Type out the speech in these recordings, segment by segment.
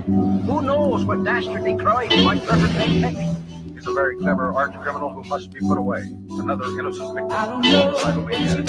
Who knows what dastardly crime might perpetrate next? He's a very clever arch criminal who must be put away. Another innocent victim of a suicidal maniac.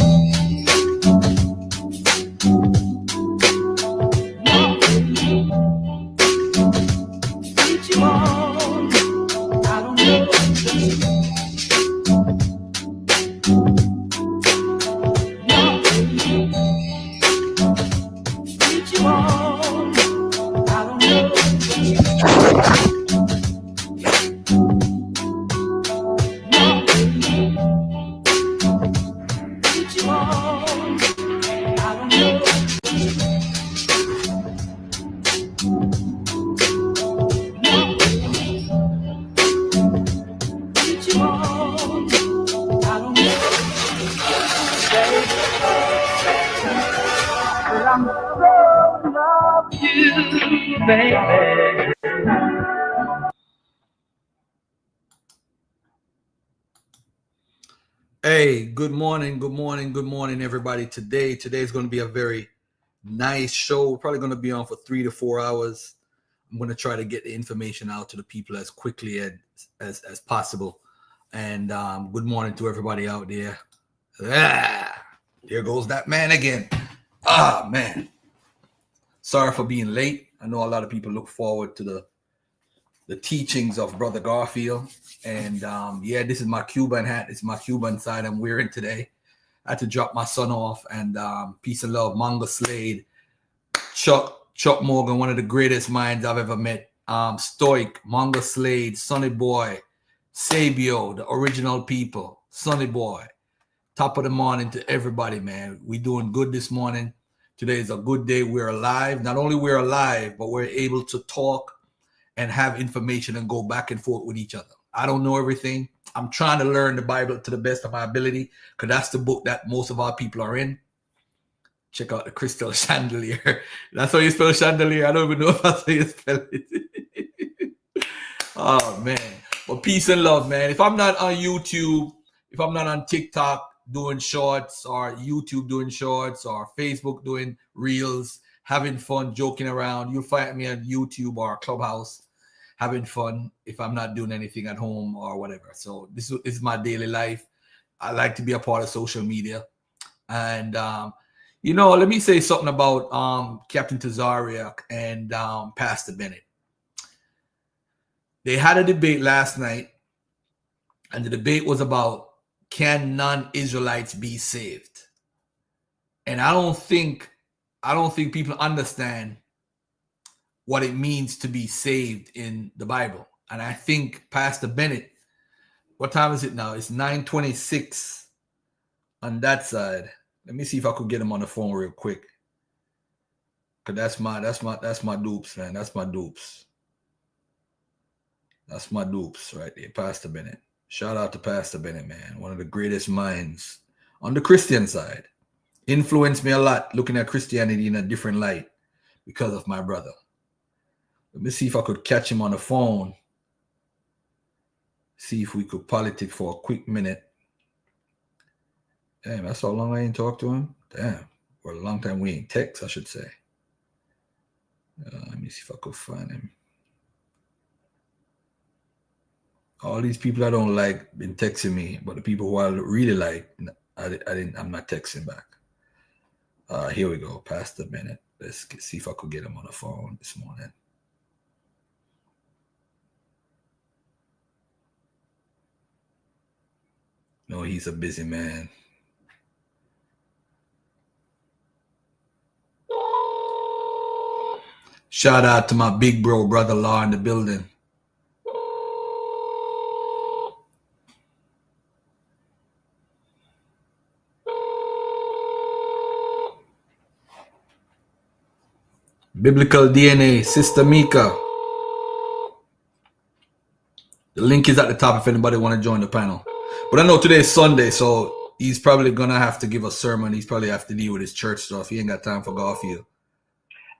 Hey, good morning, everybody. Today's going to be a very nice show. We're probably going to be on for 3 to 4 hours. I'm going to try to get the information out to the people as quickly as possible. And good morning to everybody out there. There goes that man again. Man. Sorry for being late. I know a lot of people look forward to the teachings of Brother Garfield. And this is my Cuban hat. It's my Cuban side I'm wearing today. I had to drop my son off, and peace and love, Manga Slade, Chuck Morgan, one of the greatest minds I've ever met. Stoic, Manga Slade, Sonny Boy, Sabio, the original people, Sonny Boy. Top of the morning to everybody, man. We doing good this morning. Today is a good day. We're alive. Not only we're alive, but we're able to talk and have information and go back and forth with each other. I don't know everything. I'm trying to learn the Bible to the best of my ability, because that's the book that most of our people are in. Check out the crystal chandelier. That's how you spell chandelier. I don't even know if that's how you spell it. Oh, man. But peace and love, man. If I'm not on YouTube, if I'm not on TikTok doing shorts, or YouTube doing shorts, or Facebook doing reels, having fun, joking around, you'll find me on YouTube or Clubhouse having fun if I'm not doing anything at home or whatever. So this is my daily life. I like to be a part of social media. And, let me say something about Captain Tazaryach and Pastor Bennett. They had a debate last night, and the debate was about, can non-Israelites be saved? And I don't think people understand what it means to be saved in the Bible. And I think Pastor Bennett, what time is it now? It's 9:26 on that side. Let me see if I could get him on the phone real quick. Cause that's my dupes, man. That's my dupes. That's my dupes right there, Pastor Bennett. Shout out to Pastor Bennett, man. One of the greatest minds on the Christian side. Influenced me a lot looking at Christianity in a different light because of my brother. Let me see if I could catch him on the phone. See if we could politic for a quick minute. Damn, that's how long I ain't talked to him. Damn, for a long time we ain't text, I should say. Let me see if I could find him. All these people I don't like been texting me, but the people who I really like, I'm not texting back. Here we go, Pastor Bennett. Let's see if I could get him on the phone this morning. No, he's a busy man. Shout out to my big bro, Brother Law, in the building. Biblical DNA, Sister Mika. The link is at the top if anybody want to join the panel. But I know today is Sunday, so he's probably going to have to give a sermon. He's probably have to deal with his church stuff. He ain't got time for Garfield.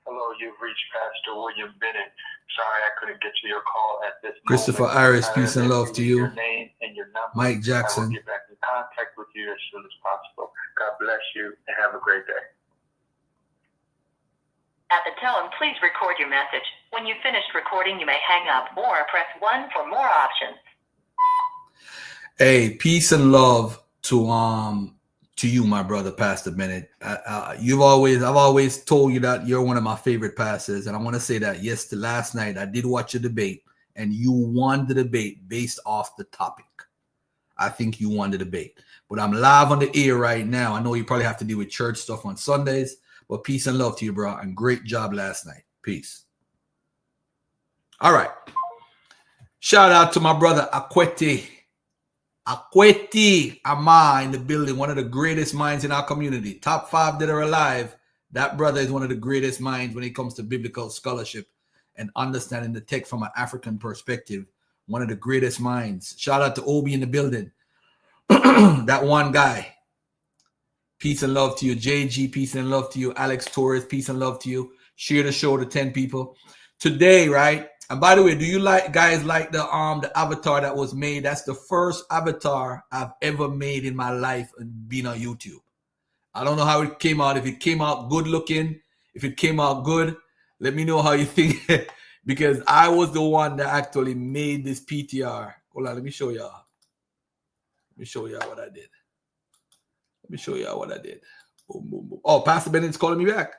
Hello, you've reached Pastor William Bennett. Sorry I couldn't get to your call at this Christopher moment. Iris, peace and love to you. Your name and your number. Mike Jackson. I will get back in contact with you as soon as possible. God bless you and have a great day. At the tone, please record your message. When you've finished recording, you may hang up or press 1 for more options. Hey, peace and love to you, my brother, Pastor Bennett. I've always told you that you're one of my favorite pastors, and I want to say that last night I did watch a debate, and you won the debate based off the topic. I think you won the debate, but I'm live on the air right now. I know you probably have to deal with church stuff on Sundays. But peace and love to you, bro. And great job last night. Peace. All right. Shout out to my brother Akwete Ama in the building. One of the greatest minds in our community. Top 5 that are alive. That brother is one of the greatest minds when it comes to biblical scholarship and understanding the text from an African perspective. One of the greatest minds. Shout out to Obi in the building. That one guy. Peace and love to you. JG, peace and love to you. Alex Torres, peace and love to you. Share the show to 10 people. Today, right? And by the way, do you guys like the avatar that was made? That's the first avatar I've ever made in my life and being on YouTube. I don't know how it came out. If it came out good looking, if it came out good, let me know how you think. Because I was the one that actually made this PTR. Hold on, let me show y'all. Let me show y'all what I did. Let me show y'all what I did. Boom, boom, boom. Oh, Pastor Bennett's calling me back.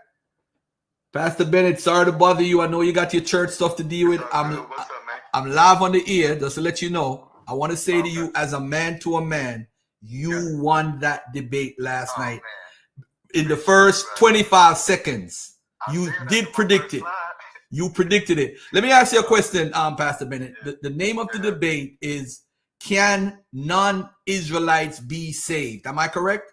Pastor Bennett, sorry to bother you. I know you got your church stuff to deal with. What's up, man? I'm live on the air, just to let you know. I want to say to you, as a man to a man, you won that debate last night. Man. In the first 25 seconds, you did predict it. You predicted it. Let me ask you a question, Pastor Bennett. The name of the debate is, can non-Israelites be saved? Am I correct?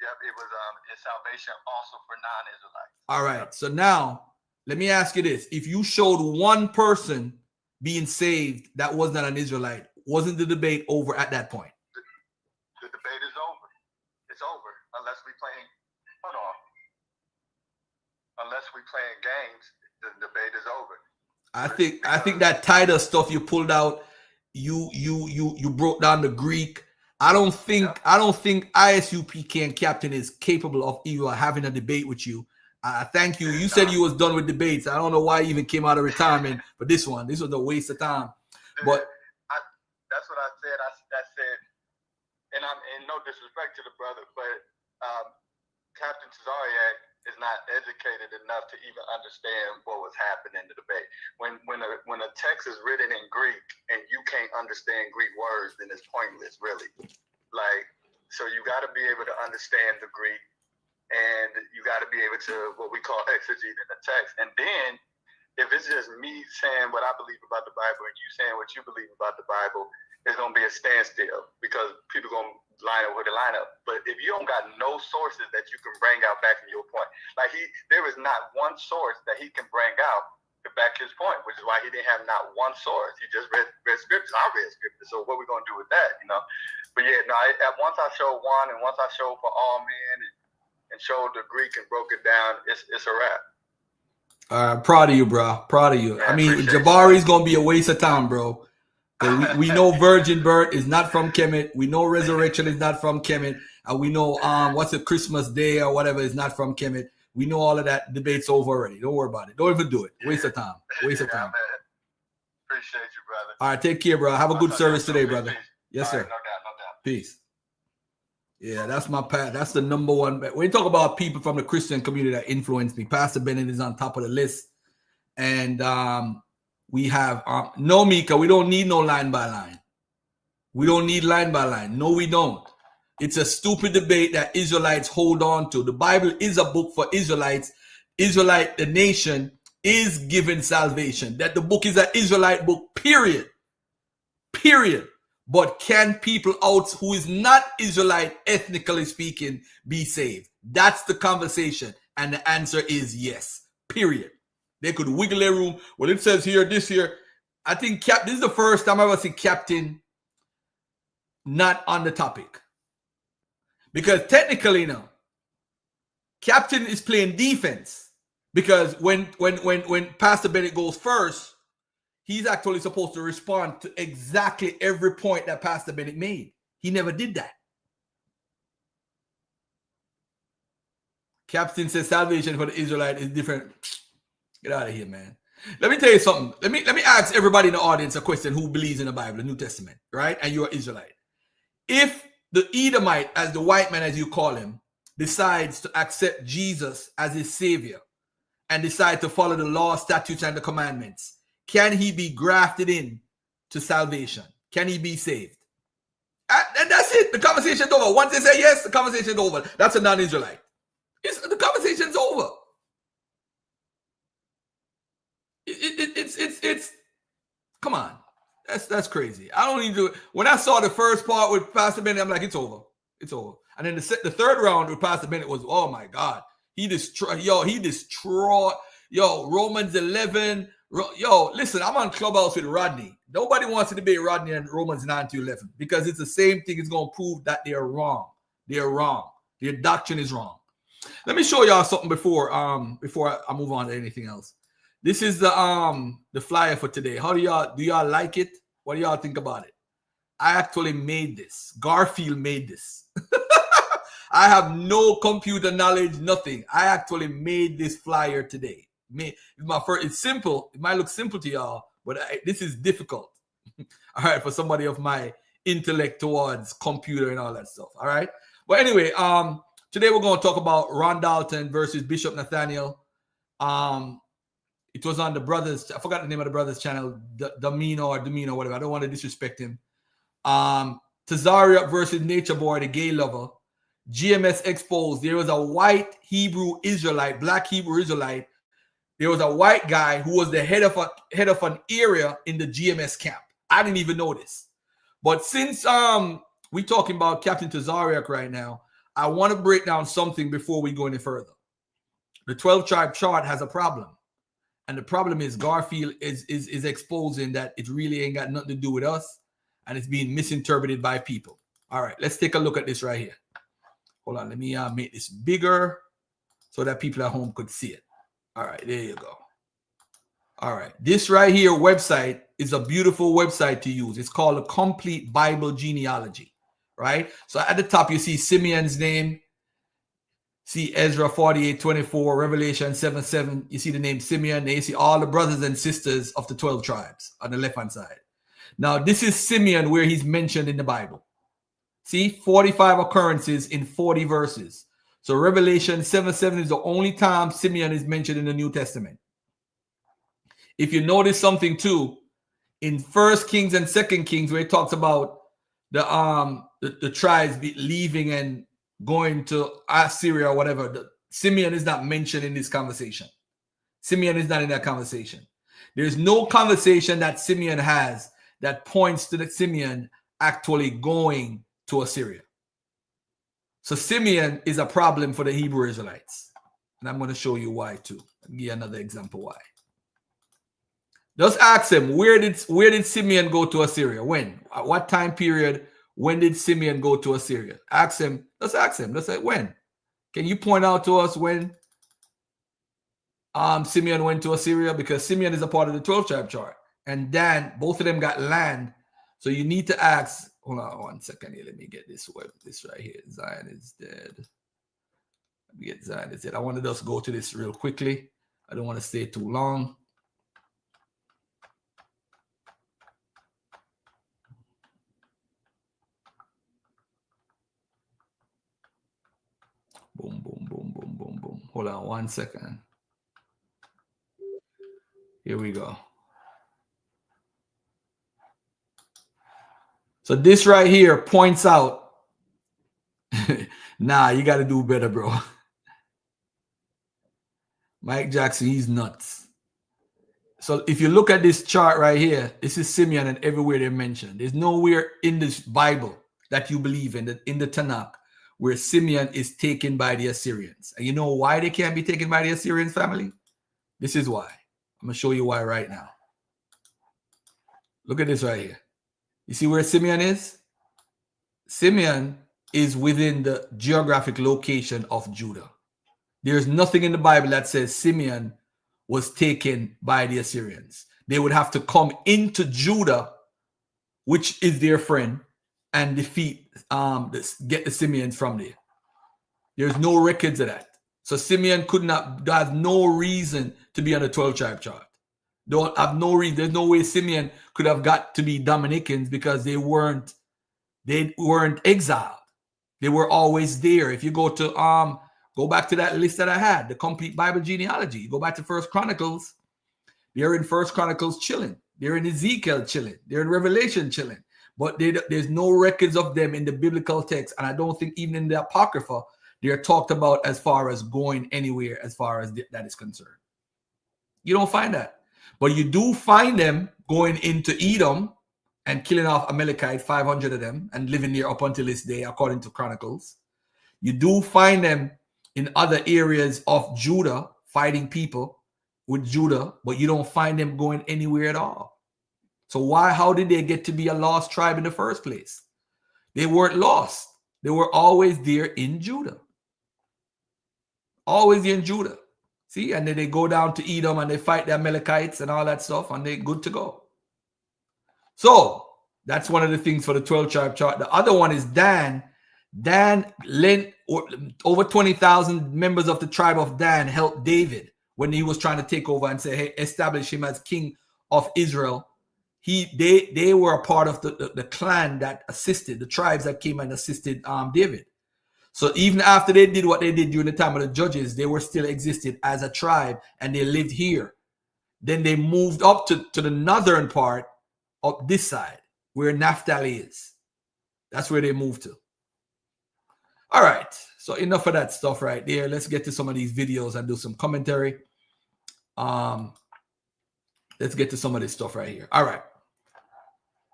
Yep, it was is salvation also for non-Israelites. All right. So now let me ask you this. If you showed one person being saved that was not an Israelite, wasn't the debate over at that point? The debate is over. It's over unless we playing games. The debate is over. I think that Titus stuff you pulled out, you broke down the Greek. I don't think ISUPK captain is capable of even having a debate with you. Thank you. You said you was done with debates. I don't know why you even came out of retirement, but this was a waste of time. But that's what I said. I said, and I'm in no disrespect to the brother, but Captain Tazaryach is not educated enough to even understand what was happening in the debate. When a text is written in Greek and you can't understand Greek words, then it's pointless, really. So you got to be able to understand the Greek, and you got to be able to what we call exegete in the text. And then if it's just me saying what I believe about the Bible and you saying what you believe about the Bible, it's going to be a standstill because people going to line up with the lineup. But if you don't got no sources that you can bring out back to your point, there is not one source that he can bring out to back his point, which is why he didn't have not one source. He just read scriptures. I read scriptures. So what are we going to do with that, But yeah, no, once I showed one and once I showed for all men and showed the Greek and broke it down, it's a wrap. Proud of you, bro. Proud of you. Yeah, I mean, Jabari's going to be a waste of time, bro. We know virgin birth is not from Kemet. We know resurrection is not from Kemet. And we know what's a Christmas day or whatever is not from Kemet. We know all of that. Debate's over already. Don't worry about it. Don't even do it. Waste of time. Waste of time. Man. Appreciate you, brother. All right, take care, bro. Have a good service today, brother. Yes, sir. No doubt. Peace. Yeah, that's my path. That's the number one. When you talk about people from the Christian community that influenced me, Pastor Bennett is on top of the list. And we have no, Mika, we don't need no line by line. We don't need line by line. No, we don't. It's a stupid debate that Israelites hold on to. The Bible is a book for Israelites. Israelite, the nation, is given salvation. That the book is an Israelite book, period. Period. But can people out who is not Israelite, ethnically speaking, be saved? That's the conversation. And the answer is yes. Period. They could wiggle their room. Well, it says here, this here. I think this is the first time I ever see captain not on the topic. Because technically now, captain is playing defense. Because when Pastor Bennett goes first, he's actually supposed to respond to exactly every point that Pastor Bennett made. He never did that. Captain says salvation for the Israelite is different. Get out of here, man. Let me tell you something. Let me ask everybody in the audience a question who believes in the Bible, the New Testament, right? And you're Israelite. If the Edomite, as the white man, as you call him, decides to accept Jesus as his savior and decide to follow the law, statutes, and the commandments, can he be grafted in to salvation? Can he be saved? And that's it. The conversation's over. Once they say yes, the conversation's over. That's a non-Israelite. The conversation's over. It's come on. That's crazy. I don't even do it. When I saw the first part with Pastor Bennett, I'm like, it's over. It's over. And then the third round with Pastor Bennett was, oh my God. He destroyed, Romans 11. Listen, I'm on Clubhouse with Rodney. Nobody wants to debate Rodney and Romans 9-11 because it's the same thing. It's going to prove that they're wrong. They're wrong. Their doctrine is wrong. Let me show y'all something before I move on to anything else. This is the flyer for today. Do y'all like it? What do y'all think about it? I actually made this. Garfield made this. I have no computer knowledge, nothing. I actually made this flyer today. It's simple. It might look simple to y'all, but this is difficult. All right, for somebody of my intellect towards computer and all that stuff. All right. But anyway, today we're going to talk about Ron Dalton versus Bishop Nathaniel. It was on the brothers. I forgot the name of the brothers' channel, Domino, whatever. I don't want to disrespect him. Tazaryach versus Nature Boy, the gay lover. GMS exposed. There was a white Hebrew Israelite, black Hebrew Israelite. There was a white guy who was the head of an area in the GMS camp. I didn't even know this. But since we're talking about Captain Tazaryach right now, I want to break down something before we go any further. The 12-tribe chart has a problem. And the problem is Garfield is exposing that it really ain't got nothing to do with us. And it's being misinterpreted by people. All right, let's take a look at this right here. Hold on, let me make this bigger so that people at home could see it. All right, there you go. All right, this right here website is a beautiful website to use. It's called a Complete Bible Genealogy, right? So at the top, you see Simeon's name. See Ezra 48:24, Revelation 7:7. You see the name Simeon. Then you see all the brothers and sisters of the 12 tribes on the left-hand side. Now, this is Simeon where he's mentioned in the Bible. See, 45 occurrences in 40 verses. So Revelation 7:7 is the only time Simeon is mentioned in the New Testament. If you notice something too, in 1 Kings and 2 Kings, where it talks about the tribes leaving and going to Assyria or whatever, Simeon is not mentioned in this conversation. Simeon is not in that conversation. There's no conversation that Simeon has that points to the Simeon actually going to Assyria. So Simeon is a problem for the Hebrew Israelites. And I'm going to show you why too. I'll give you another example why. Just ask him, where did Simeon go to Assyria? When? At what time period? When did Simeon go to Assyria? Ask him. Let's ask him. Let's say, when? Can you point out to us when Simeon went to Assyria? Because Simeon is a part of the 12-tribe chart. And Dan, both of them got land. So you need to ask. Hold on 1 second here. Let me get this right here. Zion is dead. Let me get Zion is dead. I want to just go to this real quickly. I don't want to stay too long. Boom, boom, boom, boom, boom, boom. Hold on 1 second. Here we go. So this right here points out, nah, you got to do better, bro. Mike Jackson, he's nuts. So if you look at this chart right here, this is Simeon and everywhere they're mentioned. There's nowhere in this Bible that you believe in the Tanakh where Simeon is taken by the Assyrians. And you know why they can't be taken by the Assyrians, family? This is why. I'm going to show you why right now. Look at this right here. You see where Simeon is? Simeon is within the geographic location of Judah. There's nothing in the Bible that says Simeon was taken by the Assyrians. They would have to come into Judah, which is their friend, and defeat, get the Simeons from there. There's no records of that. So Simeon could not, has no reason to be on the 12 tribe chart. Don't have no reason. There's no way Simeon could have got to be Dominicans because they weren't exiled. They were always there. If you go back to that list that I had, the complete Bible genealogy, you go back to First Chronicles, they're in First Chronicles chilling. They're in Ezekiel chilling. They're in Revelation chilling. But there's no records of them in the biblical text. And I don't think even in the Apocrypha, they're talked about as far as going anywhere as far as that is concerned. You don't find that. But you do find them going into Edom and killing off Amalekite, 500 of them, and living there up until this day, according to Chronicles. You do find them in other areas of Judah, fighting people with Judah, but you don't find them going anywhere at all. So how did they get to be a lost tribe in the first place? They weren't lost. They were always there in Judah. Always in Judah. See, and then they go down to Edom and they fight the Amalekites and all that stuff, and they're good to go. So that's one of the things for the 12 tribe chart. The other one is Dan. Dan lent over 20,000 members of the tribe of Dan helped David when he was trying to take over and say, hey, establish him as king of Israel. They were a part of the clan that assisted, the tribes that came and assisted David. So even after they did what they did during the time of the judges, they were still existed as a tribe and they lived here. Then they moved up to the northern part of this side where Naphtali is. That's where they moved to. All right. So enough of that stuff right there. Let's get to some of these videos and do some commentary. Let's get to some of this stuff right here. All right.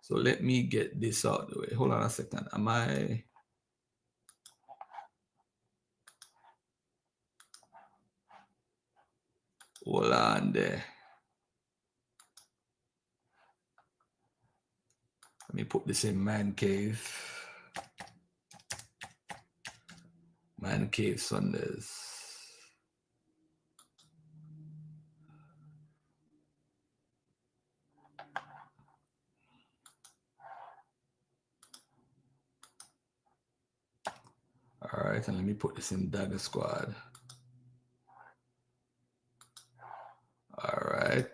So let me get this out of the way. Hold on a second. Hold on there. Let me put this in Man Cave. Man Cave Sundays. All right, and let me put this in Dagger Squad. All right.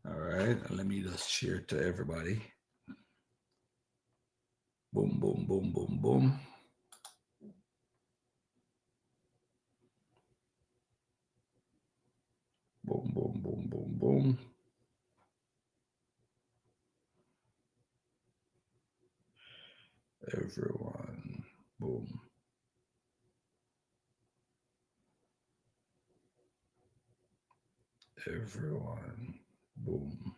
All right, and let me just share it to everybody. Boom, boom, boom, boom, boom. Boom, boom, boom, boom, boom. Everyone, boom. Everyone, boom.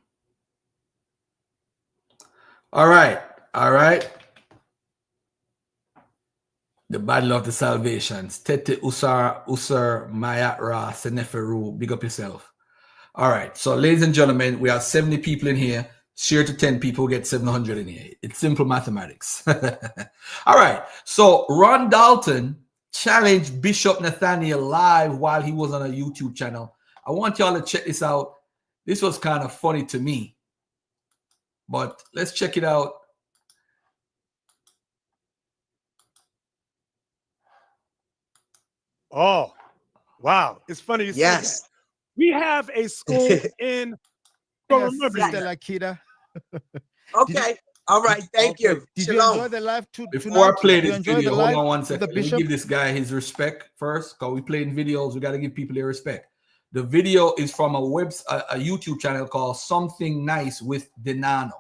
All right, all right. The Battle of the Salvations. Tete Usar Mayat Ra Seneferu. Big up yourself. All right. So, ladies and gentlemen, we have 70 people in here. Share to 10 people, get 700 in here. It's simple mathematics. All right. So, Ron Dalton challenged Bishop Nathaniel live while he was on a YouTube channel. I want y'all to check this out. This was kind of funny to me, but let's check it out. Oh, wow. It's funny you say that. We have a school in Sister Lakita. Okay. All right. Thank you. Did Shalom. you enjoy the live Before I play this enjoy video, the hold live on one with second. the Let me bishop? give this guy his respect first, because we playing videos. We got to give people their respect. The video is from a YouTube channel called Something Nice with Dinano.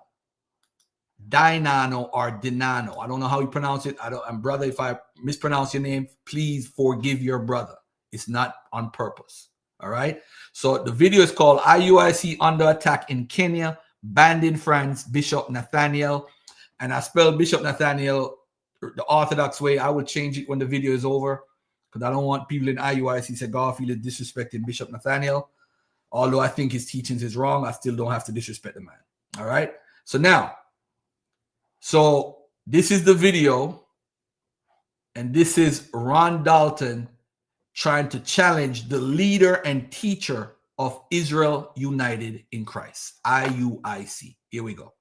Dinano or Dinano. I don't know how you pronounce it. And brother, if I mispronounce your name, please forgive your brother. It's not on purpose. All right. So the video is called IUIC Under Attack in Kenya, Banned in France, Bishop Nathaniel. And I spelled Bishop Nathaniel the Orthodox way. I will change it when the video is over, because I don't want people in IUIC to say Garfield is disrespecting Bishop Nathaniel. Although I think his teachings is wrong, I still don't have to disrespect the man. All right. So now, this is the video, and this is Ron Dalton trying to challenge the leader and teacher of Israel United in Christ, IUIC. Here we go.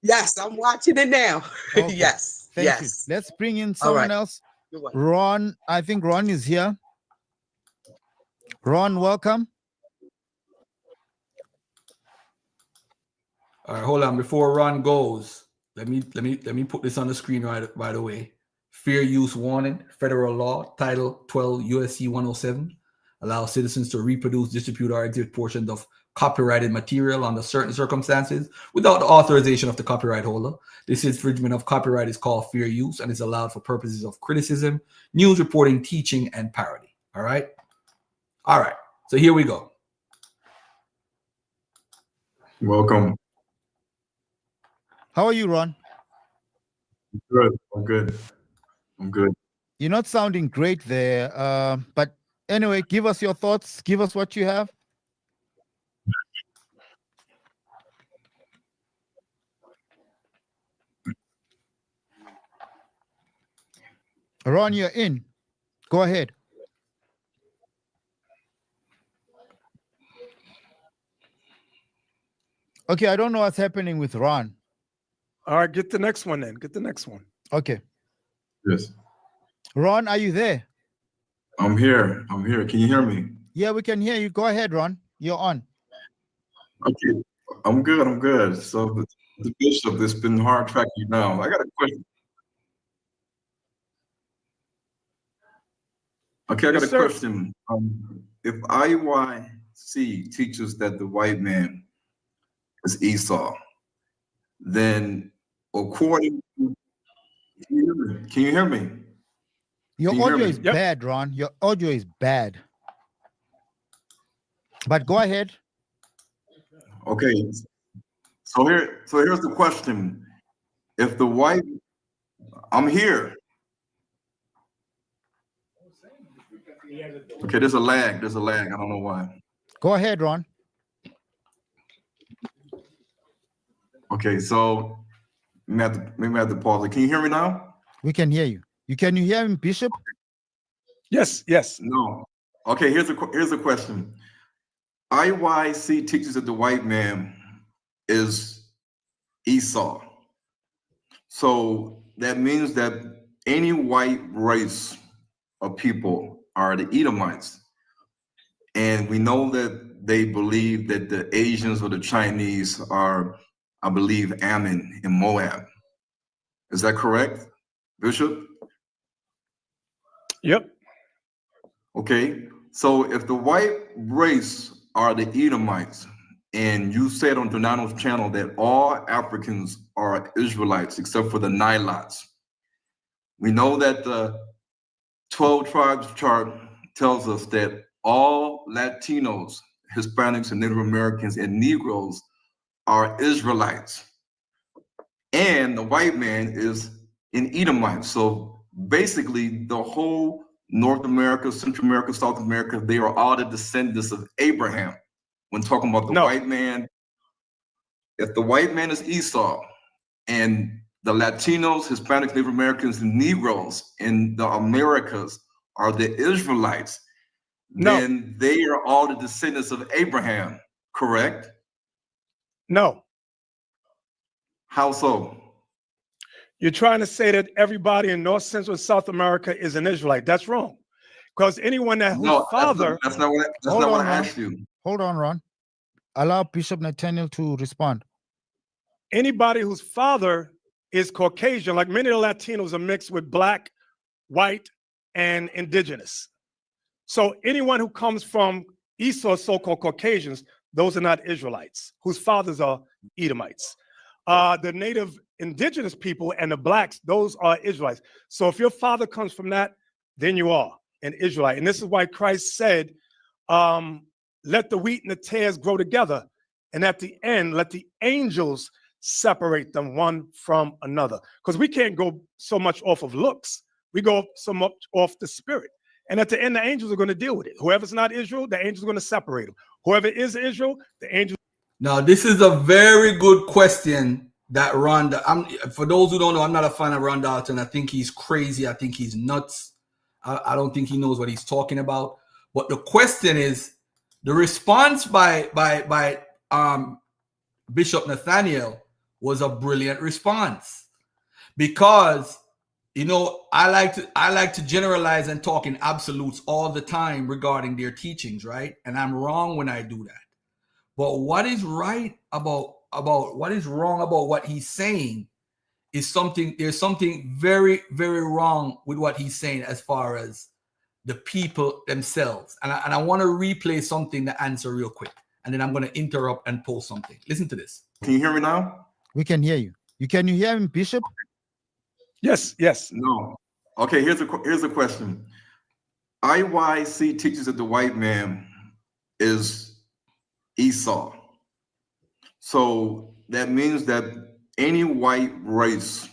Yes, I'm watching it now. Okay. Yes. Thank yes. you. Let's bring in someone else Ron, I think Ron is here. Ron, welcome. All right, hold on. Before Ron goes, let me put this on the screen right away. Fair use warning. Federal law, Title 12 USC 107 allows citizens to reproduce, distribute, or exhibit portions of copyrighted material under certain circumstances without the authorization of the copyright holder. This infringement of copyright is called fair use and is allowed for purposes of criticism, news reporting, teaching, and parody. All right. All right. So here we go. Welcome. How are you, Ron? Good. I'm good. I'm good. You're not sounding great there. But anyway, give us your thoughts. Give us what you have. Ron, you're in. Go ahead. Okay, I don't know what's happening with Ron. All right, get the next one then. Get the next one. Okay. Yes. Ron, are you there? I'm here. I'm here. Can you hear me? Yeah, we can hear you. Go ahead, Ron. You're on. Okay. I'm good. I'm good. So the bishop, it's been hard tracking you down. I got a question. Okay, I got a question. If IYC teaches that the white man is Esau, then according to, can you hear me? Your audio is bad, Ron. Your audio is bad. But go ahead. Okay. So here's the question. If the white, I'm here. Okay, there's a lag. There's a lag. I don't know why. Go ahead, Ron. Okay, so maybe I have to pause it. Can you hear me now? We can hear you. Can you hear him, Bishop? Yes, yes. No. Okay, here's a question. IYC teaches that the white man is Esau. So that means that any white race of people are the Edomites. And we know that they believe that the Asians or the Chinese are, I believe, Ammon and Moab. Is that correct, Bishop? Yep. Okay, so if the white race are the Edomites, and you said on Donato's channel that all Africans are Israelites except for the Nilots, we know that the 12 tribes chart tells us that all Latinos, Hispanics, and Native Americans and Negroes are Israelites. And the white man is an Edomite. So basically the whole North America, Central America, South America, they are all the descendants of Abraham. When talking about the white man, if the white man is Esau and the Latinos, Hispanics, Native Americans, and Negroes in the Americas are the Israelites, then they are all the descendants of Abraham, correct? No. How so? You're trying to say that everybody in North, Central, and South America is an Israelite. That's wrong. Because anyone that whose father... That's not what I asked you. Hold on, Ron. Allow Bishop Nathaniel to respond. Anybody whose father is Caucasian, like many of the Latinos are mixed with black, white, and indigenous. So anyone who comes from Esau's so-called Caucasians, those are not Israelites, whose fathers are Edomites. The native indigenous people and the blacks, those are Israelites. So if your father comes from that, then you are an Israelite. And this is why Christ said, let the wheat and the tares grow together. And at the end, let the angels separate them one from another. Because we can't go so much off of looks. We go so much off the spirit. And at the end, the angels are going to deal with it. Whoever's not Israel, the angels are going to separate them. Whoever is Israel, the angels. Now, this is a very good question that Ron, for those who don't know, I'm not a fan of Ron Dalton. I think he's crazy. I think he's nuts. I don't think he knows what he's talking about. But the question is, the response by Bishop Nathaniel was a brilliant response, because You know, I like to generalize and talk in absolutes all the time regarding their teachings, right? And I'm wrong when I do that. But what is right about what is wrong about what he's saying is there's something very, very wrong with what he's saying as far as the people themselves. And I want to replay something to answer real quick. And then I'm going to interrupt and post something. Listen to this. Can you hear me now? We can hear you. Can you hear him, Bishop? Yes, yes. No. Okay, here's a question. IYC teaches that the white man is Esau. So that means that any white race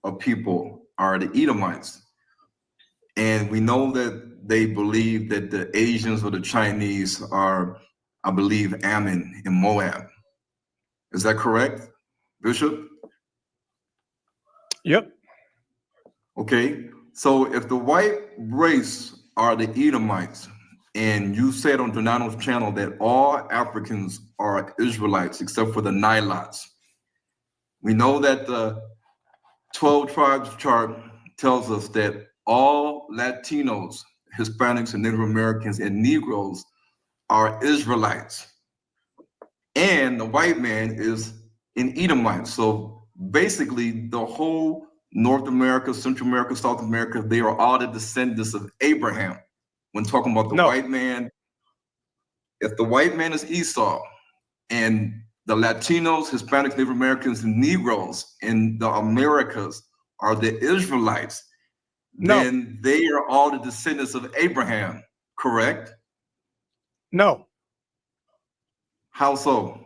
of people are the Edomites. And we know that they believe that the Asians or the Chinese are, I believe, Ammon and Moab. Is that correct, Bishop? Yep. Okay, so if the white race are the Edomites, and you said on Donato's channel that all Africans are Israelites except for the Nilots, we know that the 12 tribes chart tells us that all Latinos, Hispanics, and Native Americans and Negroes are Israelites. And the white man is an Edomite. So basically, the whole North America, Central America, South America, they are all the descendants of Abraham. When talking about the white man, if the white man is Esau, and the Latinos, Hispanics, Native Americans, and Negroes in the Americas are the Israelites, then they are all the descendants of Abraham, correct? No. How so?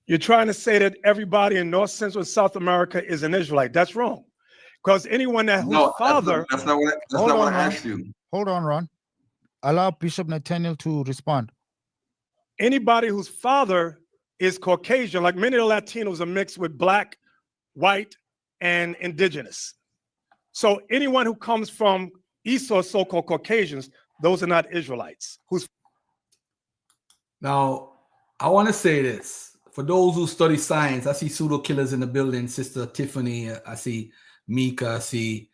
You're trying to say that everybody in North, Central, and South America is an Israelite. That's wrong. Because anyone that whose father... That's not what I asked you. Hold on, Ron. Allow Bishop Nathaniel to respond. Anybody whose father is Caucasian, like many of the Latinos are mixed with black, white, and indigenous. So anyone who comes from Esau, so-called Caucasians, those are not Israelites. Now, I want to say this. For those who study science, I see pseudo killers in the building. Sister Tiffany, I see Mika, I see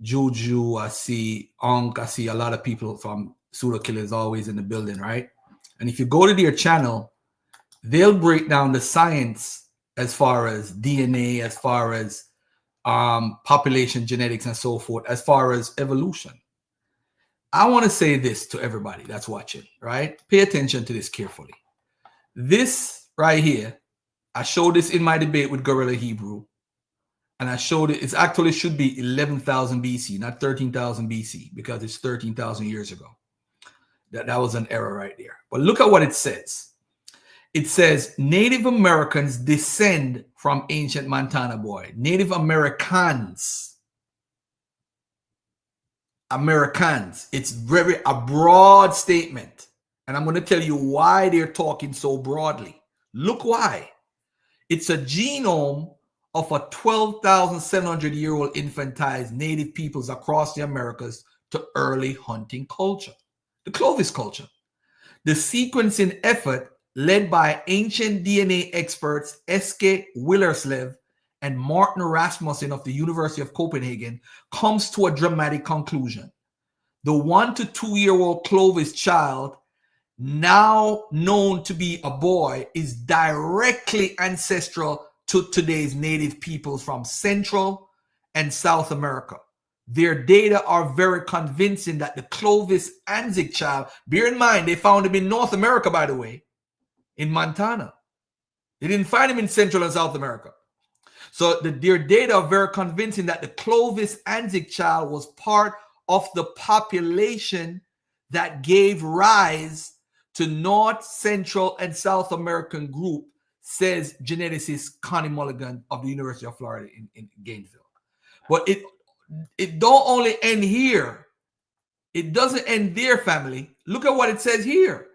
Juju, I see Onk, I see a lot of people from pseudo killers always in the building, right? And if you go to their channel, they'll break down the science as far as DNA, as far as population genetics and so forth, as far as evolution. I want to say this to everybody that's watching, right? Pay attention to this carefully. This right here, I showed this in my debate with Gorilla Hebrew, and I showed it. It actually should be 11,000 BC, not 13,000 BC, because it's 13,000 years ago. That was an error right there. But look at what it says. It says Native Americans descend from ancient Montana boy. Native Americans. Americans. It's a broad statement. And I'm going to tell you why they're talking so broadly. Look why. It's a genome of a 12,700-year-old infantized native peoples across the Americas to early hunting culture, the Clovis culture. The sequencing effort led by ancient DNA experts Eske Willerslev and Martin Rasmussen of the University of Copenhagen comes to a dramatic conclusion. The 1 to 2 year old Clovis child, now known to be a boy, is directly ancestral to today's native peoples from Central and South America. Their data are very convincing that the Clovis Anzic child, bear in mind, they found him in North America, by the way, in Montana. They didn't find him in Central and South America. So their data are very convincing that the Clovis Anzic child was part of the population that gave rise to North, Central, and South American group, says geneticist Connie Mulligan of the University of Florida in Gainesville. But it don't only end here. It doesn't end there, family. Look at what it says here.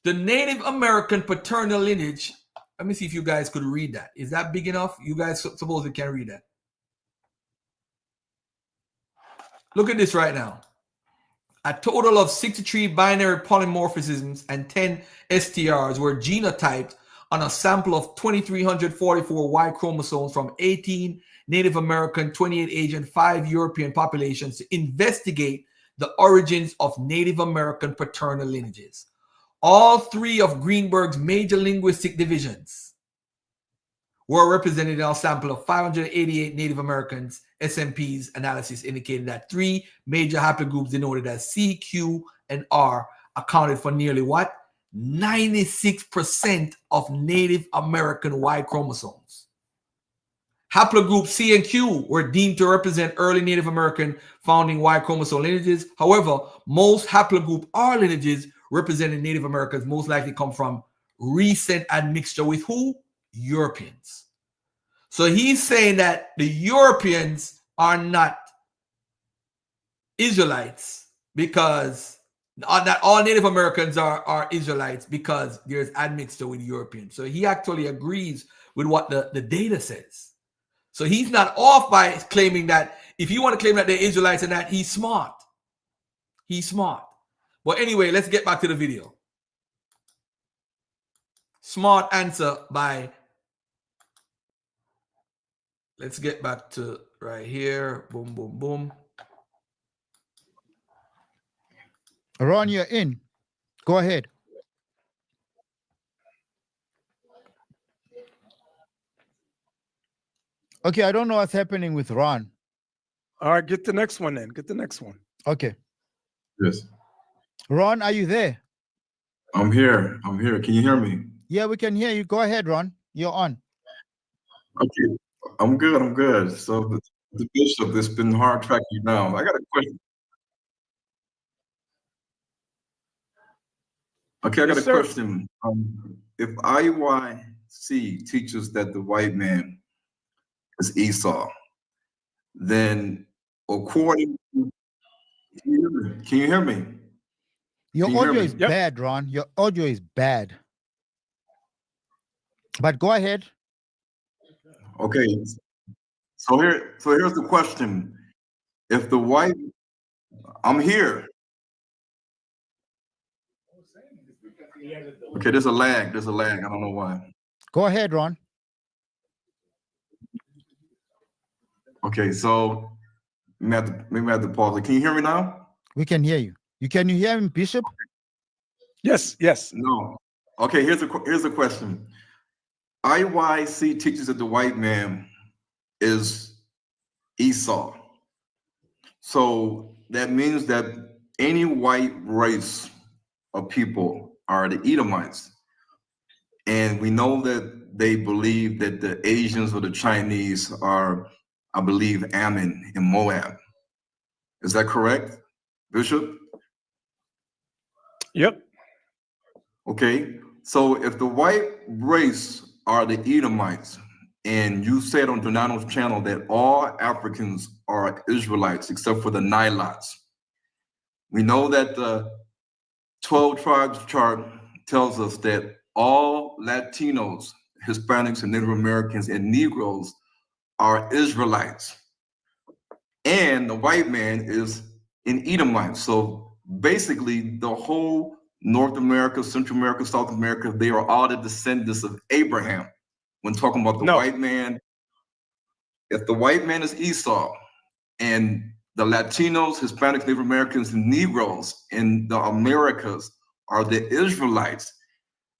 The Native American paternal lineage. Let me see if you guys could read that. Is that big enough? You guys suppose you can read that. Look at this right now. A total of 63 binary polymorphisms and 10 STRs were genotyped on a sample of 2,344 Y chromosomes from 18 Native American, 28 Asian, 5 European populations to investigate the origins of Native American paternal lineages. All 3 of Greenberg's major linguistic divisions were represented in a sample of 588 Native Americans. SNP's analysis indicated that 3 major haplogroups denoted as C, Q, and R accounted for nearly what? 96% of Native American Y chromosomes. Haplogroup C and Q were deemed to represent early Native American founding Y chromosome lineages. However, most haplogroup R lineages representing Native Americans most likely come from recent admixture with who? Europeans. So he's saying that the Europeans are not Israelites because not all Native Americans are Israelites because there's admixture with Europeans. So he actually agrees with what the data says. So he's not off by claiming that if you want to claim that they're Israelites and that, he's smart. He's smart. But anyway, let's get back to the video. Smart answer by, let's get back to right here. Boom, boom, boom. Ron, you're in. Go ahead. Okay, I don't know what's happening with Ron. All right, get the next one then. Get the next one. Okay. Yes. Ron, are you there? I'm here. I'm here. Can you hear me? Yeah, we can hear you. Go ahead, Ron. You're on. Okay. I'm good. I'm good. So the bishop, it's been hard tracking you down. I got a question. Okay, I got Yes, a sir. question. If IYC teaches that the white man is Esau, then according to, can you hear me? Your Can you hear audio me? is Yep. bad, Ron. Your audio is bad. But go ahead. Okay. So here's the question. If the white, I'm here. Okay, there's a lag. There's a lag. I don't know why. Go ahead, Ron. Okay, so maybe I have to pause it. Can you hear me now? We can hear you. Can you hear him, Bishop? Yes, yes. No. Okay, here's the question. IYC teaches that the white man is Esau. So that means that any white race of people are the Edomites. And we know that they believe that the Asians or the Chinese are, I believe, Ammon and Moab. Is that correct, Bishop? Yep. Okay, so if the white race are the Edomites, and you said on Donato's channel that all Africans are Israelites except for the Nilots, we know that the 12 tribes chart tells us that all Latinos, Hispanics, and Native Americans and Negroes are Israelites. And the white man is an Edomite. So basically, the whole North America, Central America, South America, they are all the descendants of Abraham. When talking about the No. white man, if the white man is Esau and the Latinos, Hispanics, Native Americans, and Negroes in the Americas are the Israelites,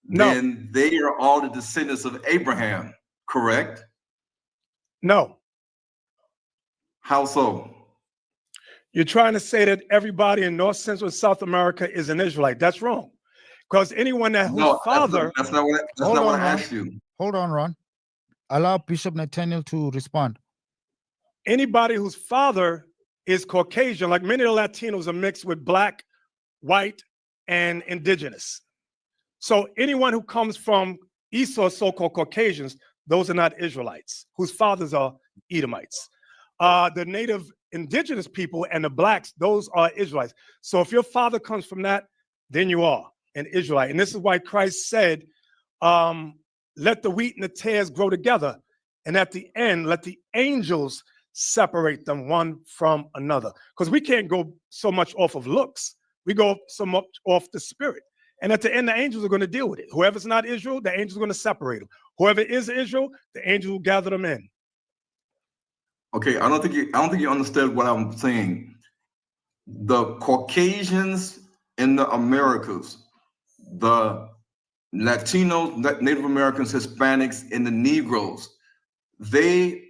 No. then they are all the descendants of Abraham, correct? No. How so? You're trying to say that everybody in North, Central, and South America is an Israelite. That's wrong. Because anyone that whose No, father, that's not what I Hold on, Ron. asked you. Hold on, Ron. Allow Bishop Nathaniel to respond. anybody whose father is Caucasian, like many of the Latinos are mixed with black, white, and indigenous. So anyone who comes from Esau, so-called Caucasians, those are not Israelites, whose fathers are Edomites. The native indigenous people and the blacks, those are Israelites. So if your father comes from that, then you are an Israelite. And this is why Christ said, let the wheat and the tares grow together. And at the end, let the angels separate them one from another. Because we can't go so much off of looks. We go so much off the spirit. And at the end, the angels are going to deal with it. Whoever's not Israel, the angels are going to separate them. Whoever is Israel, the angels will gather them in. Okay, I don't think you understood what I'm saying. The Caucasians in the Americas, the Latinos, Native Americans, Hispanics, and the Negroes, they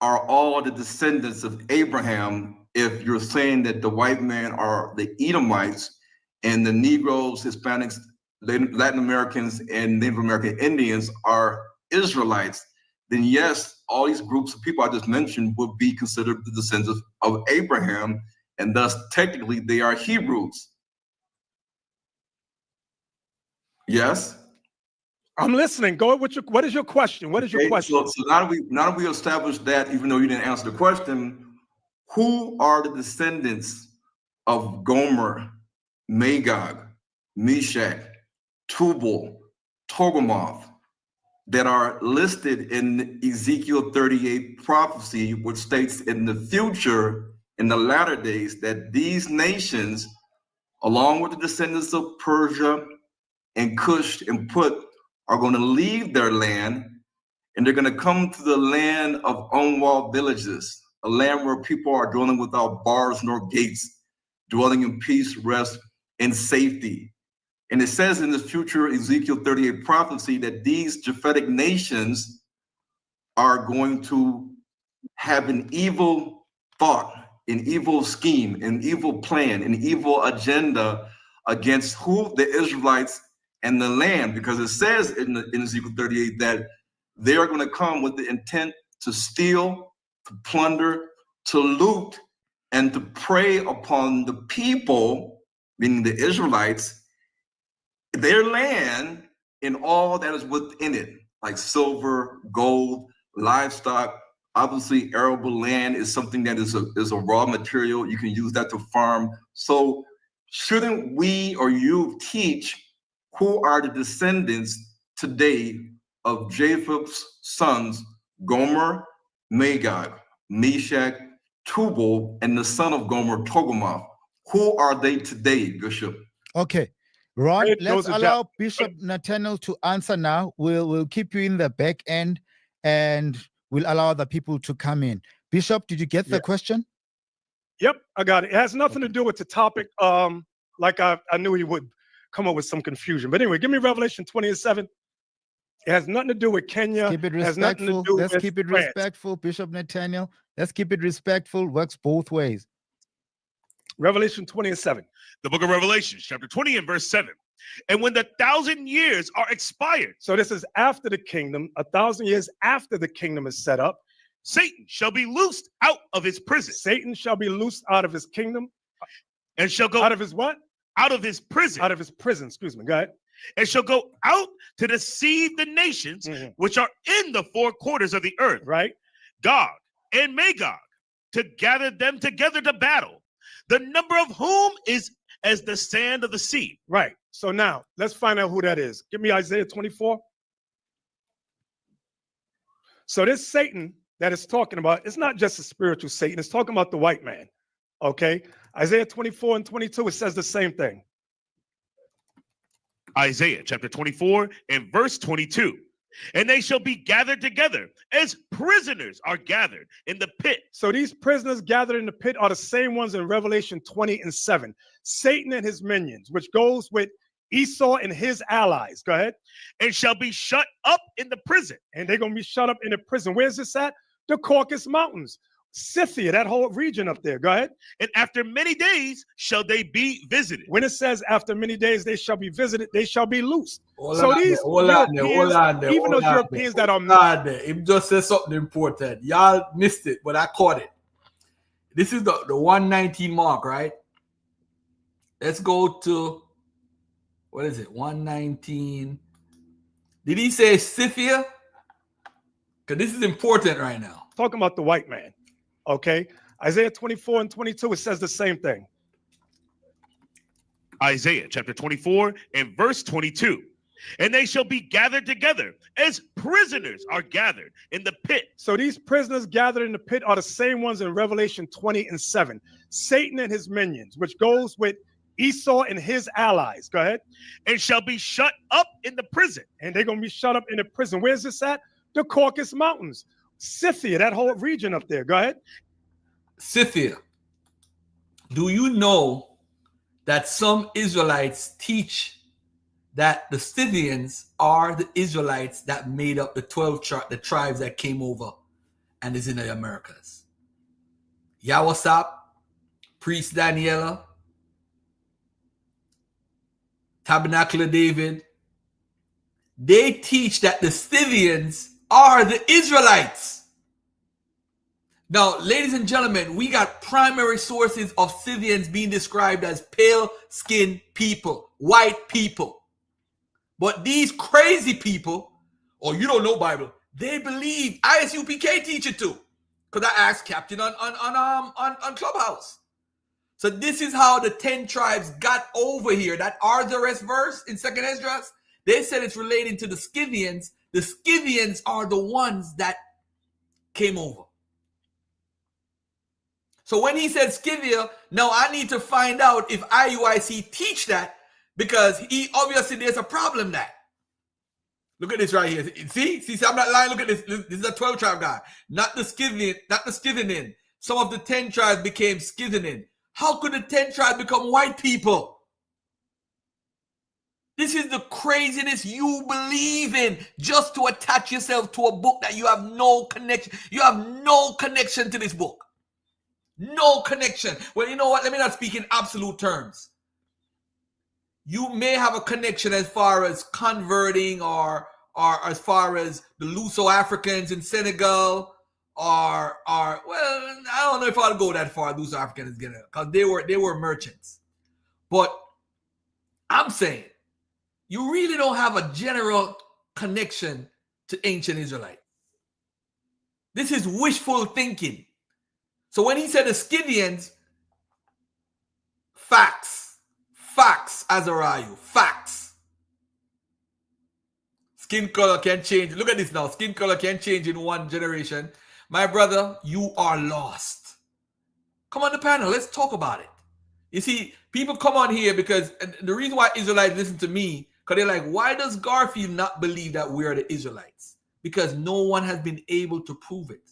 are all the descendants of Abraham. If you're saying that the white men are the Edomites and the Negroes, Hispanics, Latin Americans, and Native American Indians are Israelites, then yes, all these groups of people I just mentioned would be considered the descendants of Abraham, and thus technically they are Hebrews. Yes? I'm listening. Go with your. What is your question? What is your question? So now that we established that, even though you didn't answer the question, who are the descendants of Gomer, Magog, Meshach, Tubal, Togarmah, that are listed in Ezekiel 38 prophecy, which states in the future, in the latter days, that these nations, along with the descendants of Persia and Cush and Put, are going to leave their land, and they're going to come to the land of unwalled villages, a land where people are dwelling without bars nor gates, dwelling in peace, rest, and safety. And it says in the future Ezekiel 38 prophecy that these Japhetic nations are going to have an evil thought, an evil scheme, an evil plan, an evil agenda against who? The Israelites and the land, because it says in Ezekiel 38 that they are going to come with the intent to steal, to plunder, to loot, and to prey upon the people, meaning the Israelites, their land, and all that is within it, like silver, gold, livestock. Obviously, arable land is something that is a raw material. You can use that to farm. So shouldn't we or you teach who are the descendants today of Japheth's sons, Gomer, Magog, Meshach, Tubal, and the son of Gomer, Togarmah? Who are they today, Bishop? Okay. Ron, Great, let's Joseph allow Bishop Nathaniel to answer now. We'll keep you in the back end and we'll allow the people to come in. Bishop, did you get the question? Yep, I got it. It has nothing to do with the topic. Like I knew he would come up with some confusion. But anyway, give me Revelation 20:7. It has nothing to do with Kenya. Keep it It has nothing to respectful. do Let's with keep it France. respectful, Bishop Nathaniel. Let's keep it respectful. Works both ways. Revelation 20:7. The book of Revelation, chapter 20 and verse 7. And when the 1,000 years are expired, So this is after the kingdom, 1,000 years after the kingdom is set up. Satan shall be loosed out of his prison Satan shall be loosed out of his kingdom. and shall go Out of his what? out of his prison Out of his prison. Excuse me. Go ahead. and shall go out to deceive the nations Mhm. which are in the four quarters of the earth, Right. Gog and Magog, to gather them together to battle, the number of whom is as the sand of the sea. Right. So now let's find out who that is. Give me Isaiah 24. So this Satan that it's talking about, it's not just a spiritual Satan. It's talking about the white man. Okay. Isaiah 24 and 22, it says the same thing. Isaiah chapter 24 and verse 22. And they shall be gathered together as prisoners are gathered in the pit. So these prisoners gathered in the pit are the same ones in Revelation 20:7. Satan and his minions, which goes with Esau and his allies. Go ahead. And shall be shut up in the prison. And they're going to be shut up in the prison. Where's this at? The Caucasus Mountains. Scythia, that whole region up there. Go ahead. And after many days shall they be visited. When it says after many days they shall be visited, they shall be loosed. Hold So on these there, hold on there, Europeans, hold on there, even hold those on Europeans there, that are hold on there. It just said something important. Y'all missed it, but I caught it. This is the 119 mark, right? Let's go to, what is it? 119. Did he say Scythia? Because this is important right now. talking about the white man. Okay. Isaiah 24 and 22, it says the same thing. Isaiah chapter 24 and verse 22. And they shall be gathered together as prisoners are gathered in the pit. So these prisoners gathered in the pit are the same ones in Revelation 20:7. Satan and his minions, which goes with Esau and his allies. Go ahead. And shall be shut up in the prison. And they're going to be shut up in the prison. Where's this at? The Caucasus Mountains. Scythia, that whole region up there. Go ahead. Scythia. Do you know that some Israelites teach that the Scythians are the Israelites that made up the 12 the tribes that came over and is in the Americas? Yawasap, Priest Daniela, Tabernacle of David, they teach that the Scythians are the Israelites. Now, ladies and gentlemen, we got primary sources of Scythians being described as pale-skinned people, white people. But these crazy people, or you don't know Bible, they believe ISUPK teach it too. Because I asked Captain on Clubhouse. So this is how the 10 tribes got over here. That Arzares verse in 2nd Esdras, they said it's relating to the Scythians. The Scythians are the ones that came over. So when he said Scythia, now I need to find out if IUIC teach that, because he obviously there's a problem that. Look at this right here. See, I'm not lying. Look at this. This is a 12 tribe guy, not the Scythian, not the Scythian. Some of the 10 tribes became Scythian. How could the 10 tribes become white people? This is the craziness you believe in just to attach yourself to a book that you have no connection. You have no connection to this book. No connection. Well, you know what? Let me not speak in absolute terms. You may have a connection as far as converting or as far as the Luso-Africans in Senegal or well, I don't know if I'll go that far, Luso-Africans, because they were merchants. But I'm saying you really don't have a general connection to ancient Israelite. This is wishful thinking. So when he said the Scythians, facts, Azariah, facts. Skin color can change. Look at this now. Skin color can change in one generation. My brother, you are lost. Come on the panel. Let's talk about it. You see, people come on here because the reason why Israelites listen to me, because they're like, why does Garfield not believe that we are the Israelites? Because no one has been able to prove it.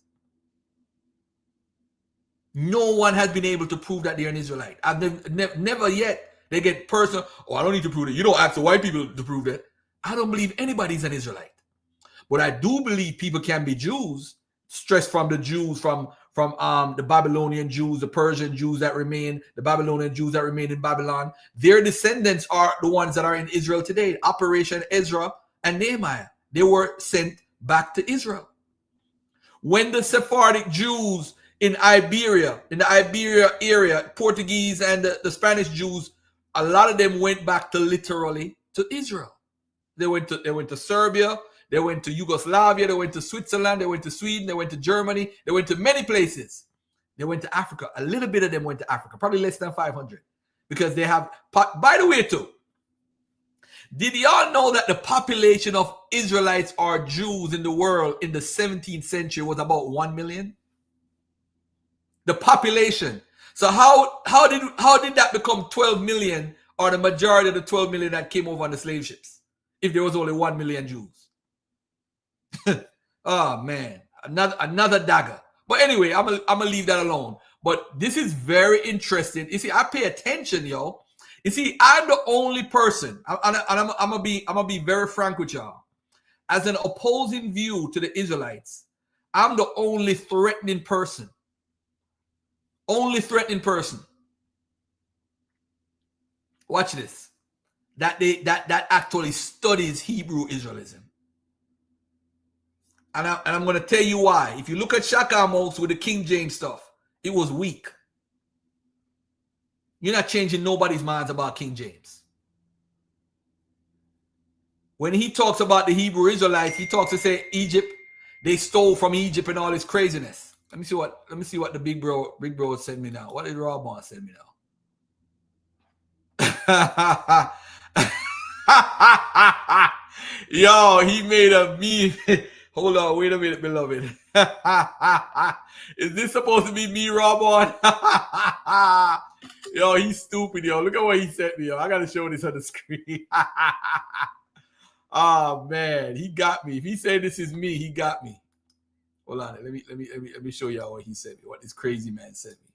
No one has been able to prove that they're an Israelite. I've never yet. They get personal. Oh, I don't need to prove it. You don't ask the white people to prove that. I don't believe anybody's an Israelite. But I do believe people can be Jews, stressed from the Jews, from the Babylonian Jews, the Persian Jews that remain, the Babylonian Jews that remain in Babylon. Their descendants are the ones that are in Israel today. Operation Ezra and Nehemiah. They were sent back to Israel. When the Sephardic Jews in the Iberia area, Portuguese and the Spanish Jews, a lot of them went back to literally to Israel. They went to Serbia, they went to Yugoslavia, they went to Switzerland, they went to Sweden, they went to Germany, they went to many places. They went to Africa. A little bit of them went to Africa, probably less than 500, because they have. By the way, too, did y'all know that the population of Israelites or Jews in the world in the 17th century was about 1 million? The population. So how did that become 12 million, or the majority of the 12 million that came over on the slave ships, if there was only 1 million Jews? Oh man, another dagger. But anyway, I'm gonna leave that alone. But this is very interesting. You see, I pay attention, yo. You see, I'm the only person, and I'm gonna be very frank with y'all. As an opposing view to the Israelites, I'm the only threatening person. Only threatening person. Watch this. That actually studies Hebrew Israelism. And I'm going to tell you why. If you look at Shakamos with the King James stuff, it was weak. You're not changing nobody's minds about King James. When he talks about the Hebrew Israelites, he talks to say Egypt, they stole from Egypt and all this craziness. Let me see what the big bro sent me now. What did Robon send me now? Yo, he made a meme. Hold on, wait a minute, beloved. Is this supposed to be me, Robon? Yo, he's stupid, yo. Look at what he sent me, yo. I gotta show this on the screen. Oh man, he got me. If he said this is me, he got me. Hold on. Let me show y'all what he sent me. What this crazy man sent me.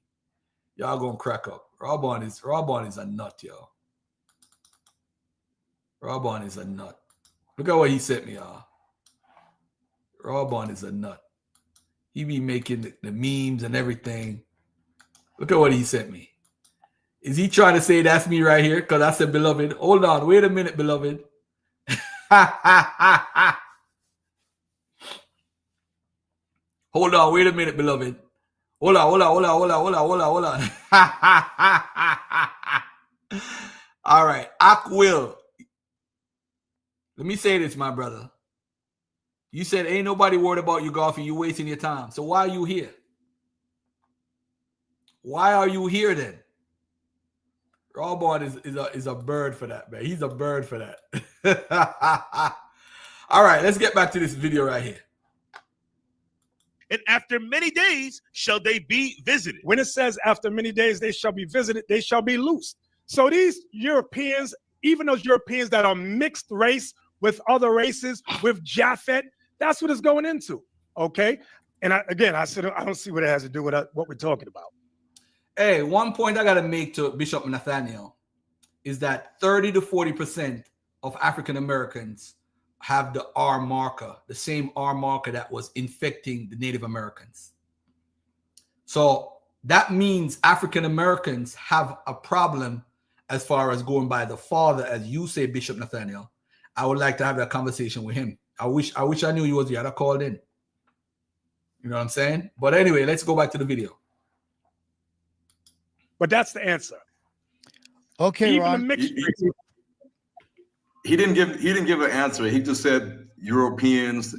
Y'all gonna crack up. Robon is a nut, y'all. Robon is a nut. Look at what he sent me, y'all. Robon is a nut. He be making the memes and everything. Look at what he sent me. Is he trying to say that's me right here? Because I said, beloved. Hold on. Wait a minute, beloved. Hold on. Wait a minute, beloved. Hold on. All right. Will. Let me say this, my brother. You said ain't nobody worried about you golfing. You wasting your time. So why are you here? Why are you here then? Robot is a bird for that, man. He's a bird for that. All right, let's get back to this video right here. And after many days shall they be visited. When it says after many days they shall be visited, they shall be loosed. So these Europeans, even those Europeans that are mixed race with other races, with Japhet, that's what it's going into, okay? And I said I don't see what it has to do with what we're talking about. Hey, one point I got to make to Bishop Nathaniel is that 30 to 40% of African Americans have the R marker, the same R marker that was infecting the Native Americans. So that means African Americans have a problem as far as going by the father, as you say, Bishop Nathaniel. I would like to have that conversation with him. I wish I knew he was here. I'd have called in. You know what I'm saying? But anyway, let's go back to the video. But that's the answer. Okay, Even Ron. the mixed He didn't give an answer. He just said Europeans,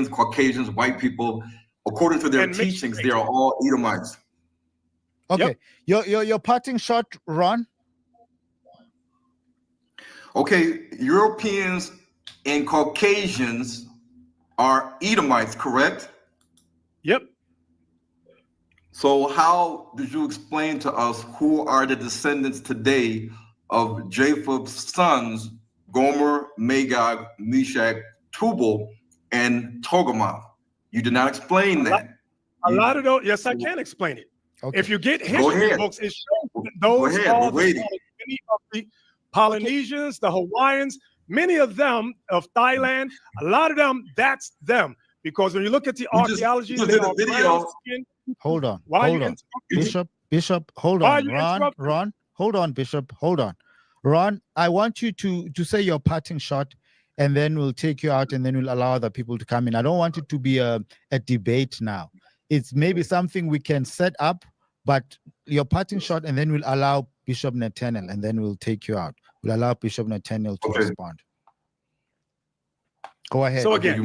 Caucasians, white people, according to their teachings, they are all Edomites. Okay. Yep. Your parting shot, Ron. Okay, Europeans and Caucasians are Edomites, correct? Yep. So how did you explain to us who are the descendants today of Japheth's sons, Gomer, Magog, Meshach, Tubal, and Togarmah? You did not explain that. A lot of those, yes, I can explain it. Okay. If you get history books, it shows that those are many of the Polynesians, the Hawaiians, many of them of Thailand, a lot of them, that's them. Because when you look at the archaeology, they are brown skin. Hold on. Bishop, hold on. Ron, hold on, Bishop, hold on. Ron, I want you to say your parting shot, and then we'll take you out, and then we'll allow other people to come in. I don't want it to be a debate now. It's maybe something we can set up, but your parting shot, and then we'll allow Bishop Nathaniel, and then we'll take you out. We'll allow Bishop Nathaniel to respond. Go ahead. So again,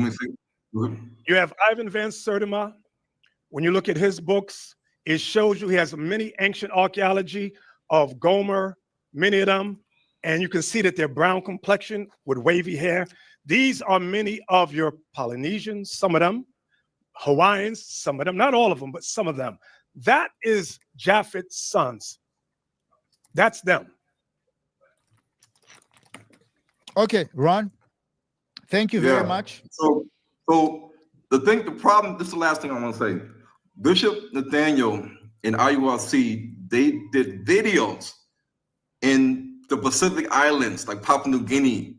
you have Ivan Van Sertima. When you look at his books, it shows you he has many ancient archaeology of Gomer, many of them, and you can see that they're brown complexion with wavy hair. These are many of your Polynesians, some of them, Hawaiians, some of them, not all of them, but some of them. That is Japheth's sons. That's them. Okay, Ron, thank you very much. So the problem, this is the last thing I want to say. Bishop Nathaniel and IURC, they did videos in the Pacific Islands, like Papua New Guinea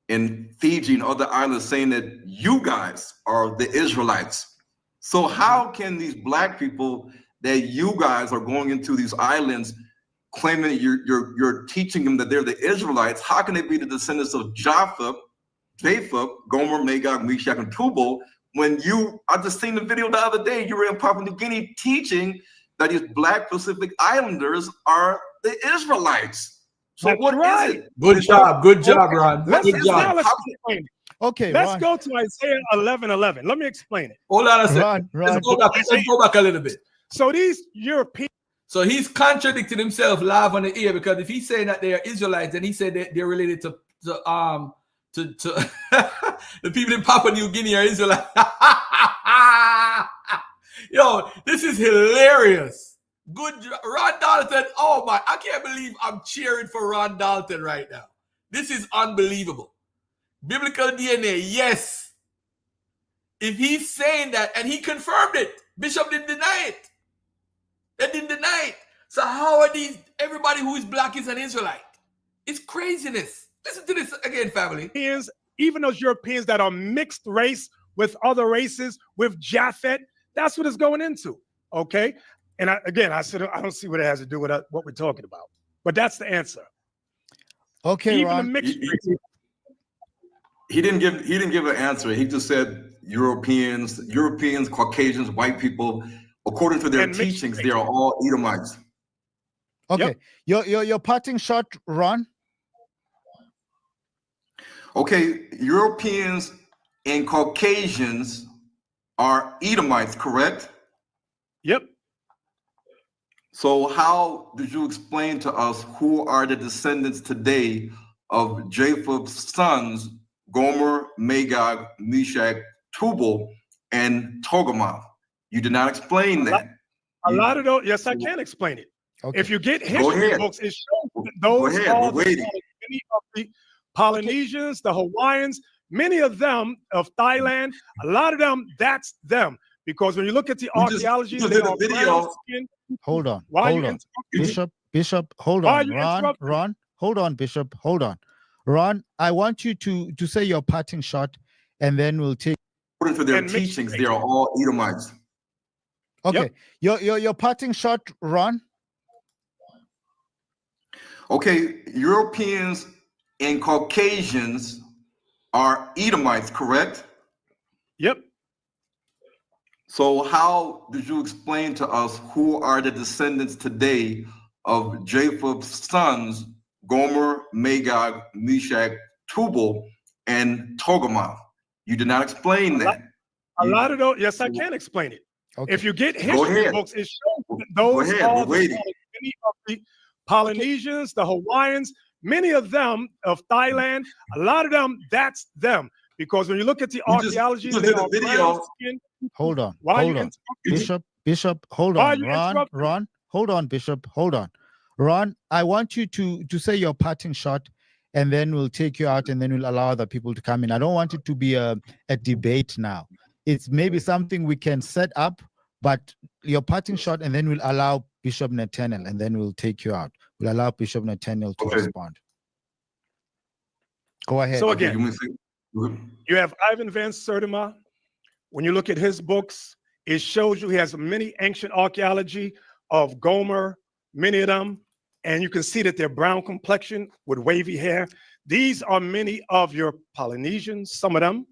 and Fiji and other islands, saying that you guys are the Israelites. So how can these black people that you guys are going into these islands claiming that you're teaching them that they're the Israelites? How can they be the descendants of Japheth, Gomer, Magog, Meshach, and Tubal, when I just seen the video the other day, you were in Papua New Guinea teaching that these black Pacific Islanders are the Israelites. So what is it? Good job, Ron. Good job. Okay, let's go to Isaiah 11:11. Let me explain it. Hold on a second. Let's go back a little bit. So these Europeans. So he's contradicting himself live on the air, because if he's saying that they are Israelites, then he said that they're related to the people in Papua New Guinea are Israelites. Yo, this is hilarious. Good, Ron Dalton. Oh my, I can't believe I'm cheering for Ron Dalton right now. This is unbelievable. Biblical DNA, yes. If he's saying that, and he confirmed it, Bishop didn't deny it. They didn't deny it. So how are these, everybody who is black is an Israelite? It's craziness. Listen to this again, family. Even those Europeans that are mixed race with other races, with Japhet, that's what it's going into, okay? And I said, I don't see what it has to do with what we're talking about. But that's the answer. Okay, even Ron. the mixed He didn't give an answer. He just said Europeans, Caucasians, white people, according to their teachings, they are all Edomites. Okay. Yep. Your parting shot, Ron. Okay, Europeans and Caucasians are Edomites, correct? Yep. So how did you explain to us who are the descendants today of Japheth's sons, Gomer, Magog, Meshach, Tubal, and Togarmah? You did not explain that. A lot of those, yes, I can explain it. Okay. If you get history books, it shows that those are many of the Polynesians, the Hawaiians, many of them of Thailand, a lot of them, that's them. Because when you look at the archaeology, they are brown skin. Hold on. Why hold on. Bishop, hold on. Ron, hold on, Bishop, hold on. Ron, I want you to say your parting shot, and then we'll take. According to their teachings, they are all Edomites. Okay. Yep. Your parting shot, Ron. Okay, Europeans and Caucasians are Edomites, correct? Yep. So how did you explain to us who are the descendants today of Japheth's sons, Gomer, Magog, Meshach, Tubal, and Togarmah? You did not explain that. A lot of those, yes, I can explain it. Okay. If you get history books, it shows that those are many of the Polynesians, the Hawaiians, many of them of Thailand, a lot of them, that's them. Because when you look at the archaeology, they are brown skin. Hold on. Bishop, hold on. Ron, hold on, Bishop, hold on. Ron, I want you to say your parting shot, and then we'll take you out, and then we'll allow other people to come in. I don't want it to be a debate now. It's maybe something we can set up, but your parting shot, and then we'll allow Bishop Nathaniel, and then we'll take you out. We'll allow Bishop Nathaniel to respond. Go ahead. So again, you have Ivan Van Sertima. When you look at his books, it shows you he has many ancient archaeology of Gomer, many of them, and you can see that they're brown complexion with wavy hair. These are many of your Polynesians, some of them,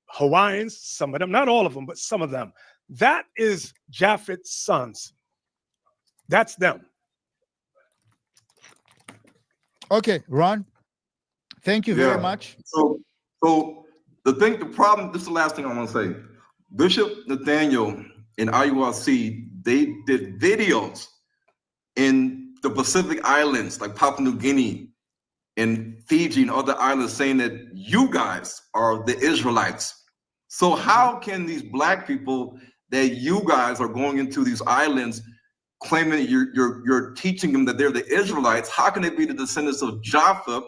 Hawaiians, some of them, not all of them, but some of them. That is Japheth's sons. That's them. Okay, Ron, thank you very much. So the problem, this is the last thing I want to say. Bishop Nathaniel and IURC, they did videos in the Pacific Islands, like Papua New Guinea and Fiji and other islands, saying that you guys are the Israelites. So how can these black people that you guys are going into these islands claiming you're teaching them that they're the Israelites? How can they be the descendants of Japheth,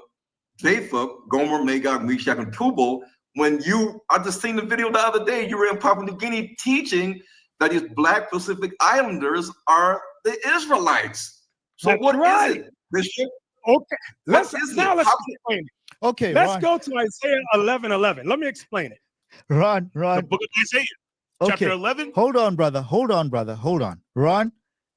Gomer, Magog, Meshach, and Tubal, when I just seen the video the other day, you were in Papua New Guinea teaching that these black Pacific Islanders are the Israelites. So that's what right. is it, Bishop? Okay, let's explain it. Okay, let's go to Isaiah 11:11. Let me explain it. Ron. The book of Isaiah, chapter 11. Hold on, brother. Hold on. Ron,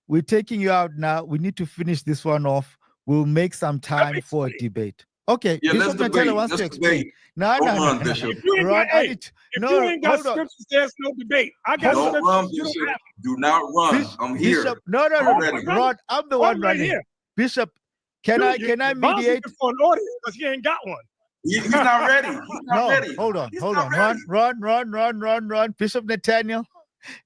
we're taking you out now. We need to finish this one off. We'll make some time for a debate. Okay, yeah, Bishop Nathaniel wants to explain. No. Bishop. If you ain't got scriptures, there's no debate. I got scriptures. Run, Bishop. Do not run. I'm here. Bishop, no. Ron, I'm the one running. Here. Bishop, can I mediate? For an audience because he ain't got one. He's not ready. He's not ready. Hold on. Run. Bishop Nathaniel,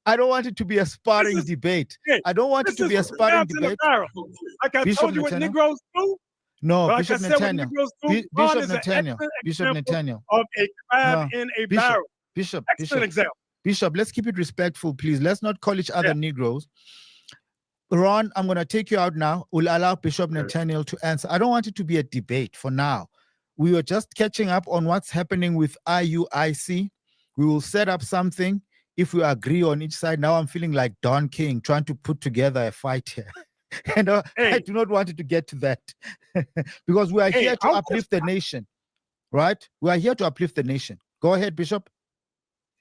I don't want it to be a sparring debate. I don't want it to be a sparring debate. Like I told you what Negroes do. No, like Bishop Nathaniel. Bishop Nathaniel. Of a crab in a barrel. Bishop. Example. Bishop, let's keep it respectful, please. Let's not call each other Negroes. Ron, I'm going to take you out now. We'll allow Bishop Nathaniel to answer. I don't want it to be a debate for now. We were just catching up on what's happening with IUIC. We will set up something. If we agree on each side, now I'm feeling like Don King trying to put together a fight here. And I do not want it to get to that because we are here to uplift the nation, right? We are here to uplift the nation. Go ahead, Bishop.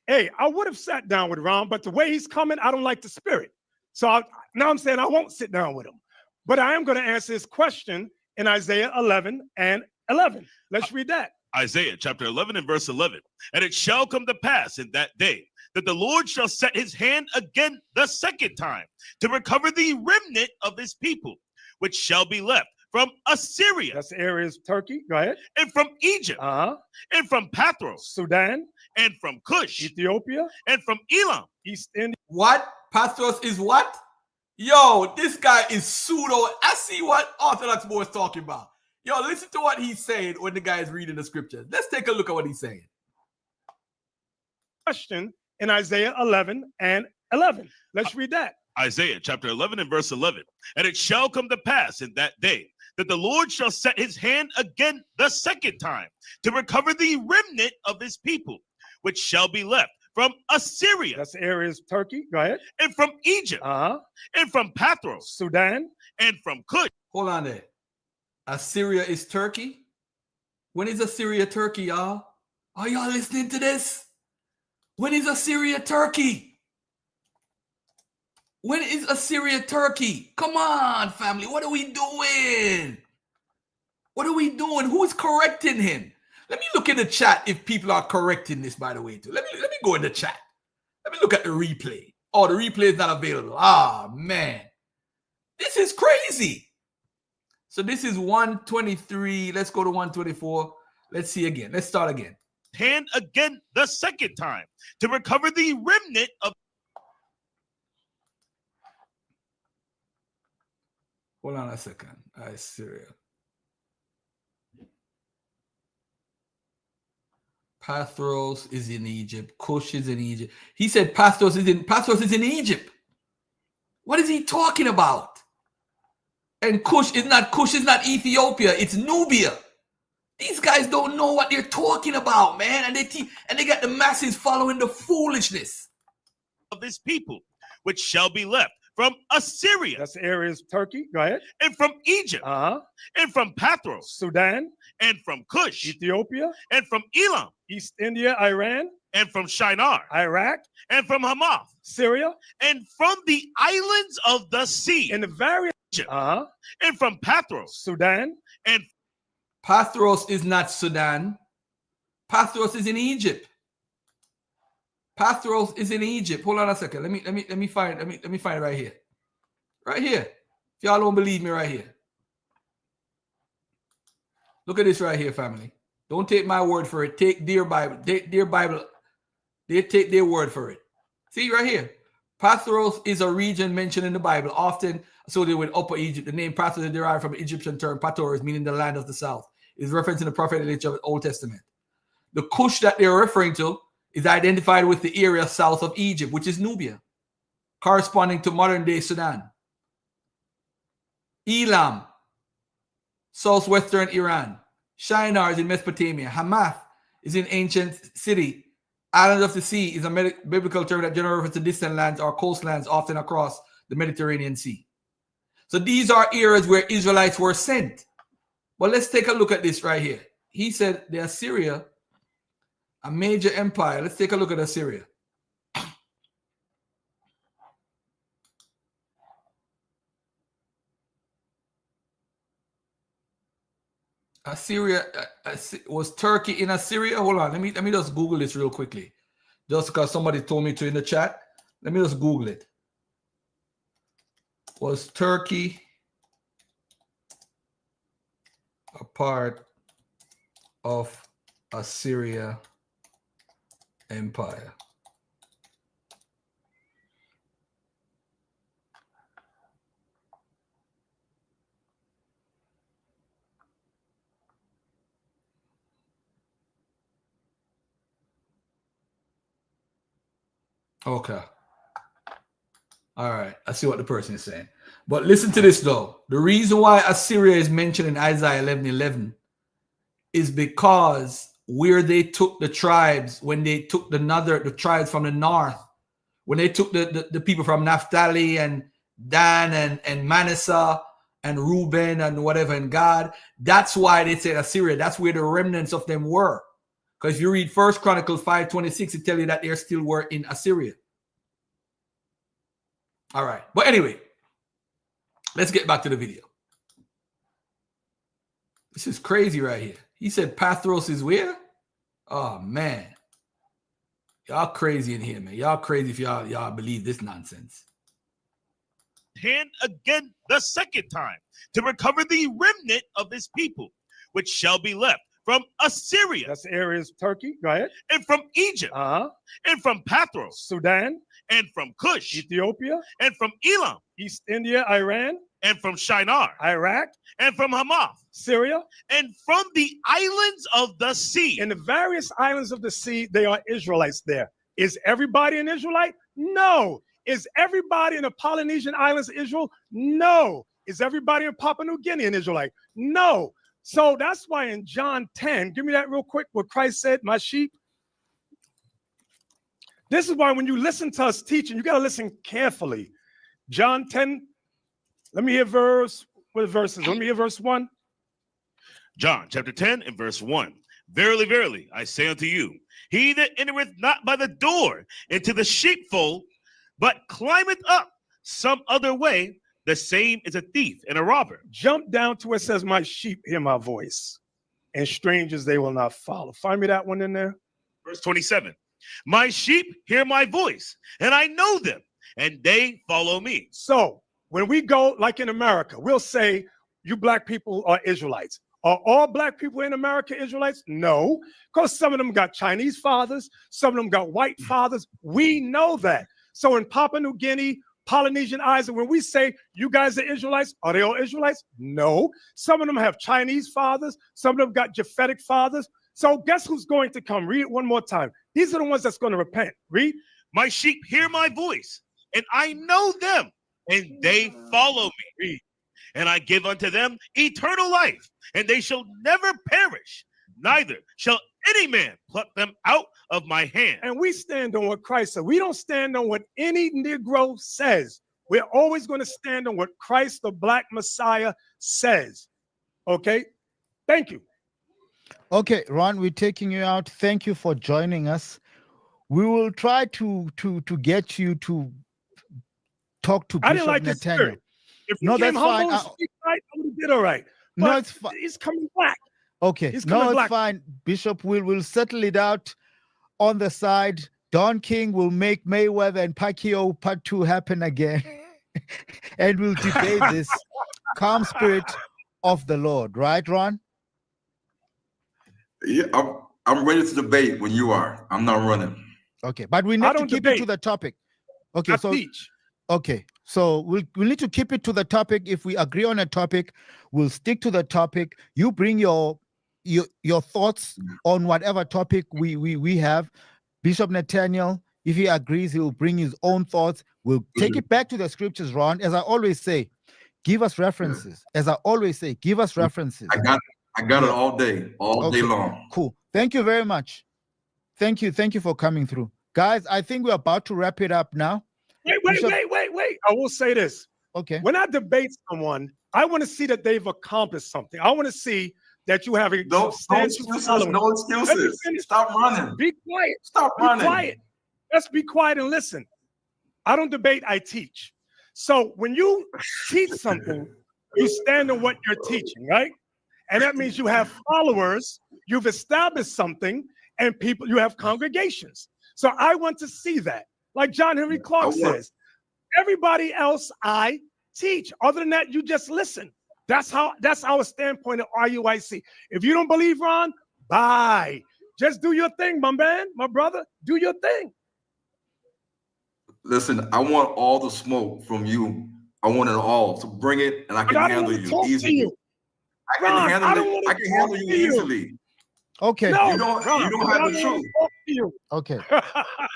Hey, I would have sat down with Ron, but the way he's coming, I don't like the spirit. So now I'm saying I won't sit down with him. But I am going to answer his question in Isaiah 11 and 11. Let's read that. Isaiah chapter 11 and verse 11. And it shall come to pass in that day that the Lord shall set his hand again the second time to recover the remnant of his people, which shall be left from Assyria. That's the areas of Turkey. Go ahead. And from Egypt. And from Pastoral. Sudan. And from Cush. Ethiopia. And from Elam. East India. What? Pastoral is what? Yo, this guy is pseudo. I see what Orthodox boy is talking about. Yo, listen to what he's saying when the guy is reading the scriptures. Let's take a look at what he's saying. Question in Isaiah 11 and 11. Let's read that. Isaiah chapter 11 and verse 11. And it shall come to pass in that day that the Lord shall set his hand again the second time to recover the remnant of his people, which shall be left from Assyria. That's the areas of Turkey. Go ahead. And from Egypt. And from Pastoral. Sudan. And from Cush. Hold on there. Assyria is Turkey? When is Assyria Turkey, y'all? Are y'all listening to this? When is Assyria Turkey? When is Assyria Turkey? Come on, family. What are we doing? What are we doing? Who is correcting him? Let me look in the chat if people are correcting this, by the way, too. Let me go in the chat. Let me look at the replay. Oh, the replay is not available. Ah, man. This is crazy. So this is 123. Let's go to 124. Let's see again. Let's start again. Hand again the second time to recover the remnant of. Hold on a second. Assyria. Pastoral is in Egypt. Cush is in Egypt. He said Pastoral is in Egypt. What is he talking about? And Cush is not Ethiopia. It's Nubia. These guys don't know what they're talking about, man. And they got the masses following the foolishness of his people, which shall be left from Assyria. That's the areas of Turkey. Go ahead. And from Egypt. And from Pastoral. Sudan. And from Cush. Ethiopia. And from Elam. East India, Iran. And from Shinar. Iraq. And from Hamath. Syria. And from the islands of the sea. In the various. And from Pastoral. Sudan. And Pastoral is not Sudan. Pastoral is in Egypt. Pastoral is in Egypt. Hold on a second. Let me find it right here. Right here. If y'all don't believe me, right here. Look at this right here, family. Don't take my word for it. Take their Bible. Their Bible. They take their word for it. See right here. Pastoral is a region mentioned in the Bible, often associated with Upper Egypt. The name Pastoral is derived from an Egyptian term, Patoris, meaning the land of the south. It's referencing the prophetic nature of the Old Testament. The Cush that they're referring to is identified with the area south of Egypt, which is Nubia, corresponding to modern-day Sudan. Elam, southwestern Iran. Shinar is in Mesopotamia. Hamath is in ancient city. Island of the Sea is a biblical term that generally refers to distant lands or coastlands, often across the Mediterranean Sea. So these are areas where Israelites were sent. But let's take a look at this right here. He said the Assyria, a major empire. Let's take a look at Assyria. Assyria was Turkey in Assyria. Hold on, let me just Google this real quickly, just because somebody told me to in the chat. Let me just Google it. Was Turkey a part of Assyria Empire? Okay. All right. I see what the person is saying. But listen to this, though. The reason why Assyria is mentioned in Isaiah 11:11 is because where they took the tribes, when they took the tribes from the north, when they took the people from Naphtali and Dan and Manasseh and Reuben and whatever and God, that's why they said Assyria. That's where the remnants of them were. Because if you read 1 Chronicles 5:26, it tells you that they still were in Assyria. All right. But anyway, let's get back to the video. This is crazy right here. He said Pastoral is where? Oh, man. Y'all crazy in here, man. Y'all crazy if y'all believe this nonsense. Hand again the second time to recover the remnant of his people, which shall be left from Assyria. That's the areas of Turkey. Go ahead. And from Egypt. And from Pastoral. Sudan. And from Cush. Ethiopia. And from Elam. East India, Iran. And from Shinar. Iraq. And from Hamath. Syria. And from the islands of the sea. In the various islands of the sea, there are Israelites there. Is everybody an Israelite? No. Is everybody in the Polynesian islands of Israel? No. Is everybody in Papua New Guinea an Israelite? No. So that's why in John 10, give me that real quick, what Christ said, my sheep. This is why when you listen to us teaching, you got to listen carefully. John 10, let me hear verse 1. John chapter 10 and verse 1. Verily, verily, I say unto you, he that entereth not by the door into the sheepfold, but climbeth up some other way, the same is a thief and a robber. Jump down to where it says, my sheep hear my voice, and strangers they will not follow. Find me that one in there. Verse 27. My sheep hear my voice, and I know them, and they follow me. So when we go, like in America, we'll say, you black people are Israelites. Are all black people in America Israelites? No, because some of them got Chinese fathers, some of them got white fathers. We know that. So in Papua New Guinea, Polynesian Islands, when we say you guys are Israelites, are they all Israelites? No. Some of them have Chinese fathers. Some of them got Japhetic fathers. So guess who's going to come? Read it one more time. These are the ones that's going to repent. Read. My sheep hear my voice, and I know them, and they follow me. Read. And I give unto them eternal life, and they shall never perish, neither shall any man pluck them out of my hand. And we stand on what Christ said. We don't stand on what any Negro says. We're always going to stand on what Christ, the Black Messiah, says. Okay? Thank you. Okay, Ron, we're taking you out. Thank you for joining us. We will try to get you to talk to I Bishop didn't like Nathaniel. His if you came humble and speak right, I would have did all right. But no, it's fine. He's coming back. Okay, no, it's fine. Bishop, we'll settle it out on the side. Don King will make Mayweather and Pacquiao Part 2 happen again. And we'll debate this calm spirit of the Lord. Right, Ron? Yeah, I'm ready to debate when you are. I'm not running. Okay, but we need to keep it to the topic. Okay, so we'll need to keep it to the topic. If we agree on a topic, we'll stick to the topic. You bring your thoughts on whatever topic we have. Bishop Nathaniel, if he agrees, he will bring his own thoughts. We'll take it back to the scriptures, Ron. As I always say, give us references. As I always say, give us references. I got it all day long. Cool. Thank you very much. Thank you for coming through. Guys, I think we're about to wrap it up now. Wait. I will say this. Okay. When I debate someone, I want to see that they've accomplished something. I want to see that you have a substantial following. No excuses. Stop running. Be quiet. Stop running. Be quiet. Let's be quiet and listen. I don't debate, I teach. So when you teach something, you stand on what you're teaching, right? And that means you have followers, you've established something, and people, you have congregations. So I want to see that. Like John Henry Clark says, everybody else I teach. Other than that, you just listen. That's our standpoint at RUIC. If you don't believe, Ron, bye. Just do your thing, my man, my brother. Do your thing. Listen, I want all the smoke from you. I want it all. So bring it, and I can handle you easily. I can handle you easily. Okay. No, you don't have the truth. Okay.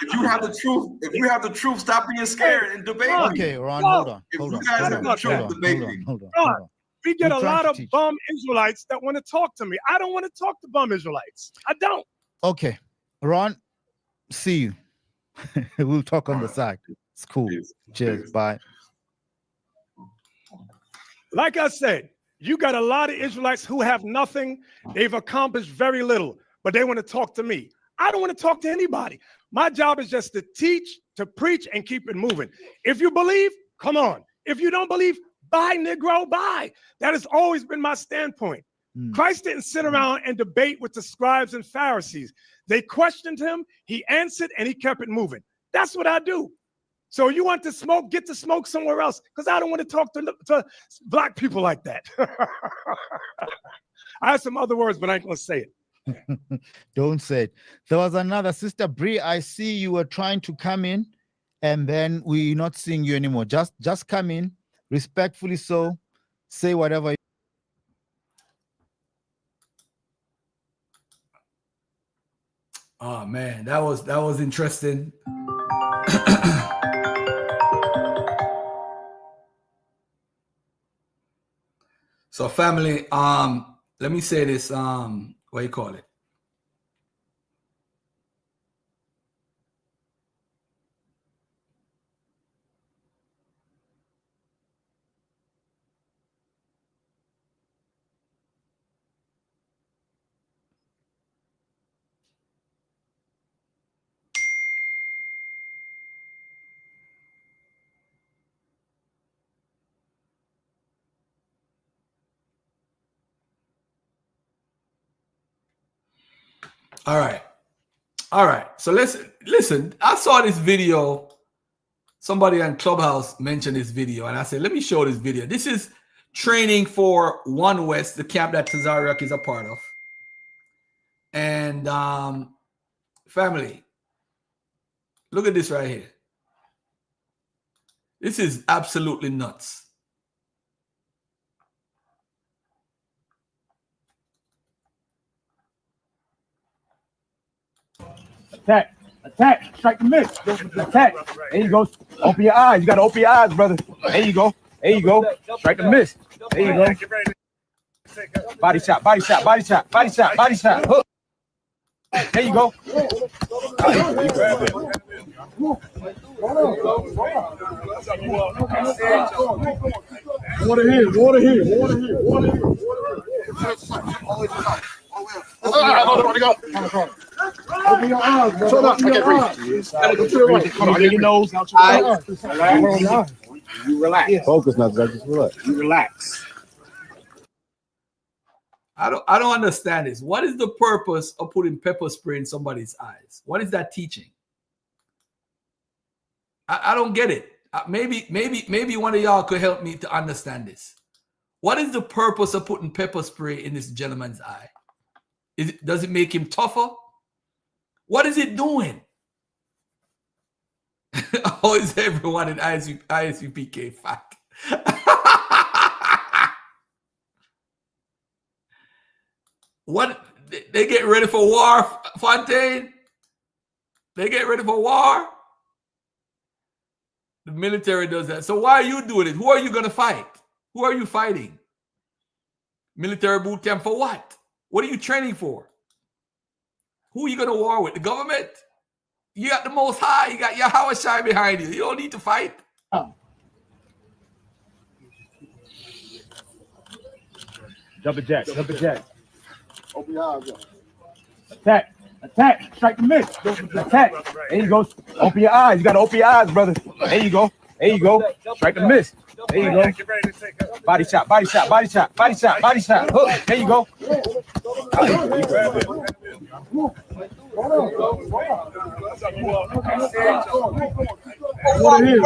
If you have the truth, stop being scared and debate. Okay, Ron, hold on. If you guys have the truth, debate me. We get a lot of bum Israelites that want to talk to me. I don't want to talk to bum Israelites. I don't. Okay. Ron, see you. We'll talk on the side. It's cool. Cheers. Bye. Like I said, you got a lot of Israelites who have nothing. They've accomplished very little, but they want to talk to me. I don't want to talk to anybody. My job is just to teach, to preach, and keep it moving. If you believe, come on. If you don't believe, bye, Negro, bye. That has always been my standpoint. Christ didn't sit around and debate with the scribes and Pharisees. They questioned him, he answered, and he kept it moving. That's what I do. So you want to smoke, get to smoke somewhere else, because I don't want to talk to black people like that. I have some other words, but I ain't going to say it. Don't say it. There was another Sister Bree. I see you were trying to come in, and then we're not seeing you anymore. Just come in, respectfully so. Say whatever. Oh man, that was interesting. So family, let me say this, what do you call it? All right. So listen. I saw this video. Somebody on Clubhouse mentioned this video, and I said, let me show this video. This is training for One West, the camp that Tazaryach is a part of. And family, look at this right here. This is absolutely nuts. Attack, strike the miss. Attack. There you go. Open your eyes. You got to open your eyes, brother. There you go. Strike the miss. There you go. Body shot. Hook. There you go. Water here. Open your eyes, bro. Shut up. I can't breathe. Come on, get your nose out your eyes. You relax. Focus now, just relax. You relax. I don't understand this. What is the purpose of putting pepper spray in somebody's eyes? What is that teaching? I don't get it. Maybe one of y'all could help me to understand this. What is the purpose of putting pepper spray in this gentleman's eye? Does it make him tougher? What is it doing? How is everyone in ISUPK fuck? What? They get ready for war, Fontaine? They get ready for war? The military does that. So why are you doing it? Who are you going to fight? Who are you fighting? Military boot camp for what? What are you training for? Who are you going to war with? The government? You got the Most High. You got Yahweh Shai behind you. You don't need to fight. Double jack. Open your eyes up. Attack, strike the miss. Attack. There you go. Open your eyes. You got to open your eyes, brother. There you go. Strike the miss. There you go. Body shot. Hook. There you go. Water here.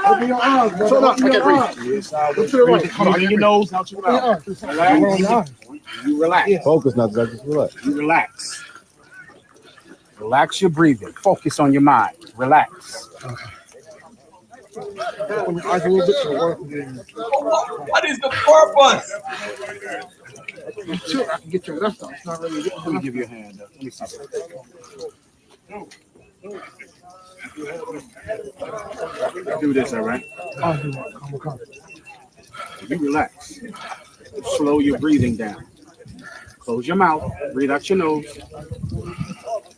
Open your eyes, bro. Shut up. I can't breathe. Come on, get your nose out your mouth. You relax. Focus now, just relax. You relax. Relax your breathing. Focus on your mind. Relax. What is the purpose? I can get your left off. It's not really. Let me give you a hand. Let me see something. Do this, all right? Come. You relax. Slow your breathing down. Close your mouth. Breathe out your nose.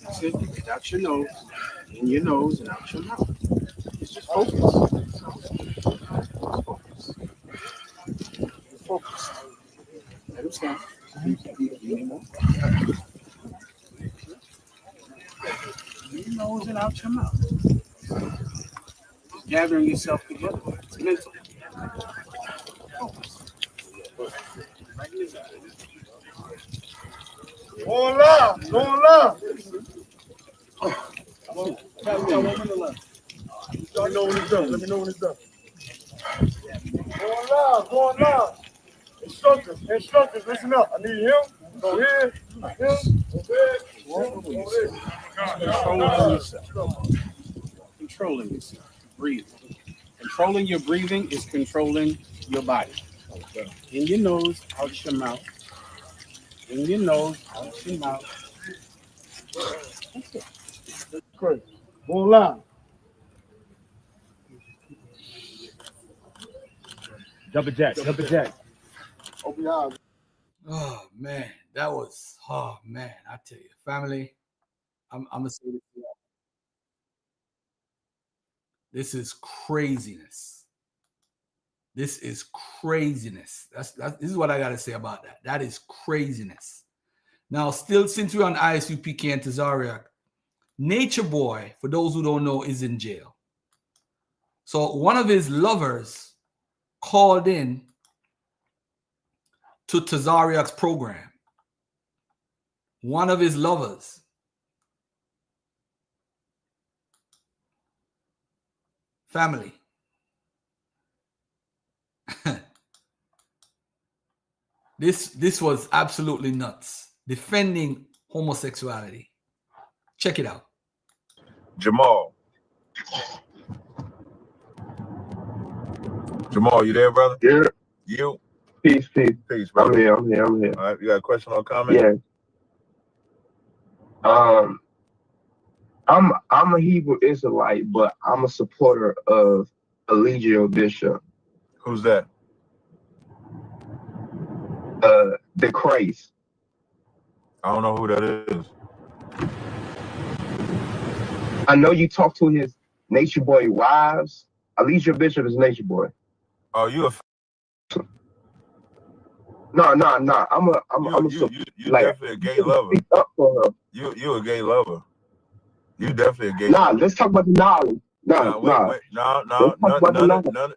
That's it. Breathe out your nose. In your nose and out your mouth. Just focus. Focus. Let him stop. Anymore. In your nose and out your mouth. Just gathering yourself together. It's mental. Focus. Going live. Going live. Let me know when it's done. Let me know when it's done. Going live. Instructors, listen up. I need him. Go here. Him. Controlling yourself. Controlling yourself. Breathing. Controlling your breathing is controlling your body. In your nose, out your mouth. In your nose, out your mouth. That's it. That's crazy. Going live. Double jack. Open your eyes. Oh man, that was I tell you, family. I'm gonna say this. This is craziness. This is craziness. This is what I gotta say about that. That is craziness. Now, still, since we're on ISUPK and Tazaryach, Nature Boy, for those who don't know, is in jail. So one of his lovers called in to Tazaryach's program. One of his lovers. Family. This was absolutely nuts. Defending homosexuality. Check it out. Jamal, you there, brother? Yeah. You? Peace, brother. I'm here. All right, you got a question or comment? Yeah. I'm a Hebrew Israelite, but I'm a supporter of Eligio Bishop. Who's that? The Christ. I don't know who that is. I know you talk to his Nature Boy wives. Eligio Bishop is Nature Boy. Oh, you a No. I'm a you like, definitely a gay lover. Speak up for her. You a gay lover. You definitely a gay lover. lover. Let's talk about the knowledge. Wait.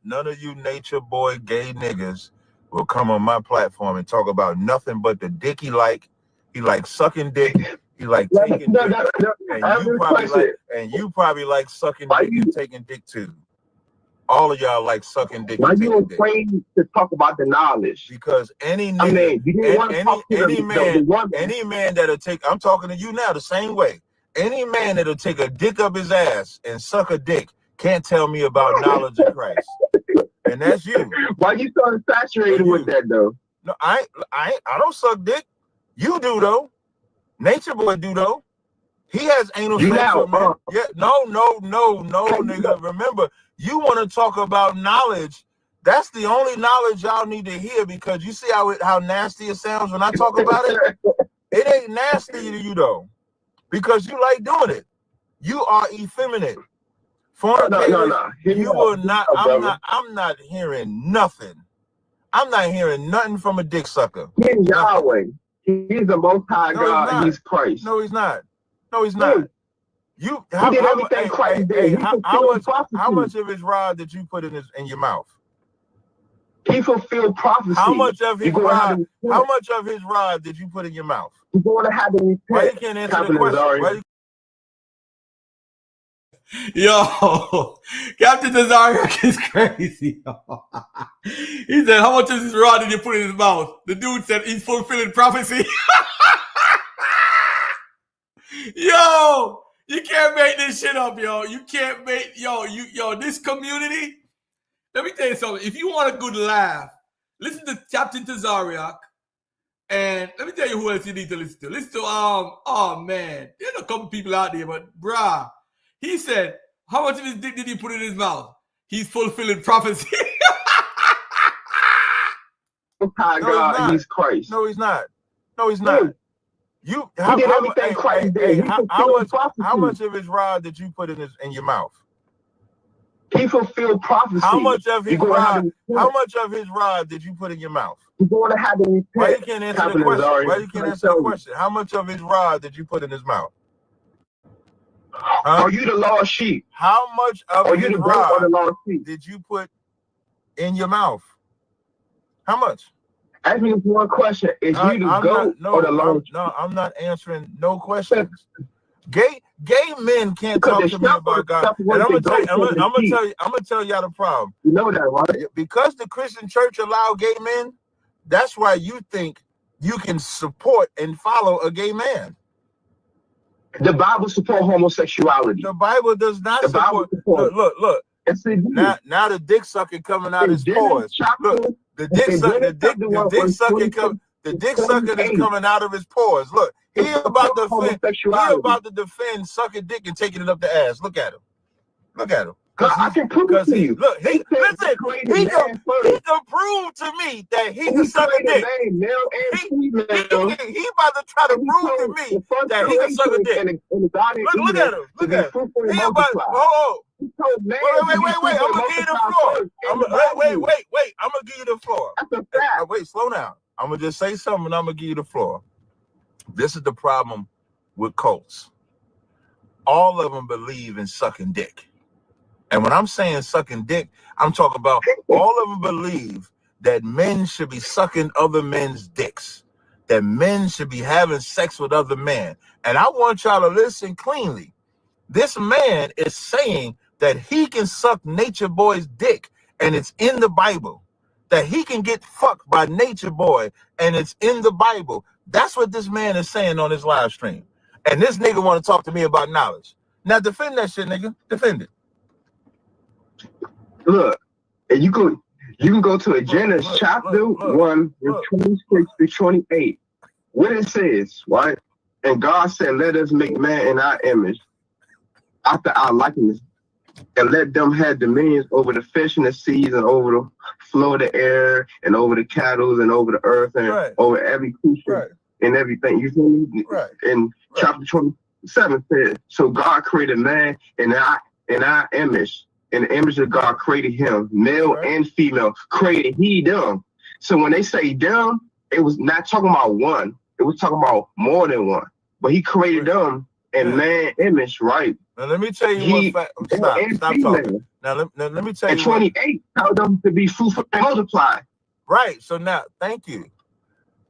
None of you Nature Boy gay niggas will come on my platform and talk about nothing but the dick he like. He like sucking dick. He like taking dick. And you probably like sucking dick and taking dick too. All of y'all like sucking dick. Why and you taking afraid to talk about the knowledge? Because any nigga, any man that'll take, I'm talking to you now the same way. Any man that'll take a dick up his ass and suck a dick can't tell me about knowledge of Christ. And that's you. Why you so infatuated with that though? No, I don't suck dick. You do though. Nature Boy do though. He has anal sex with men. Yeah, no, nigga. Remember, you want to talk about knowledge. That's the only knowledge y'all need to hear, because you see how nasty it sounds when I talk about it. It ain't nasty to you though, because you like doing it. You are effeminate. No. You will not. I'm not hearing nothing. I'm not hearing nothing from a dick sucker. He's Yahweh. He's the Most High God. He's Christ. No, he's not. No, he's not. How much of his rod did you put in your mouth? He fulfilled prophecy. How much of his rod did you put in your mouth? You're going to have to repent. Why you can't answer the question? Yo, Captain Tazaryach is crazy. He said, how much of his rod did you put in his mouth? The dude said he's fulfilling prophecy. Yo, you can't make this shit up, yo. You can't make, this community. Let me tell you something. If you want a good laugh, listen to Captain Tazaryach. And let me tell you who else you need to listen to. Listen to, oh man, there's a couple people out there, but bruh, he said, How much of his dick did he put in his mouth? He's fulfilling prophecy. God, he's Christ. No, he's not. No, he's not. You he did everything Christ did. How much of his rod did you put in your mouth? He fulfilled prophecy. How much of his rod? How much of his rod did you put in your mouth? You're going to have to repent. Why you can't answer the question? Why you can't answer the question? How much of his rod did you put in his mouth? Are you the lost sheep? How much of his rod did you put in your mouth? How much? Ask me one question. Is you the goat or the lost? No, I'm not answering no questions. Gay men can't talk to me about God. And I'm gonna tell y'all the problem. You know that, right? Because the Christian church allow gay men, that's why you think you can support and follow a gay man. The Bible supports homosexuality. The Bible does not support. Look. Now the dick sucking coming out his pores. Look, the dick sucking is coming out of his pores. Look, he about to defend sucking dick and taking it up the ass. Look at him. I can prove it to you. Look, he can prove to me that he can suck a dick. He about to try to prove to me that he can suck a dick. Look at him. He about. Wait. I'm gonna give you the floor. Wait. I'm gonna give you the floor. Wait, slow down. I'm gonna just say something and I'm gonna give you the floor. This is the problem with cults. All of them believe in sucking dick. And when I'm saying sucking dick, I'm talking about all of them believe that men should be sucking other men's dicks, that men should be having sex with other men. And I want y'all to listen cleanly. This man is saying that he can suck Nature Boy's dick, and it's in the Bible. That he can get fucked by Nature Boy, and it's in the Bible. That's what this man is saying on his live stream. And this nigga want to talk to me about knowledge. Now defend that shit, nigga. Defend it. Look, and you can go to Genesis chapter 1, verse 26 to 28. What it says, right? And God said, "Let us make man in our image, after our likeness, and let them have dominions over the fish in the seas, and over the flow of the air, and over the cattle, and over the earth, and over every creature and everything." You feel me? Right. And chapter 27 says, "So God created man in our image. In the image of God created him, male and female, created he them." So when they say them, it was not talking about one. It was talking about more than one. But he created them in man image, right? Now let me tell you what fact. Stop talking. Now let me tell you. And 28 told them to be fruitful and multiply. Right. So now, thank you.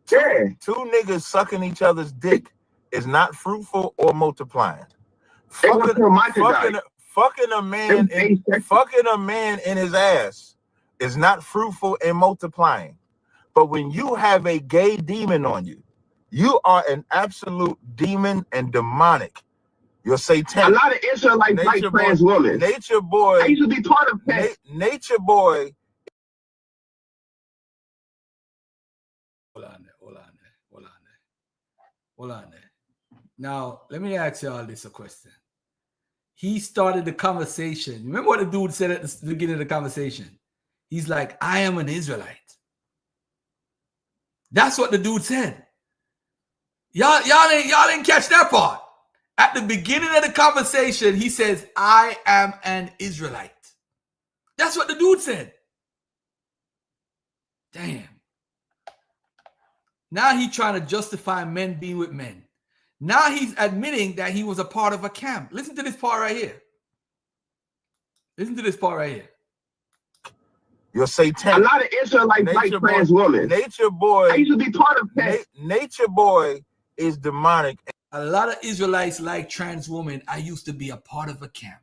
Two niggas sucking each other's dick is not fruitful or multiplying. Fucking a man in his ass is not fruitful and multiplying. But when you have a gay demon on you, you are an absolute demon and demonic. You're satanic. A lot of Israelites like trans women. Nature Boy. I used to be part of that. Nature Boy. Hold on there. Now, let me ask y'all this a question. He started the conversation. Remember what the dude said at the beginning of the conversation? He's like, "I am an Israelite." That's what the dude said. Y'all didn't catch that part. At the beginning of the conversation, he says, "I am an Israelite." That's what the dude said. Damn. Now he's trying to justify men being with men. Now he's admitting that he was a part of a camp. Listen to this part right here. You're satanic. A lot of Israelites like trans women. Nature Boy. I used to be part of that. Nature Boy is demonic. A lot of Israelites like trans women. I used to be a part of a camp.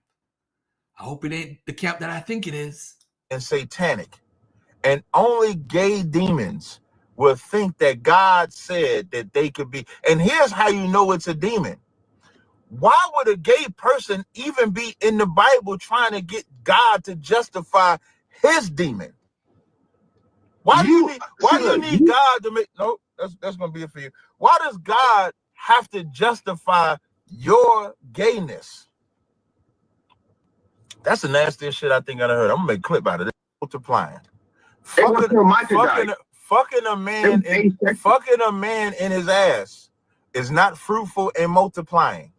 I hope it ain't the camp that I think it is. And satanic. And only gay demons will think that God said that they could be. And here's how you know it's a demon. Why would a gay person even be in the Bible trying to get God to justify his demon? Why do you need God to make? No, that's gonna be it for you. Why does God have to justify your gayness? That's the nastiest shit I think I heard. I'm gonna make a clip out of this. Multiplying. Fucking a man in his ass is not fruitful and multiplying.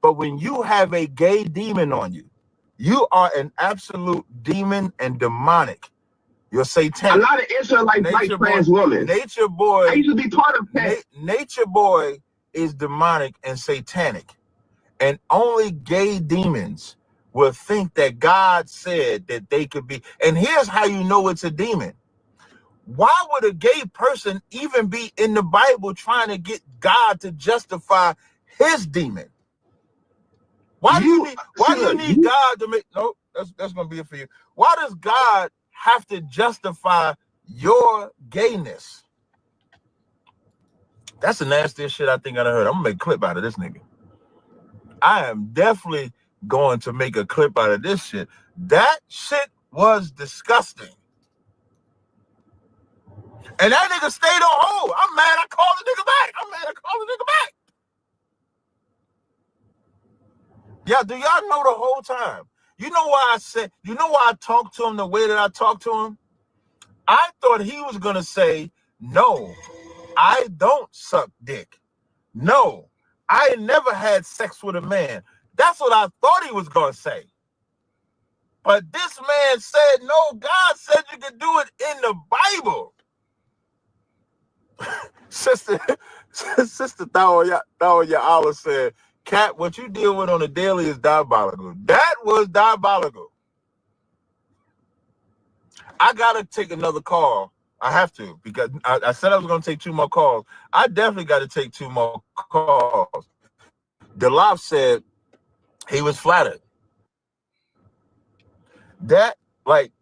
But when you have a gay demon on you, you are an absolute demon and demonic. You're satanic. A lot of Israelites like trans women. Nature boy. I used to be part of that. Nature boy is demonic and satanic. And only gay demons will think that God said that they could be. And here's how you know it's a demon. Why would a gay person even be in the Bible trying to get God to justify his demon? Why do you need God to make? No, that's gonna be it for you. Why does God have to justify your gayness? That's the nastiest shit I think I heard. I'm gonna make a clip out of this nigga. I am definitely going to make a clip out of this shit. That shit was disgusting. And that nigga stayed on hold. I'm mad I called the nigga back. Yeah, do y'all know the whole time? You know why I talked to him the way that I talked to him? I thought he was gonna say, no, I don't suck dick. No, I never had sex with a man. That's what I thought he was gonna say. But this man said, no, God said you could do it in the Bible. Sister Tazaryach said, Cat, what you deal with on a daily is diabolical. That was diabolical. I gotta take another call. I have to, because I said I was gonna take 2 more calls. I definitely got to take 2 more calls. Delaf said he was flattered. That, like,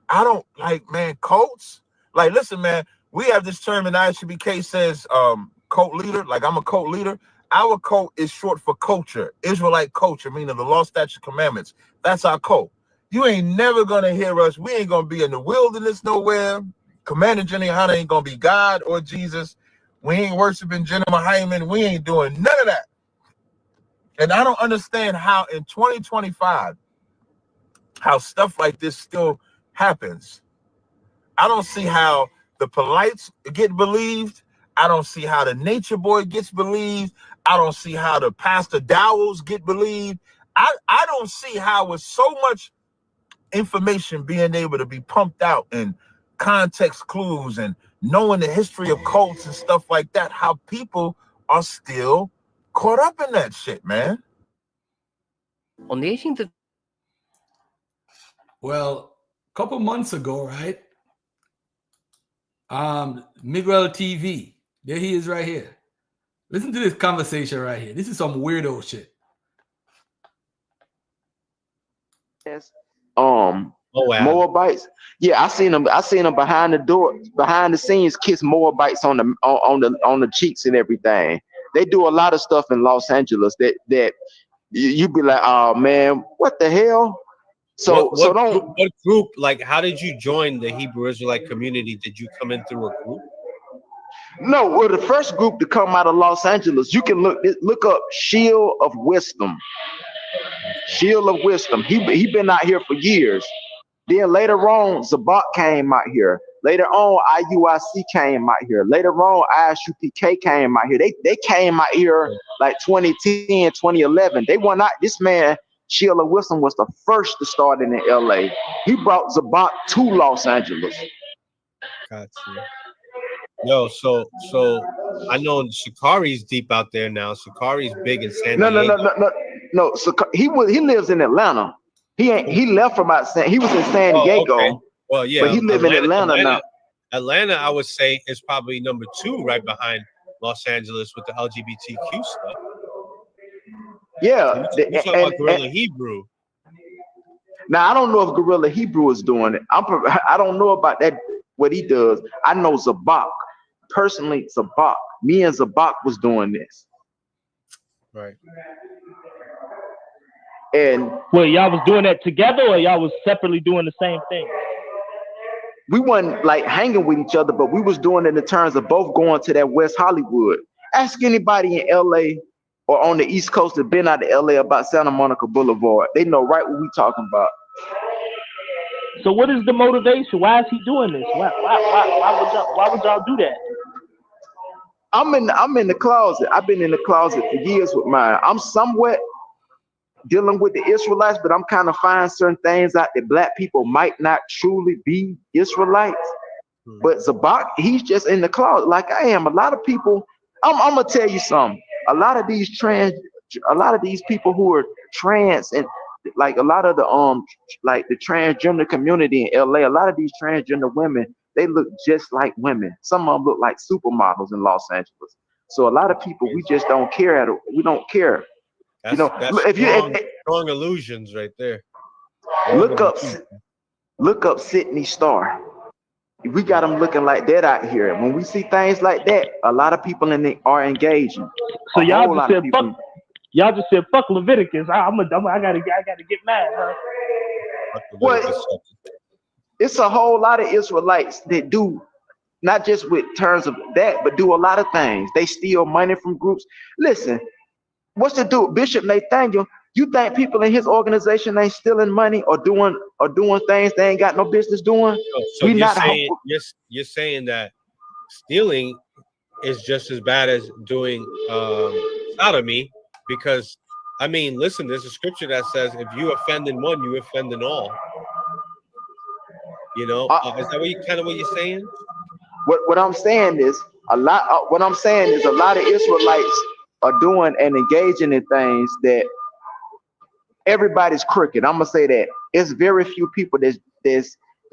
I don't like, man, cults. Like, listen, man, we have this term in ISBK says cult leader. Like, I'm a cult leader. Our cult is short for culture, Israelite culture, meaning the law, statutes, commandments. That's our cult. You ain't never gonna hear us. We ain't gonna be in the wilderness nowhere. Commander Jenny Hanna ain't gonna be God or Jesus. We ain't worshiping Jenna Hyman. We ain't doing none of that. And I don't understand how in 2025, how stuff like this still happens. I don't see how the polites get believed. I don't see how the nature boy gets believed. I don't see how the Pastor Dowells get believed. I don't see how with so much information being able to be pumped out and context clues and knowing the history of cults and stuff like that, how people are still caught up in that shit, man. On the 18th of... Well, a couple months ago, right? Miguel TV. There he is right here. Listen to this conversation right here. This is some weirdo shit. Yes. Moabites. Yeah, I seen them behind the door, behind the scenes, kiss Moabites on the cheeks and everything. They do a lot of stuff in Los Angeles that you be like, oh man, what the hell? What group? Like, how did you join the Hebrew Israelite community? Did you come in through a group? No, we're the first group to come out of Los Angeles. You can look up Shield of Wisdom. Shield of Wisdom. He been out here for years. Then later on, Zabak came out here. Later on, IUIC came out here. Later on, ISUPK came out here. They came out here like 2010, 2011. They went out. This man, Shield of Wisdom, was the first to start in LA. He brought Zabak to Los Angeles. Gotcha. Yo, so I know Shikari's deep out there now. Shikari's big in San Diego. No. So he lives in Atlanta. He left from out he was in San Diego. Okay. Well, yeah, but he lives in Atlanta now. Atlanta, I would say, is probably number 2 right behind Los Angeles with the LGBTQ stuff. Yeah, you talking about Guerrilla Hebrew. Now I don't know if Guerrilla Hebrew is doing it. I don't know about that, what he does. I know Zabak. Personally, Zabak. Me and Zabak was doing this. Right. And well, y'all was doing that together, or y'all was separately doing the same thing? We wasn't like hanging with each other, but we was doing it in terms of both going to that West Hollywood. Ask anybody in LA or on the East Coast that been out to LA about Santa Monica Boulevard. They know right what we talking about. So what is the motivation? Why is he doing this? Why would y'all do that? I'm in the closet. I've been in the closet for years with mine. I'm somewhat dealing with the Israelites, but I'm kind of finding certain things out that black people might not truly be Israelites. But Zabak, he's just in the closet like I am. A lot of people, I'm gonna tell you something. A lot of these people who are trans, and like a lot of the like the transgender community in LA, a lot of these transgender women, they look just like women. Some of them look like supermodels in Los Angeles. So a lot of people, we just don't care. We don't care. That's, you know, that's strong illusions right there. Look up Sydney Starr. We got them looking like that out here. When we see things like that, a lot of people are engaging. So y'all just said fuck Leviticus. I gotta get mad, huh? Well, it's a whole lot of Israelites that do not just with terms of that, but do a lot of things. They steal money from groups. Listen, what's the dude, Bishop Nathaniel? You think people in his organization ain't stealing money or doing things they ain't got no business doing? So you're saying that stealing is just as bad as doing sodomy, because I mean, listen, there's a scripture that says if you offend in one, you offend in all. You know, is that what you're saying? What I'm saying is a lot of Israelites are doing and engaging in things that everybody's crooked. I'm gonna say that it's very few people that's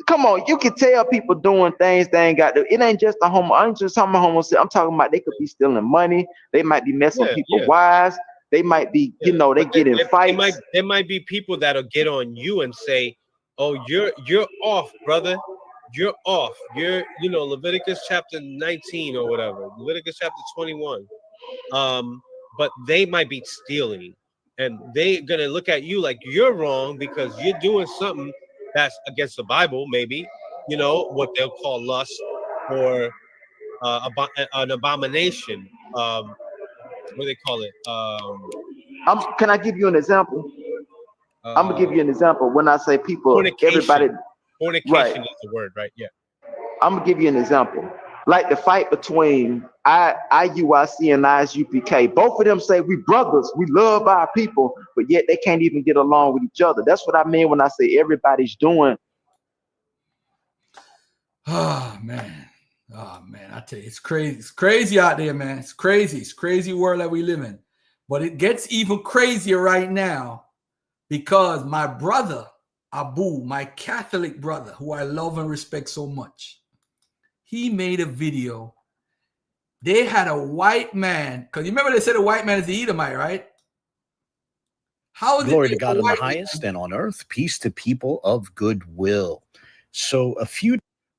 come on, you can tell people doing things they ain't got to. It ain't just I'm just talking about homo. I'm talking about they could be stealing money. They might be messing with people's wives. They might be, they get in fights. There might be people that'll get on you and say, "Oh, you're off, brother. You're off. You're Leviticus chapter 19 or whatever, Leviticus chapter 21." But they might be stealing, and they're gonna look at you like you're wrong because you're doing something that's against the Bible, maybe, what they'll call lust or an abomination. What do they call it? Can I give you an example? I'm gonna give you an example. When I say people, fornication is the word, right? Yeah. I'm gonna give you an example. Like the fight between IUIC and ISUPK. Both of them say we brothers, we love our people, but yet they can't even get along with each other. That's what I mean when I say everybody's doing. Oh man, I tell you, it's crazy. It's crazy out there, man. It's crazy. It's crazy world that we live in. But it gets even crazier right now because my brother Abu, my Catholic brother, who I love and respect so much, he made a video. They had a white man, because you remember they said a white man is the Edomite, right? How is Glory to God in the highest, and on earth, peace to people of goodwill. So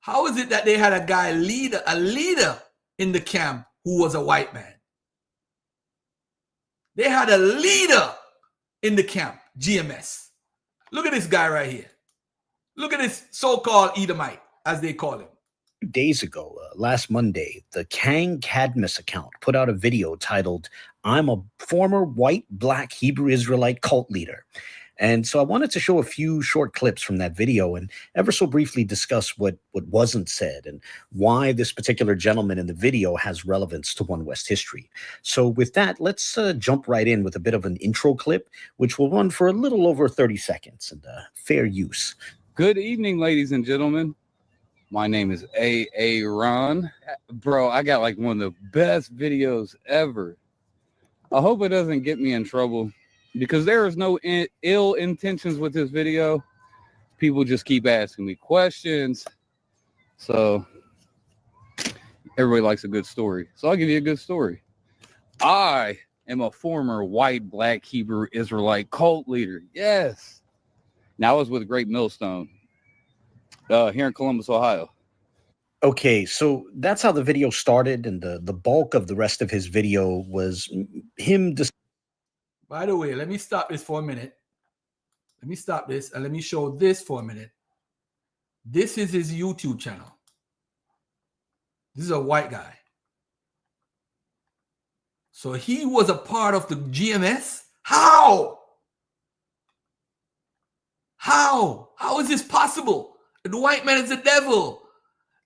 how is it that they had a leader in the camp who was a white man? They had a leader in the camp, GMS. Look at this guy right here. Look at this so-called Edomite, as they call him. days ago, last Monday, the Kang Cadmus account put out a video titled, "I'm a former white black Hebrew Israelite cult leader." And so I wanted to show a few short clips from that video and ever so briefly discuss what wasn't said and why this particular gentleman in the video has relevance to One West history. So with that, let's jump right in with a bit of an intro clip, which will run for a little over 30 seconds and fair use. Good evening, ladies and gentlemen. My name is Ron. Bro, I got like one of the best videos ever. I hope it doesn't get me in trouble because there is no ill intentions with this video. People just keep asking me questions. So everybody likes a good story. So I'll give you a good story. I am a former white black Hebrew Israelite cult leader. Yes. Now I was with Great Millstone here in Columbus, Ohio. Okay, so that's how the video started, and the bulk of the rest of his video was him. By the way, let me stop this for a minute. Let me stop this and let me show this for a minute. This is his YouTube channel. This is a white guy. So he was a part of the GMS? How? How is this possible? The white man is the devil.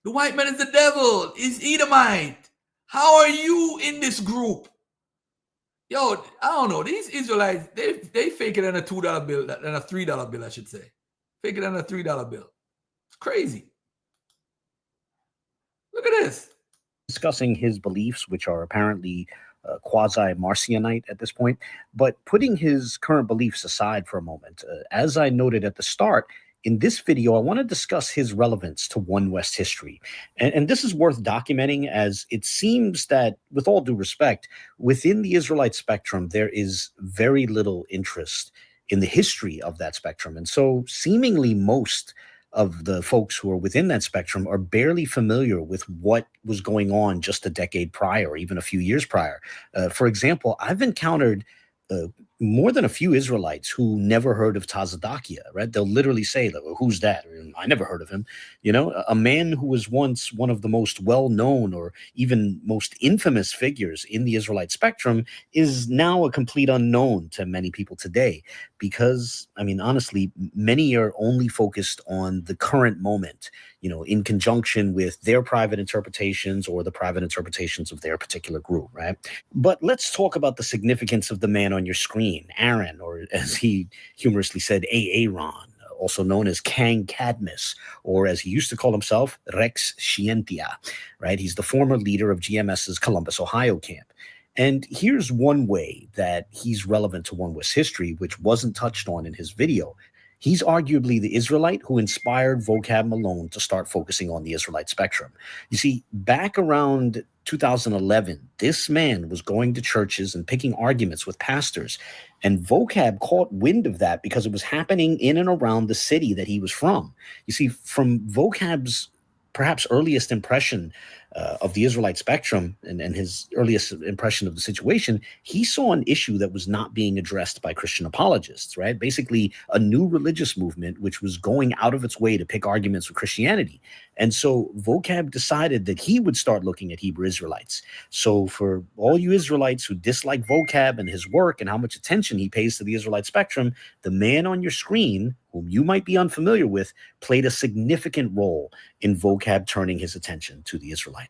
The white man is the devil. He's Edomite. How are you in this group? Yo, I don't know. These Israelites, they fake it on a $2 bill and a $3 bill, I should say. Fake it on a $3 bill. It's crazy. Look at this. Discussing his beliefs, which are apparently quasi-Marcionite at this point. But putting his current beliefs aside for a moment, as I noted at the start, in this video, I want to discuss his relevance to One West history. And this is worth documenting, as it seems that, with all due respect, within the Israelite spectrum, there is very little interest in the history of that spectrum. And so seemingly most of the folks who are within that spectrum are barely familiar with what was going on just a decade prior, or even a few years prior. For example, I've encountered more than a few Israelites who never heard of Tazaryach, right? They'll literally say, well, who's that? I never heard of him. You know, a man who was once one of the most well-known or even most infamous figures in the Israelite spectrum is now a complete unknown to many people today, because, I mean, honestly, many are only focused on the current moment, you know, in conjunction with their private interpretations or the private interpretations of their particular group, right? But let's talk about the significance of the man on your screen, Aaron, or as he humorously said, Aaron, also known as Kang Cadmus, or as he used to call himself, Rex Scientia, right? He's the former leader of GMS's Columbus, Ohio camp. And here's one way that he's relevant to One West history, which wasn't touched on in his video. He's arguably the Israelite who inspired Vocab Malone to start focusing on the Israelite spectrum. You see, back around 2011, this man was going to churches and picking arguments with pastors, and Vocab caught wind of that because it was happening in and around the city that he was from. You see, from Vocab's perhaps earliest impression of the Israelite spectrum and his earliest impression of the situation, he saw an issue that was not being addressed by Christian apologists, right? Basically, a new religious movement which was going out of its way to pick arguments with Christianity. And so Vocab decided that he would start looking at Hebrew Israelites. So for all you Israelites who dislike Vocab and his work and how much attention he pays to the Israelite spectrum, the man on your screen, whom you might be unfamiliar with, played a significant role in Vocab turning his attention to the Israelites.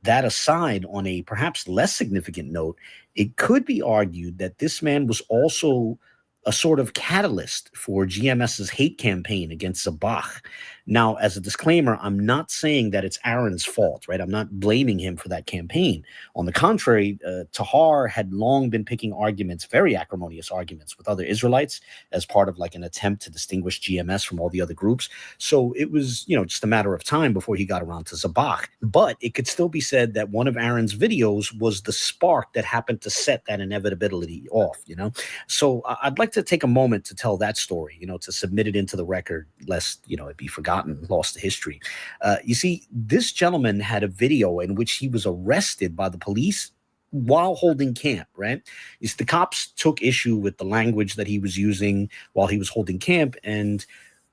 That aside, on a perhaps less significant note, it could be argued that this man was also a sort of catalyst for GMS's hate campaign against Zabach. Now, as a disclaimer, I'm not saying that it's Aaron's fault, right? I'm not blaming him for that campaign. On the contrary, Tahar had long been picking arguments, very acrimonious arguments, with other Israelites as part of like an attempt to distinguish GMS from all the other groups. So it was, you know, just a matter of time before he got around to Zabach. But it could still be said that one of Aaron's videos was the spark that happened to set that inevitability off, you know? So I'd like to take a moment to tell that story, you know, to submit it into the record, lest, you know, it be forgotten, lost to history. You see, this gentleman had a video in which he was arrested by the police while holding camp, right? The cops took issue with the language that he was using while he was holding camp. And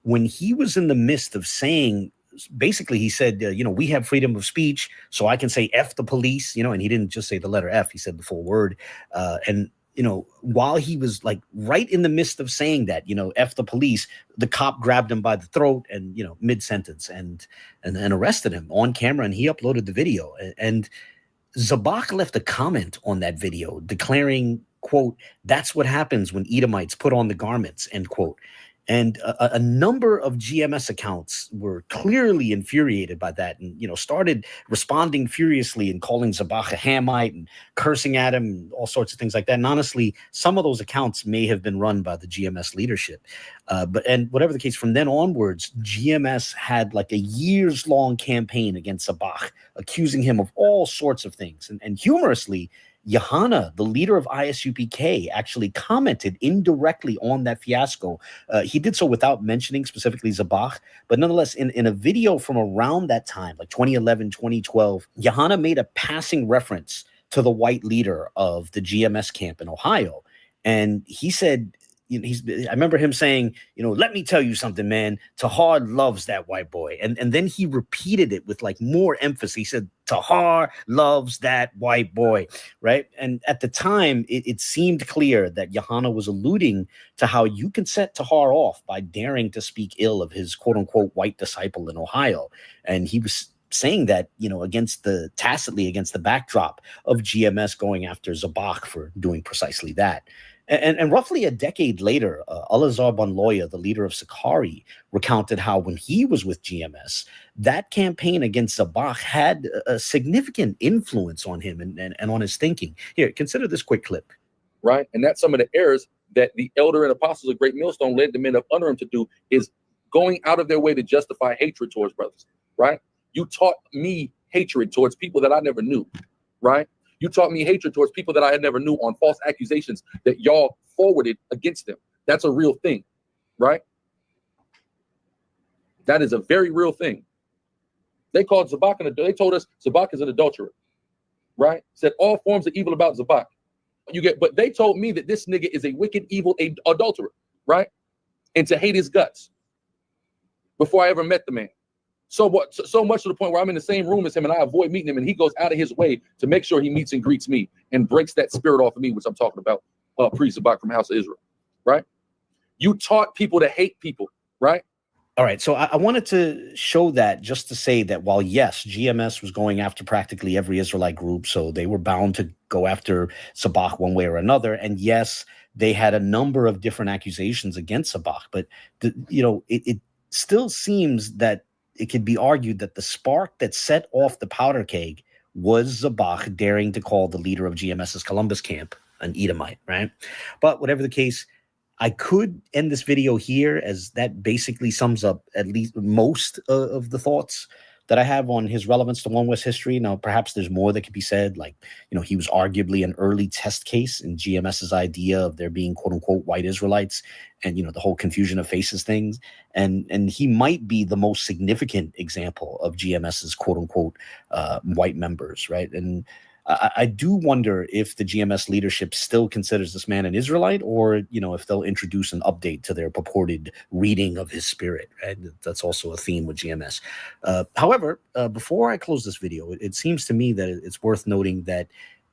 when he was in the midst of saying, basically, he said, you know, we have freedom of speech, so I can say F the police, you know, and he didn't just say the letter F, he said the full word. And you know, while he was like right in the midst of saying that, you know, F the police, the cop grabbed him by the throat and, you know, mid-sentence and arrested him on camera, and he uploaded the video. And Zabach left a comment on that video declaring, quote, "That's what happens when Edomites put on the garments," end quote. And a number of GMS accounts were clearly infuriated by that and, you know, started responding furiously and calling Zabach a Hamite and cursing at him and all sorts of things like that. And honestly, some of those accounts may have been run by the GMS leadership. And whatever the case, from then onwards, GMS had like a years-long campaign against Zabach, accusing him of all sorts of things. And humorously, Yohana, the leader of ISUPK, actually commented indirectly on that fiasco. He did so without mentioning specifically Zabach, but nonetheless, in a video from around that time, like 2011, 2012, Yohana made a passing reference to the white leader of the GMS camp in Ohio. And he said, I remember him saying, let me tell you something, man. Tahar loves that white boy. And then he repeated it with like more emphasis. He said, Tahar loves that white boy, right? And at the time, it seemed clear that Yohana was alluding to how you can set Tahar off by daring to speak ill of his quote unquote white disciple in Ohio. And he was saying that, tacitly against the backdrop of GMS going after Zabak for doing precisely that. And roughly a decade later, Elazar Ben Loya, the leader of Sakari, recounted how when he was with GMS, that campaign against Zabak had a significant influence on him and on his thinking. Here, consider this quick clip. Right? And that's some of the errors that the elder and apostles of Great Millstone led the men up under him to do, is going out of their way to justify hatred towards brothers, right? You taught me hatred towards people that I never knew, right? You taught me hatred towards people that I had never knew on false accusations that y'all forwarded against them. That's a real thing, right? That is a very real thing. They called Zabak, they told us Zabak is an adulterer, right? Said all forms of evil about Zabak. But they told me that this nigga is a wicked, evil adulterer, right? And to hate his guts before I ever met the man. So much to the point where I'm in the same room as him and I avoid meeting him, and he goes out of his way to make sure he meets and greets me and breaks that spirit off of me, which I'm talking about, priest Zabak from House of Israel, right? You taught people to hate people, right? All right, so I wanted to show that just to say that while, yes, GMS was going after practically every Israelite group, so they were bound to go after Zabak one way or another, and yes, they had a number of different accusations against Zabak, but, it still seems that it could be argued that the spark that set off the powder keg was Zabak daring to call the leader of GMS's Columbus camp an Edomite, right? But whatever the case, I could end this video here, as that basically sums up at least most of the thoughts that I have on his relevance to One West history. Now, perhaps there's more that could be said, like, he was arguably an early test case in GMS's idea of there being quote unquote white Israelites and, the whole confusion of faces things. And he might be the most significant example of GMS's quote unquote white members, right? And I do wonder if the GMS leadership still considers this man an Israelite, or, if they'll introduce an update to their purported reading of his spirit. Right? That's also a theme with GMS. However, before I close this video, it seems to me that it's worth noting that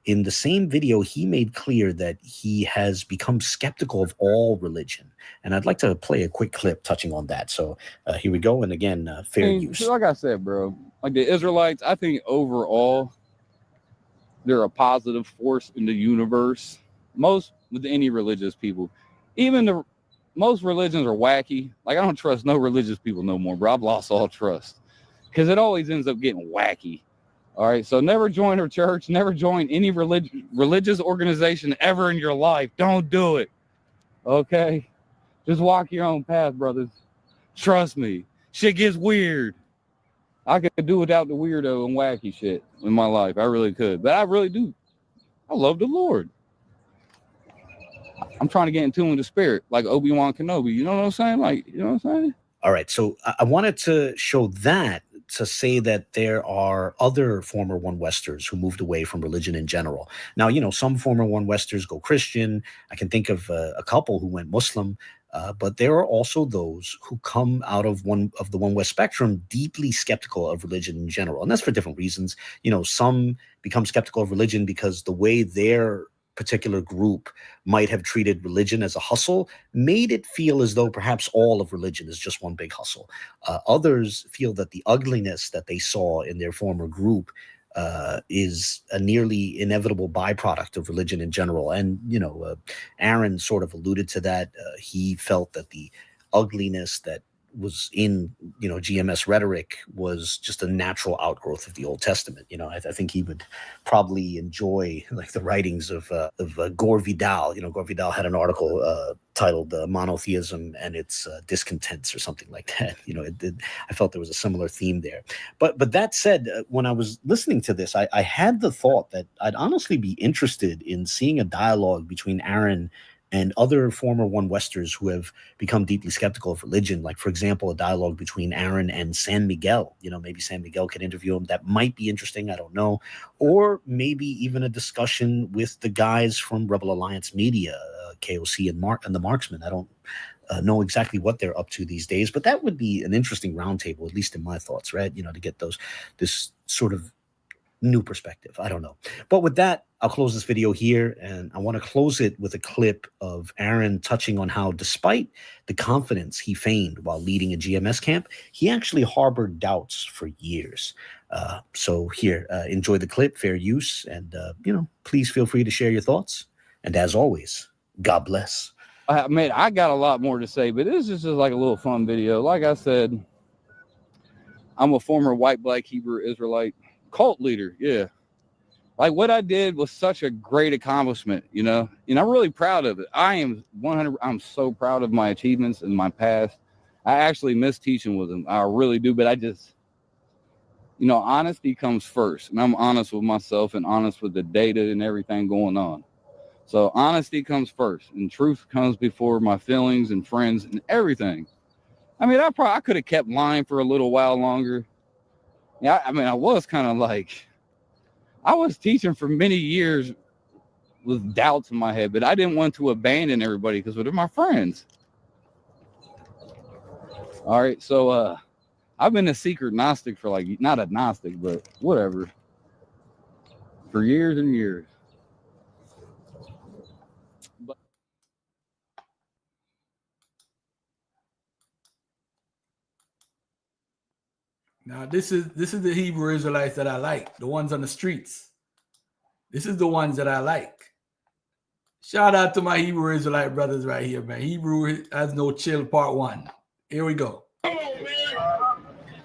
in the same video, he made clear that he has become skeptical of all religion. And I'd like to play a quick clip touching on that. So here we go. And again, fair use. Like I said, bro, like the Israelites, I think overall, they're a positive force in the universe. Most with any religious people, even most religions are wacky. Like, I don't trust no religious people no more, bro. I've lost all trust because it always ends up getting wacky. All right, so never join a church, never join any religious organization ever in your life. Don't do it. Okay, just walk your own path, brothers. Trust me, shit gets weird. I could do without the weirdo and wacky shit in my life. I really could. But I really do. I love the Lord. I'm trying to get in tune with the spirit, like Obi-Wan Kenobi. You know what I'm saying? Like, you know what I'm saying? All right. So I wanted to show that to say that there are other former One Westers who moved away from religion in general. Now, some former One Westers go Christian. I can think of a couple who went Muslim. But there are also those who come out of the One West spectrum deeply skeptical of religion in general. And that's for different reasons. Some become skeptical of religion because the way their particular group might have treated religion as a hustle made it feel as though perhaps all of religion is just one big hustle. Others feel that the ugliness that they saw in their former group is a nearly inevitable byproduct of religion in general. And, Aaron sort of alluded to that. He felt that the ugliness that was in, GMS rhetoric was just a natural outgrowth of the Old Testament. I think he would probably enjoy like the writings of Gore Vidal. Gore Vidal had an article titled Monotheism and its Discontents or something like that. I felt there was a similar theme there. But that said, when I was listening to this, I had the thought that I'd honestly be interested in seeing a dialogue between Aaron and other former One Westers who have become deeply skeptical of religion. Like, for example, a dialogue between Aaron and San Miguel. Maybe San Miguel could interview him. That might be interesting. I don't know. Or maybe even a discussion with the guys from Rebel Alliance Media, KOC and the Marksmen. I don't know exactly what they're up to these days, but that would be an interesting roundtable, at least in my thoughts, right? You know, to get this sort of new perspective. I don't know. But with that, I'll close this video here, and I want to close it with a clip of Aaron touching on how, despite the confidence he feigned while leading a GMS camp, he actually harbored doubts for years. So here, enjoy the clip, fair use, and please feel free to share your thoughts. And as always, God bless. Man, I got a lot more to say, but this is just like a little fun video. Like I said, I'm a former white, black, Hebrew, Israelite cult leader. Yeah. Like what I did was such a great accomplishment, and I'm really proud of it. I'm so proud of my achievements in my past. I actually miss teaching with them. I really do, but I just, honesty comes first, and I'm honest with myself and honest with the data and everything going on. So honesty comes first, and truth comes before my feelings and friends and everything. I mean, I could have kept lying for a little while longer. Yeah, I mean, I was kind of like, I was teaching for many years with doubts in my head, but I didn't want to abandon everybody because they're my friends. All right, so I've been a secret Gnostic for not a Gnostic, but whatever, for years and years. Now this is the Hebrew Israelites that I like, the ones on the streets. This is the ones that I like. Shout out to my Hebrew Israelite brothers right here, man. Hebrew has no chill, part 1. Here we go. Come on, man.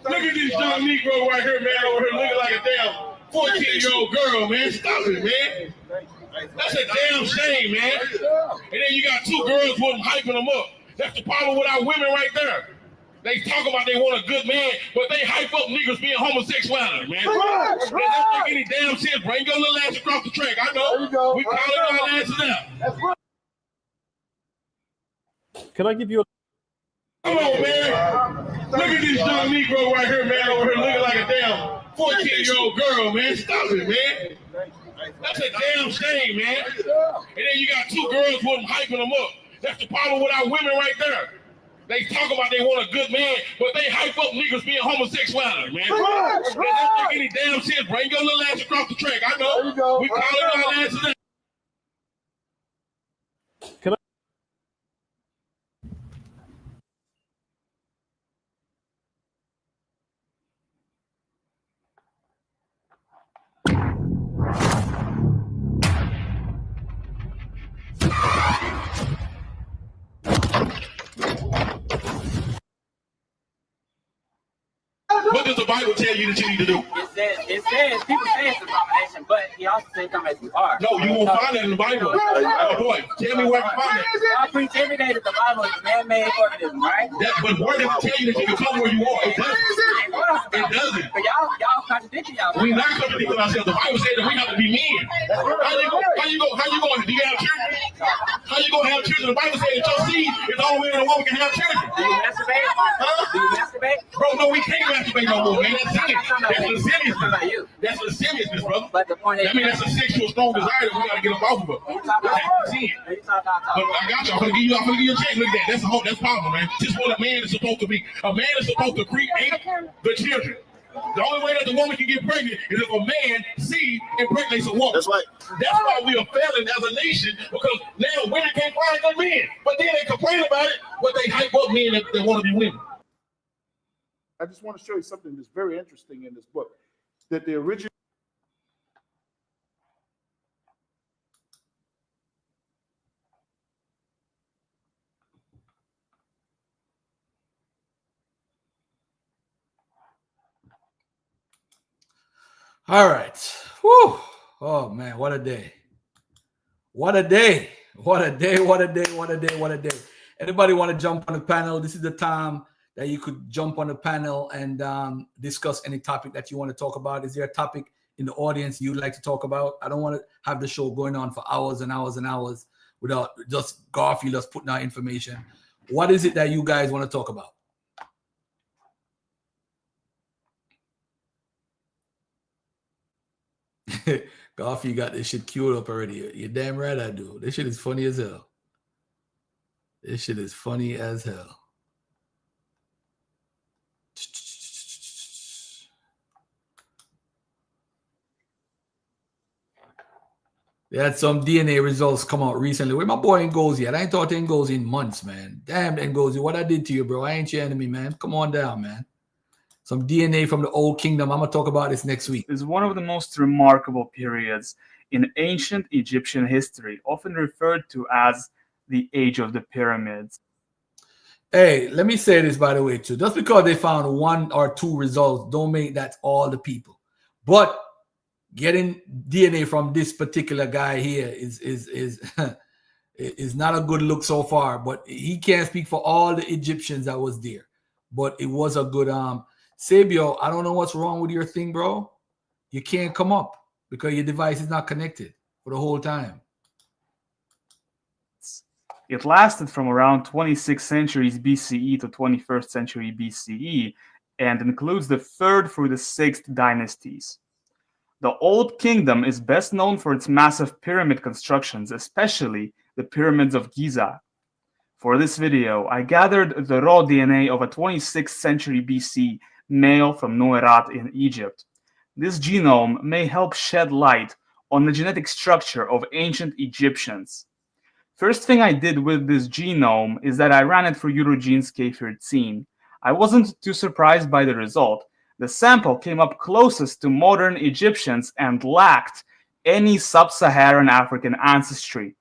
Look at this young Negro right here, man, over here looking like a damn 14-year-old girl, man. Stop it, man. That's a damn shame, man. And then you got 2 girls with them hyping them up. That's the problem with our women right there. They talk about they want a good man, but they hype up niggas being homosexuality, man. That doesn't make any damn sense. Bring your little ass across the track. I know. We calling our asses out. Can I give you a... Come on, man. Look at this young Negro right here, man, over here looking like a damn 14-year-old girl, man. Stop it, man. That's a damn shame, man. And then you got 2 girls with them hyping them up. That's the problem with our women right there. They talk about they want a good man, but they hype up niggas being homosexuality, man. That doesn't make any damn sense. Bring your little ass across the track. I know. We calling our asses out. Can I... What does the Bible tell you that you need to do? It says people say it's an abomination, but he also says come as you are. No, you won't find that in the Bible. Boy, tell me where I can find that. I preach every day that the Bible is a man-made organism, right? But where does it tell you that you can come where you are? It doesn't. It doesn't. But y'all contradicting y'all. We're not contradicting ourselves. The Bible says that we have to be men. How you going? Do you have children? How you going to have children? The Bible says that your seed is the only way that a woman can have children. Do you masturbate? Huh? Do you masturbate? Bro, no, we can't masturbate no more, man. That's lasciviousness. That's lasciviousness, brother. But the point is, I mean, that's a sexual strong desire that we got to get up off of it. That's sin. I got you. I'm gonna give you a check. Look at that. That's powerful, man. This is what a man is supposed to be. A man is supposed to create the children. The only way that the woman can get pregnant is if a man seed impregnates a woman. That's right. That's why we are failing as a nation, because now women can't find good men. But then they complain about it, but they hype up men that want to be women. I just want to show you something that's very interesting in this book. That the original All right. Whew. Oh man, what a day. What a day. What a day. What a day. What a day. What a day. Anybody want to jump on the panel? This is the time that you could jump on the panel and discuss any topic that you want to talk about. Is there a topic in the audience you'd like to talk about? I don't want to have the show going on for hours and hours and hours without just Garfield just putting out information. What is it that you guys want to talk about? Garfield got this shit queued up already. You're damn right I do. This shit is funny as hell. This shit is funny as hell. They had some DNA results come out recently. Where my boy Ngozi at? I ain't talked to Ngozi in months, man. Damn, Ngozi, what I did to you, bro? I ain't your enemy, man. Come on down, man. Some DNA from the old kingdom. I'm going to talk about this next week. Is one of the most remarkable periods in ancient Egyptian history, often referred to as the Age of the Pyramids. Hey, let me say this, by the way, too. Just because they found one or two results, don't make that all the people. But getting DNA from this particular guy here is not a good look so far. But he can't speak for all the Egyptians that was there. But it was a good Sabio, I don't know what's wrong with your thing, bro. You can't come up because your device is not connected for the whole time. It lasted from around 26 centuries BCE to 21st century BCE and includes the 3rd through the 6th dynasties. The Old Kingdom is best known for its massive pyramid constructions, especially the pyramids of Giza. For this video, I gathered the raw DNA of a 26th century BC male from Nuerat in Egypt. This genome may help shed light on the genetic structure of ancient Egyptians. First thing I did with this genome is that I ran it through Eurogene's K13. I wasn't too surprised by the result. The sample came up closest to modern Egyptians and lacked any sub-Saharan African ancestry.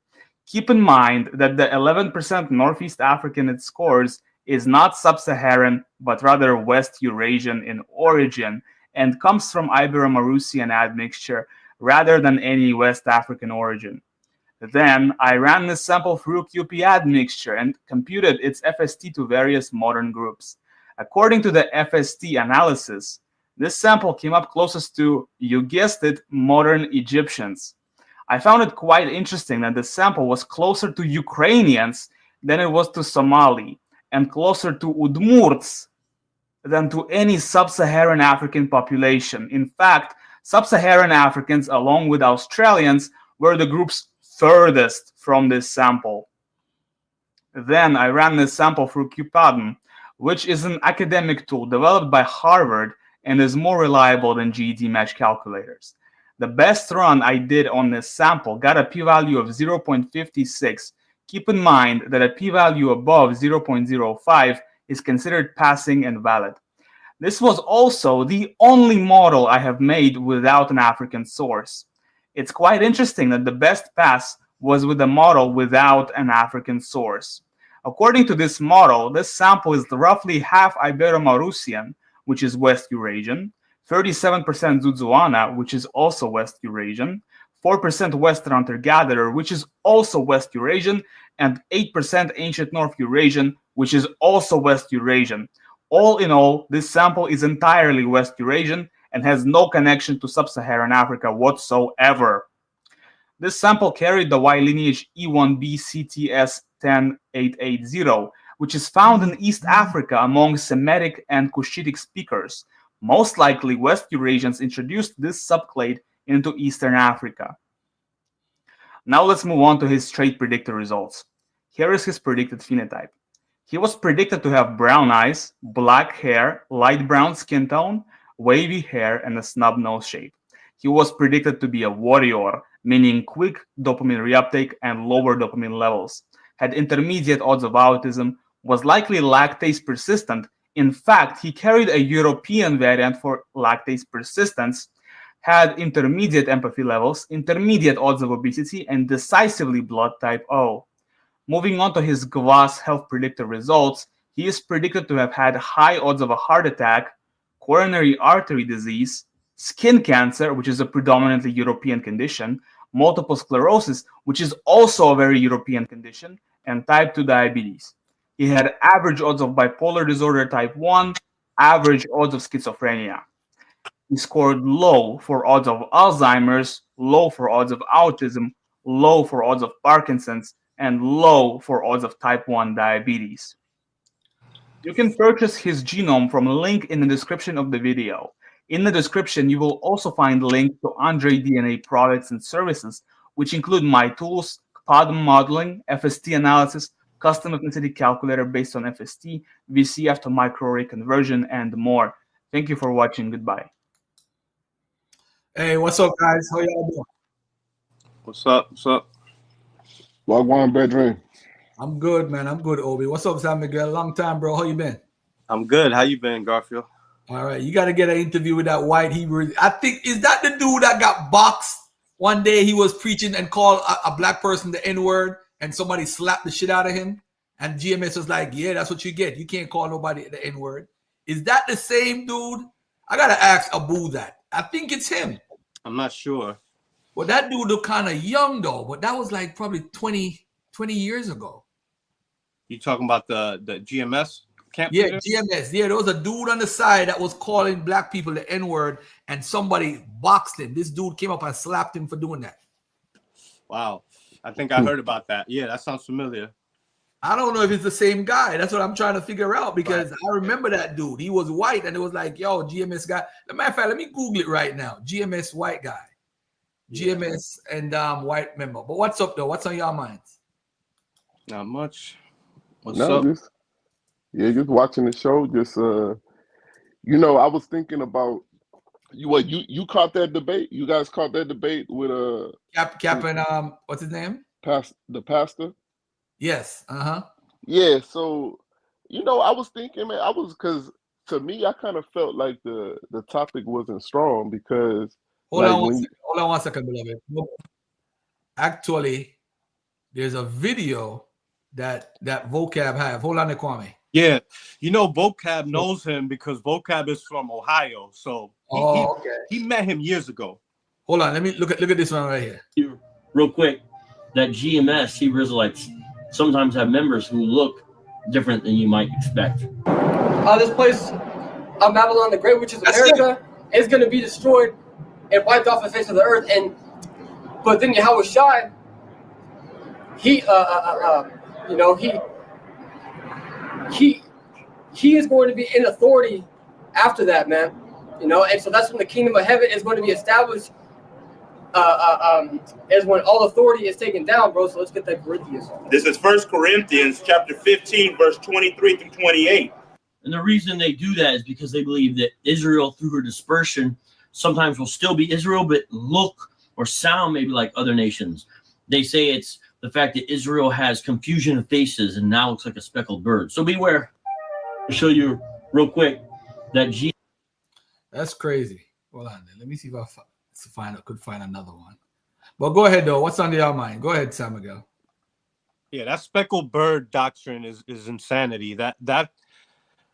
Keep in mind that the 11% Northeast African it scores is not sub-Saharan, but rather West Eurasian in origin, and comes from Ibero-Mauritian admixture rather than any West African origin. Then I ran this sample through QP admixture and computed its FST to various modern groups. According to the FST analysis, this sample came up closest to, you guessed it, modern Egyptians. I found it quite interesting that the sample was closer to Ukrainians than it was to Somali, and closer to Udmurts than to any sub-Saharan African population. In fact, sub-Saharan Africans, along with Australians, were the groups furthest from this sample. Then I ran this sample through QPADM, which is an academic tool developed by Harvard and is more reliable than GED match calculators. The best run I did on this sample got a p-value of 0.56. Keep in mind that a p-value above 0.05 is considered passing and valid. This was also the only model I have made without an African source. It's quite interesting that the best pass was with a model without an African source. According to this model, this sample is roughly half Ibero-Mauritian, which is West Eurasian, 37% Zutzuana, which is also West Eurasian, 4% Western Hunter-Gatherer, which is also West Eurasian, and 8% Ancient North Eurasian, which is also West Eurasian. All in all, this sample is entirely West Eurasian and has no connection to Sub-Saharan Africa whatsoever. This sample carried the Y lineage E1b CTS 10880, which is found in East Africa among Semitic and Cushitic speakers. Most likely, West Eurasians introduced this subclade into Eastern Africa. Now let's move on to his trait predictor results. Here is his predicted phenotype. He was predicted to have brown eyes, black hair, light brown skin tone, wavy hair, and a snub nose shape. He was predicted to be a warrior, meaning quick dopamine reuptake and lower dopamine levels, had intermediate odds of autism, was likely lactase persistent. In fact, he carried a European variant for lactase persistence, had intermediate empathy levels, intermediate odds of obesity, and decisively blood type O. Moving on to his GWAS health predictor results, he is predicted to have had high odds of a heart attack, coronary artery disease, skin cancer, which is a predominantly European condition, multiple sclerosis, which is also a very European condition, and type 2 diabetes. He had average odds of bipolar disorder type 1, average odds of schizophrenia. He scored low for odds of Alzheimer's, low for odds of autism, low for odds of Parkinson's, and low for odds of type 1 diabetes. You can purchase his genome from a link in the description of the video. In the description, you will also find links to Andre DNA products and services, which include my tools, PADM modeling, FST analysis, custom ethnicity calculator based on FST, VCF to microarray conversion, and more. Thank you for watching. Goodbye. Hey, what's up, guys? How y'all doing? What's up? What's up? Wagwan bedroom. I'm good, man. I'm good, Obi. What's up, San Miguel? Long time, bro. How you been? I'm good. How you been, Garfield? All right. You got to get an interview with that white Hebrew. I think, is that the dude that got boxed one day? He was preaching and called a black person the N-word, and somebody slapped the shit out of him. And GMS was like, yeah, that's what you get. You can't call nobody the N-word. Is that the same dude? I got to ask Abu that. I think it's him. I'm not sure. Well, that dude looked kind of young, though. But that was like probably 20 years ago. You talking about the GMS camp Yeah, leader? GMS. Yeah, there was a dude on the side that was calling black people the N-word, and somebody boxed him. This dude came up and slapped him for doing that. Wow. I think I heard about that. Yeah, that sounds familiar. I don't know if it's the same guy. That's what I'm trying to figure out, because I remember that dude. He was white, and it was like, yo, GMS guy. As a matter of fact, let me Google it right now. GMS white guy. GMS and white member. But what's up, though? What's on your minds? Not much. What's No, up? just watching the show. Just I was thinking about you caught that debate. You guys caught that debate with Cap and what's his name? the pastor. Yes. Yeah. So I was thinking, man, because to me, I kind of felt like the topic wasn't strong because Hold on one second, beloved. Actually, there's a video that Vocab have. Hold on, Kwame. Yeah, Vocab knows him because Vocab is from Ohio, so he met him years ago. Hold on, let me look at this one right here. Real quick, that GMS Hebrew Israelites sometimes have members who look different than you might expect. This place, Babylon the Great, which is America, is going to be destroyed and wiped off the face of the earth. But then Yahweh Shai, he is going to be in authority after that, man. And so that's when the kingdom of heaven is going to be established. Is when all authority is taken down, bro. So let's get that Corinthians. This is 1 Corinthians chapter 15, verse 23 through 28. And the reason they do that is because they believe that Israel, through her dispersion, sometimes will still be Israel, but look or sound maybe like other nations. They say it's the fact that Israel has confusion of faces and now looks like a speckled bird. So beware. I'll show you real quick that That's crazy. Hold on. Let me see if I could find another one. But go ahead, though. What's on your mind? Go ahead, San Miguel. Yeah, that speckled bird doctrine is insanity. That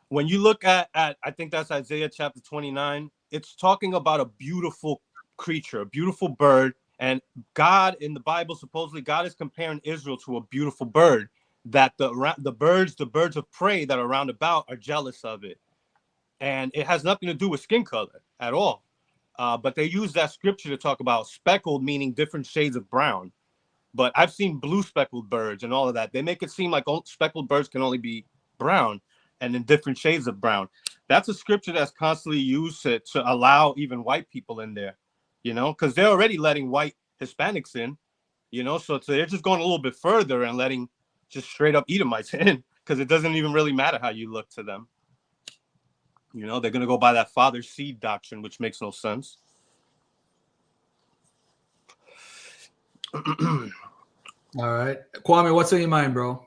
when you look at I think that's Isaiah chapter 29, it's talking about a beautiful creature, a beautiful bird. And God in the Bible, supposedly God is comparing Israel to a beautiful bird, that the birds of prey that are round about are jealous of it. And it has nothing to do with skin color at all. But they use that scripture to talk about speckled, meaning different shades of brown. But I've seen blue speckled birds and all of that. They make it seem like speckled birds can only be brown and in different shades of brown. That's a scripture that's constantly used to allow even white people in there, because they're already letting white Hispanics in, so they're just going a little bit further and letting just straight up Edomites in, because it doesn't even really matter how you look to them. They're going to go by that father seed doctrine, which makes no sense. All right. Kwame, what's on your mind, bro?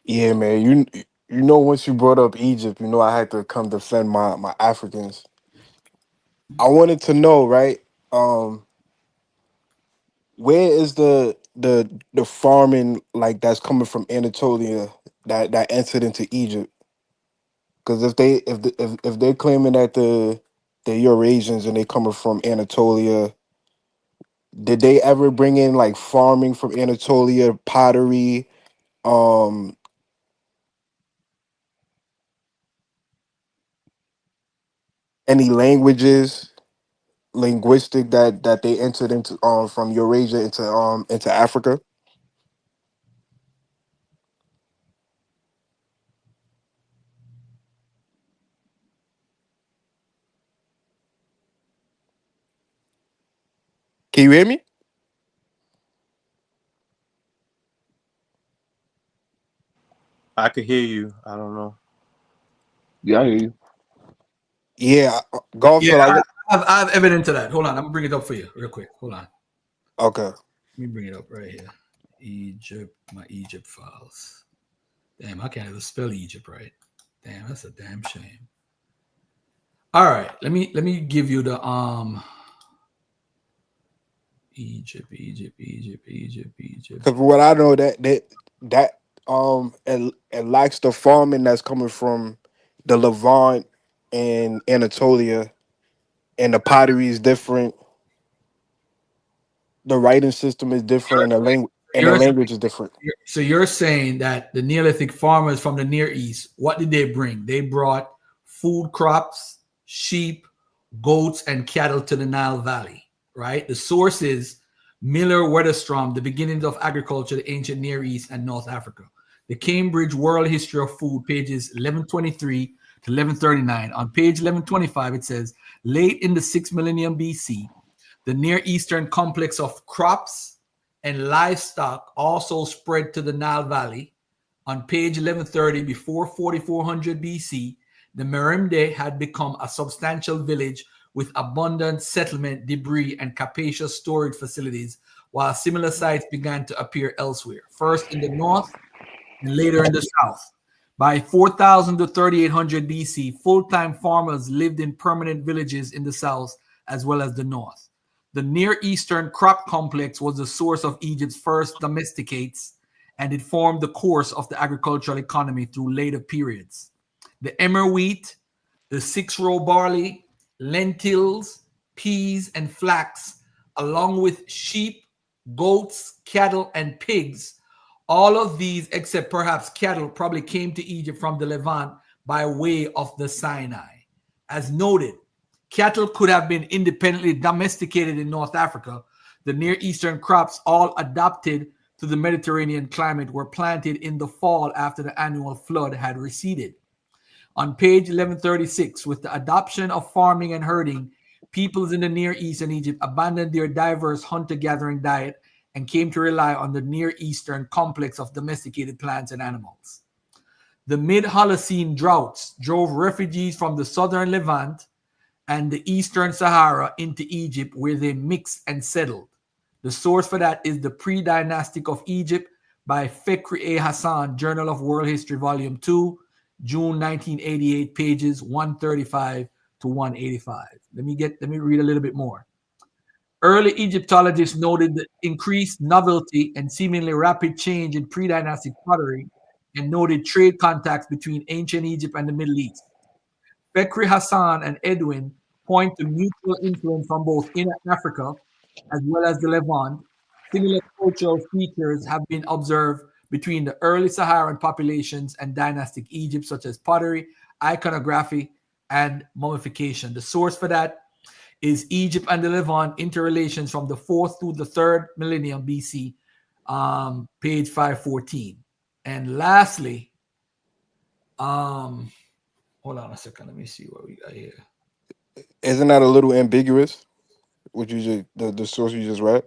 Yeah, man. Once you brought up Egypt, I had to come defend my Africans. I wanted to know, right? Where is the farming like that's coming from Anatolia that entered into Egypt? Because if they're claiming that the Eurasians and they coming from Anatolia, did they ever bring in like farming from Anatolia, pottery, any linguistic that they entered into from Eurasia into Africa? Can you hear me? I could hear you. I don't know. Yeah, I hear you. Yeah, golf. Yeah, So I have evidence of that. Hold on, I'm gonna bring it up for you real quick. Hold on. okay. Let me bring it up right here. Egypt, my Egypt files. Damn, I can't even spell Egypt right. Damn, that's a damn shame. All right, let me give you the Egypt. Because what I know that it lacks the farming that's coming from the Levant and Anatolia, and the pottery is different. The writing system is different, and the language is different. So you're saying that the Neolithic farmers from the Near East, what did they bring? They brought food crops, sheep, goats, and cattle to the Nile Valley, right? The source is Miller Weatherstrom, The Beginnings of Agriculture, the Ancient Near East and North Africa. The Cambridge World History of Food, pages 1123 to 1139. On page 1125, it says, late in the 6th millennium BC, the Near Eastern complex of crops and livestock also spread to the Nile Valley. On page 1130, before 4400 BC, the Merimde had become a substantial village with abundant settlement, debris, and capacious storage facilities, while similar sites began to appear elsewhere, first in the north and later in the south. By 4000 to 3800 BC, full-time farmers lived in permanent villages in the south as well as the north. The Near Eastern crop complex was the source of Egypt's first domesticates, and it formed the course of the agricultural economy through later periods. The emmer wheat, the 6-row barley, lentils, peas, and flax, along with sheep, goats, cattle, and pigs, all of these, except perhaps cattle, probably came to Egypt from the Levant by way of the Sinai. As noted, cattle could have been independently domesticated in North Africa. The Near Eastern crops, all adapted to the Mediterranean climate, were planted in the fall after the annual flood had receded. On page 1136, with the adoption of farming and herding, peoples in the Near East and Egypt abandoned their diverse hunter-gathering diet and came to rely on the Near Eastern complex of domesticated plants and animals. The mid-Holocene droughts drove refugees from the southern Levant and the Eastern Sahara into Egypt, where they mixed and settled. The source for that is the Pre-Dynastic of Egypt by Fekri A. Hassan, Journal of World History, Volume 2, June 1988, pages 135 to 185. Let me read a little bit more. Early Egyptologists noted the increased novelty and seemingly rapid change in pre-dynastic pottery and noted trade contacts between ancient Egypt and the Middle East. Fekri Hassan and Edwin point to mutual influence from both Inner Africa as well as the Levant. Similar cultural features have been observed between the early Saharan populations and dynastic Egypt, such as pottery, iconography, and mummification. The source for that is Egypt and the Levant interrelations from the 4th to the 3rd millennium BC, page 514. And lastly, hold on a second. Let me see what we got here. Isn't that a little ambiguous? What you just the source you just read?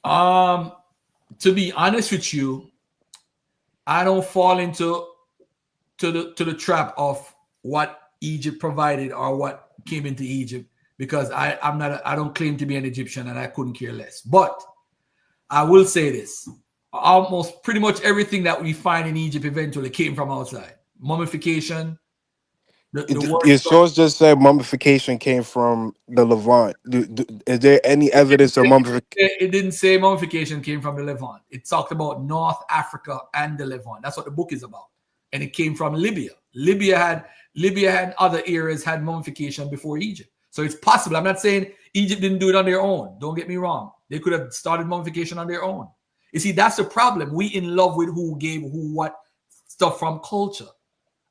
To be honest with you, I don't fall into the trap of what Egypt provided or what came into Egypt, because I don't claim to be an Egyptian and I couldn't care less. But I will say this: almost pretty much everything that we find in Egypt eventually came from outside. Mummification. Your source just said mummification came from the Levant. Is there any evidence of mummification? It didn't say mummification came from the Levant. It talked about North Africa and the Levant. That's what the book is about. And it came from Libya. Libya had other areas had mummification before Egypt. So it's possible. I'm not saying Egypt didn't do it on their own. Don't get me wrong. They could have started mummification on their own. You see, that's the problem. We in love with who gave who what stuff from culture.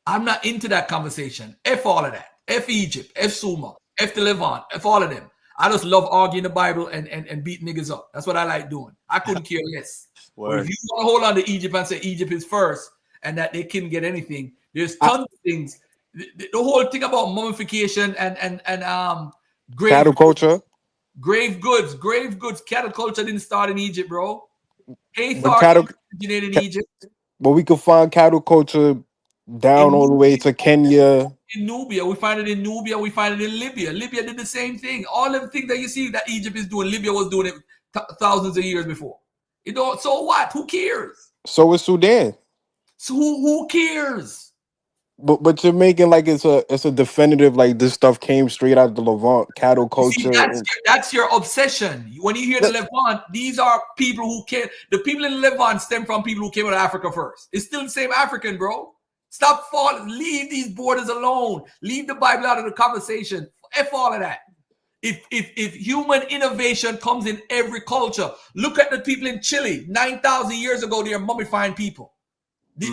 I'm not into that conversation. F all of that. F Egypt. F Sumer. F the Levant. F all of them. I just love arguing the Bible and beat niggas up. That's what I like doing. I couldn't care less. But if you want to hold on to Egypt and say Egypt is first and that they couldn't get anything, there's tons of things. The whole thing about mummification and Cattle culture. Grave goods. Cattle culture didn't start in Egypt, bro. But cattle originated in Egypt. But we could find cattle culture down all the way to Kenya. In Nubia, we find it in Nubia, we find it in Libya. Libya did the same thing. All of the things that you see that Egypt is doing, Libya was doing it thousands of years before. You know, so what? Who cares? So is Sudan. So who cares? But you're making like it's a definitive, like this stuff came straight out of the Levant, cattle You see, culture. that's your obsession. When you hear the Levant, these are people who came. The people in the Levant stem from people who came out of Africa first. It's still the same African, bro. Stop falling. Leave these borders alone. Leave the Bible out of the conversation. F all of that. If human innovation comes in every culture, look at the people in Chile. 9,000 years ago, they are mummifying people.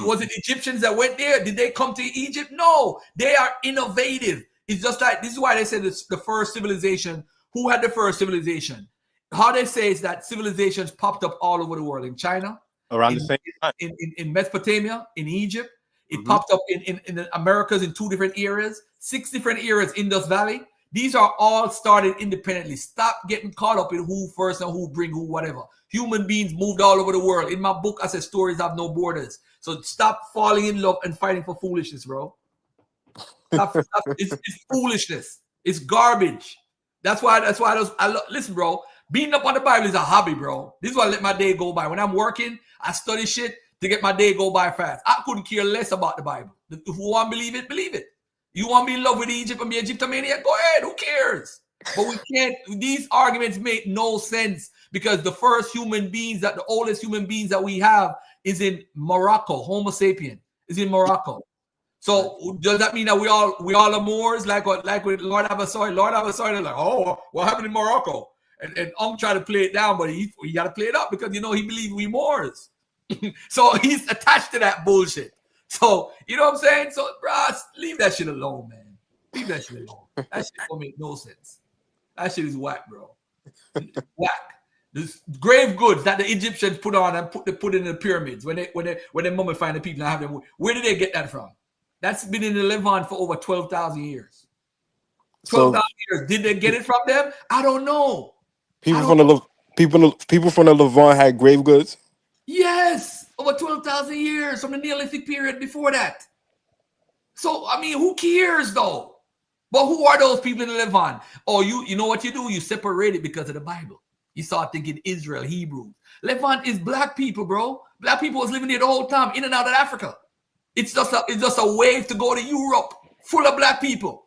Was it Egyptians that went there? Did they come to Egypt? No, they are innovative. It's just like, this is why they said it's the first civilization. Who had the first civilization? How they say is that civilizations popped up all over the world. In China, around the same time. In Mesopotamia, in Egypt. It popped up in the Americas in 2 different areas, 6 different areas, Indus Valley. These are all started independently. Stop getting caught up in who first and who bring who, whatever. Human beings moved all over the world. In my book, I said stories have no borders. So stop falling in love and fighting for foolishness, bro. Stop. It's foolishness. It's garbage. That's why listen, bro. Beating up on the Bible is a hobby, bro. This is why I let my day go by. When I'm working, I study shit to get my day go by fast. I couldn't care less about the Bible. If you want to believe it, believe it. You want to be in love with Egypt and be Egyptomania? Go ahead. Who cares? But we can't. These arguments make no sense because the first human beings, the oldest human beings that we have is in Morocco. Homo sapien is in Morocco. So does that mean that we all are Moors? Like with Lord Abbasoy? Lord Abbasoy, they're like, oh, what happened in Morocco? And I'm trying to play it down, but he got to play it up because, he believes we Moors. So he's attached to that bullshit. So, you know what I'm saying? So, bro, leave that shit alone, man. Leave that shit alone. That shit don't make no sense. That shit is whack, bro. Whack. This grave goods that the Egyptians put on and put in the pyramids when they mummify the people and have them. Where did they get that from? That's been in the Levant for over 12,000 years. 12,000 years. Did they get it from them? I don't know. People from the Levant had grave goods. Yes, over 12,000 years from the Neolithic period before that. So, I mean, who cares though? But who are those people in the Levant? Oh, you know what you do? You separate it because of the Bible. You start thinking Israel, Hebrews. Levant is black people, bro. Black people was living there the whole time, in and out of Africa. It's just a wave to go to Europe, full of black people.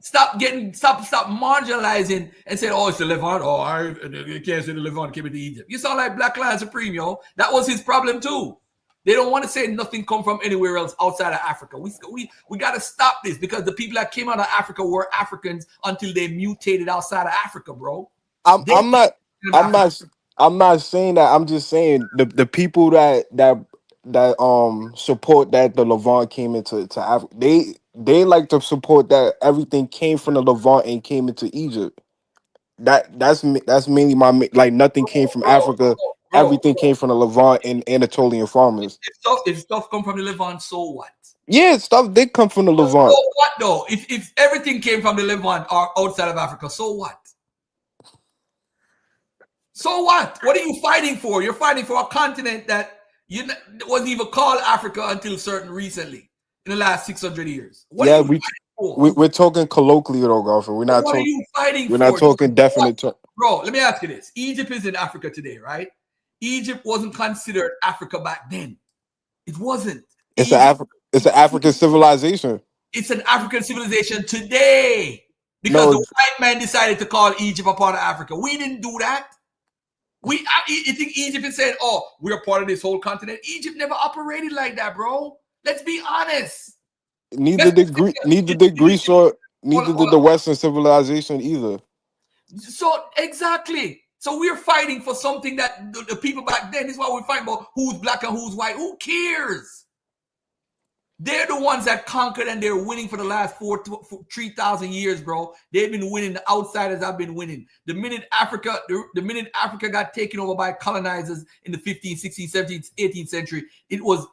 Stop marginalizing and say, oh, it's the Levant. Oh, you can't say the Levant came into Egypt. You sound like Black Lion Supreme, yo. That was his problem too. They don't want to say nothing come from anywhere else outside of Africa. We got to stop this because the people that came out of Africa were Africans until they mutated outside of Africa, bro. I'm not saying that. I'm just saying the people that support that the Levant came into Africa. They like to support that everything came from the Levant and came into Egypt. That's mainly like nothing came from Africa. Everything came from the Levant and Anatolian farmers. If stuff come from the Levant, so what? Yeah, stuff did come from the Levant. So what though? If everything came from the Levant or outside of Africa, so what? So what? What are you fighting for? You're fighting for a continent that wasn't even called Africa until certain recently in the last 600 years. What are you we're talking colloquially though, Garfield. We're not what talking. Are you fighting we're for? not talking definite. Bro, let me ask you this: Egypt is in Africa today, right? Egypt wasn't considered Africa back then. It wasn't. It's an African civilization. It's an African civilization today because the white man decided to call Egypt a part of Africa. We didn't do that. You think Egypt is saying, "Oh, we're part of this whole continent"? Egypt never operated like that, bro. Let's be honest. Neither did Greece or neither did the Western civilization either. So exactly. So we're fighting for something that the people back then. This is why we're fighting about who's black and who's white. Who cares? They're the ones that conquered and they're winning for the last 3,000 years, bro. They've been winning. The outsiders have been winning. The minute Africa got taken over by colonizers in the 15th, 16th, 17th, 18th century,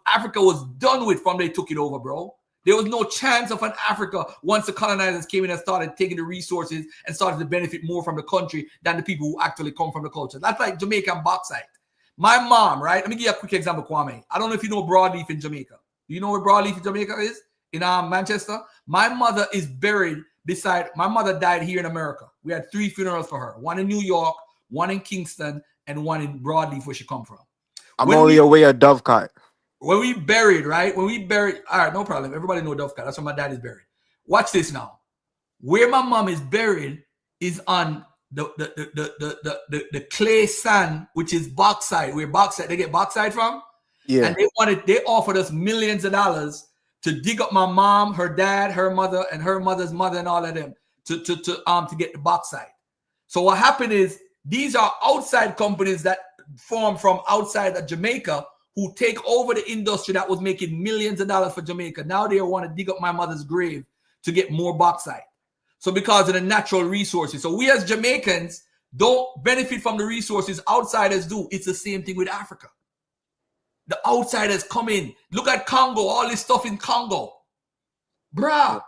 Africa was done with from they took it over, bro. There was no chance of an Africa once the colonizers came in and started taking the resources and started to benefit more from the country than the people who actually come from the culture. That's like Jamaican bauxite. My mom, right? Let me give you a quick example, Kwame. I don't know if you know Broadleaf in Jamaica. Do you know where Broadleaf in Jamaica is? In Manchester. My mother is buried beside, my mother died here in America. We had 3 funerals for her. One in New York, one in Kingston, and one in Broadleaf, where she come from. I'm only away at Dovecot. When we buried, right? When we buried, all right, no problem. Everybody know Dovecot. That's where my dad is buried. Watch this now. Where my mom is buried is on the clay sand, which is bauxite. Where bauxite, they get bauxite from. Yeah. And they offered us millions of dollars to dig up my mom, her dad, her mother, and her mother's mother, and all of them to get the bauxite. So what happened is these are outside companies that form from outside of Jamaica who take over the industry that was making millions of dollars for Jamaica. Now they want to dig up my mother's grave to get more bauxite. So because of the natural resources. So we as Jamaicans don't benefit from the resources outsiders do. It's the same thing with Africa. The outsiders come in. Look at Congo, all this stuff in Congo. Bruh,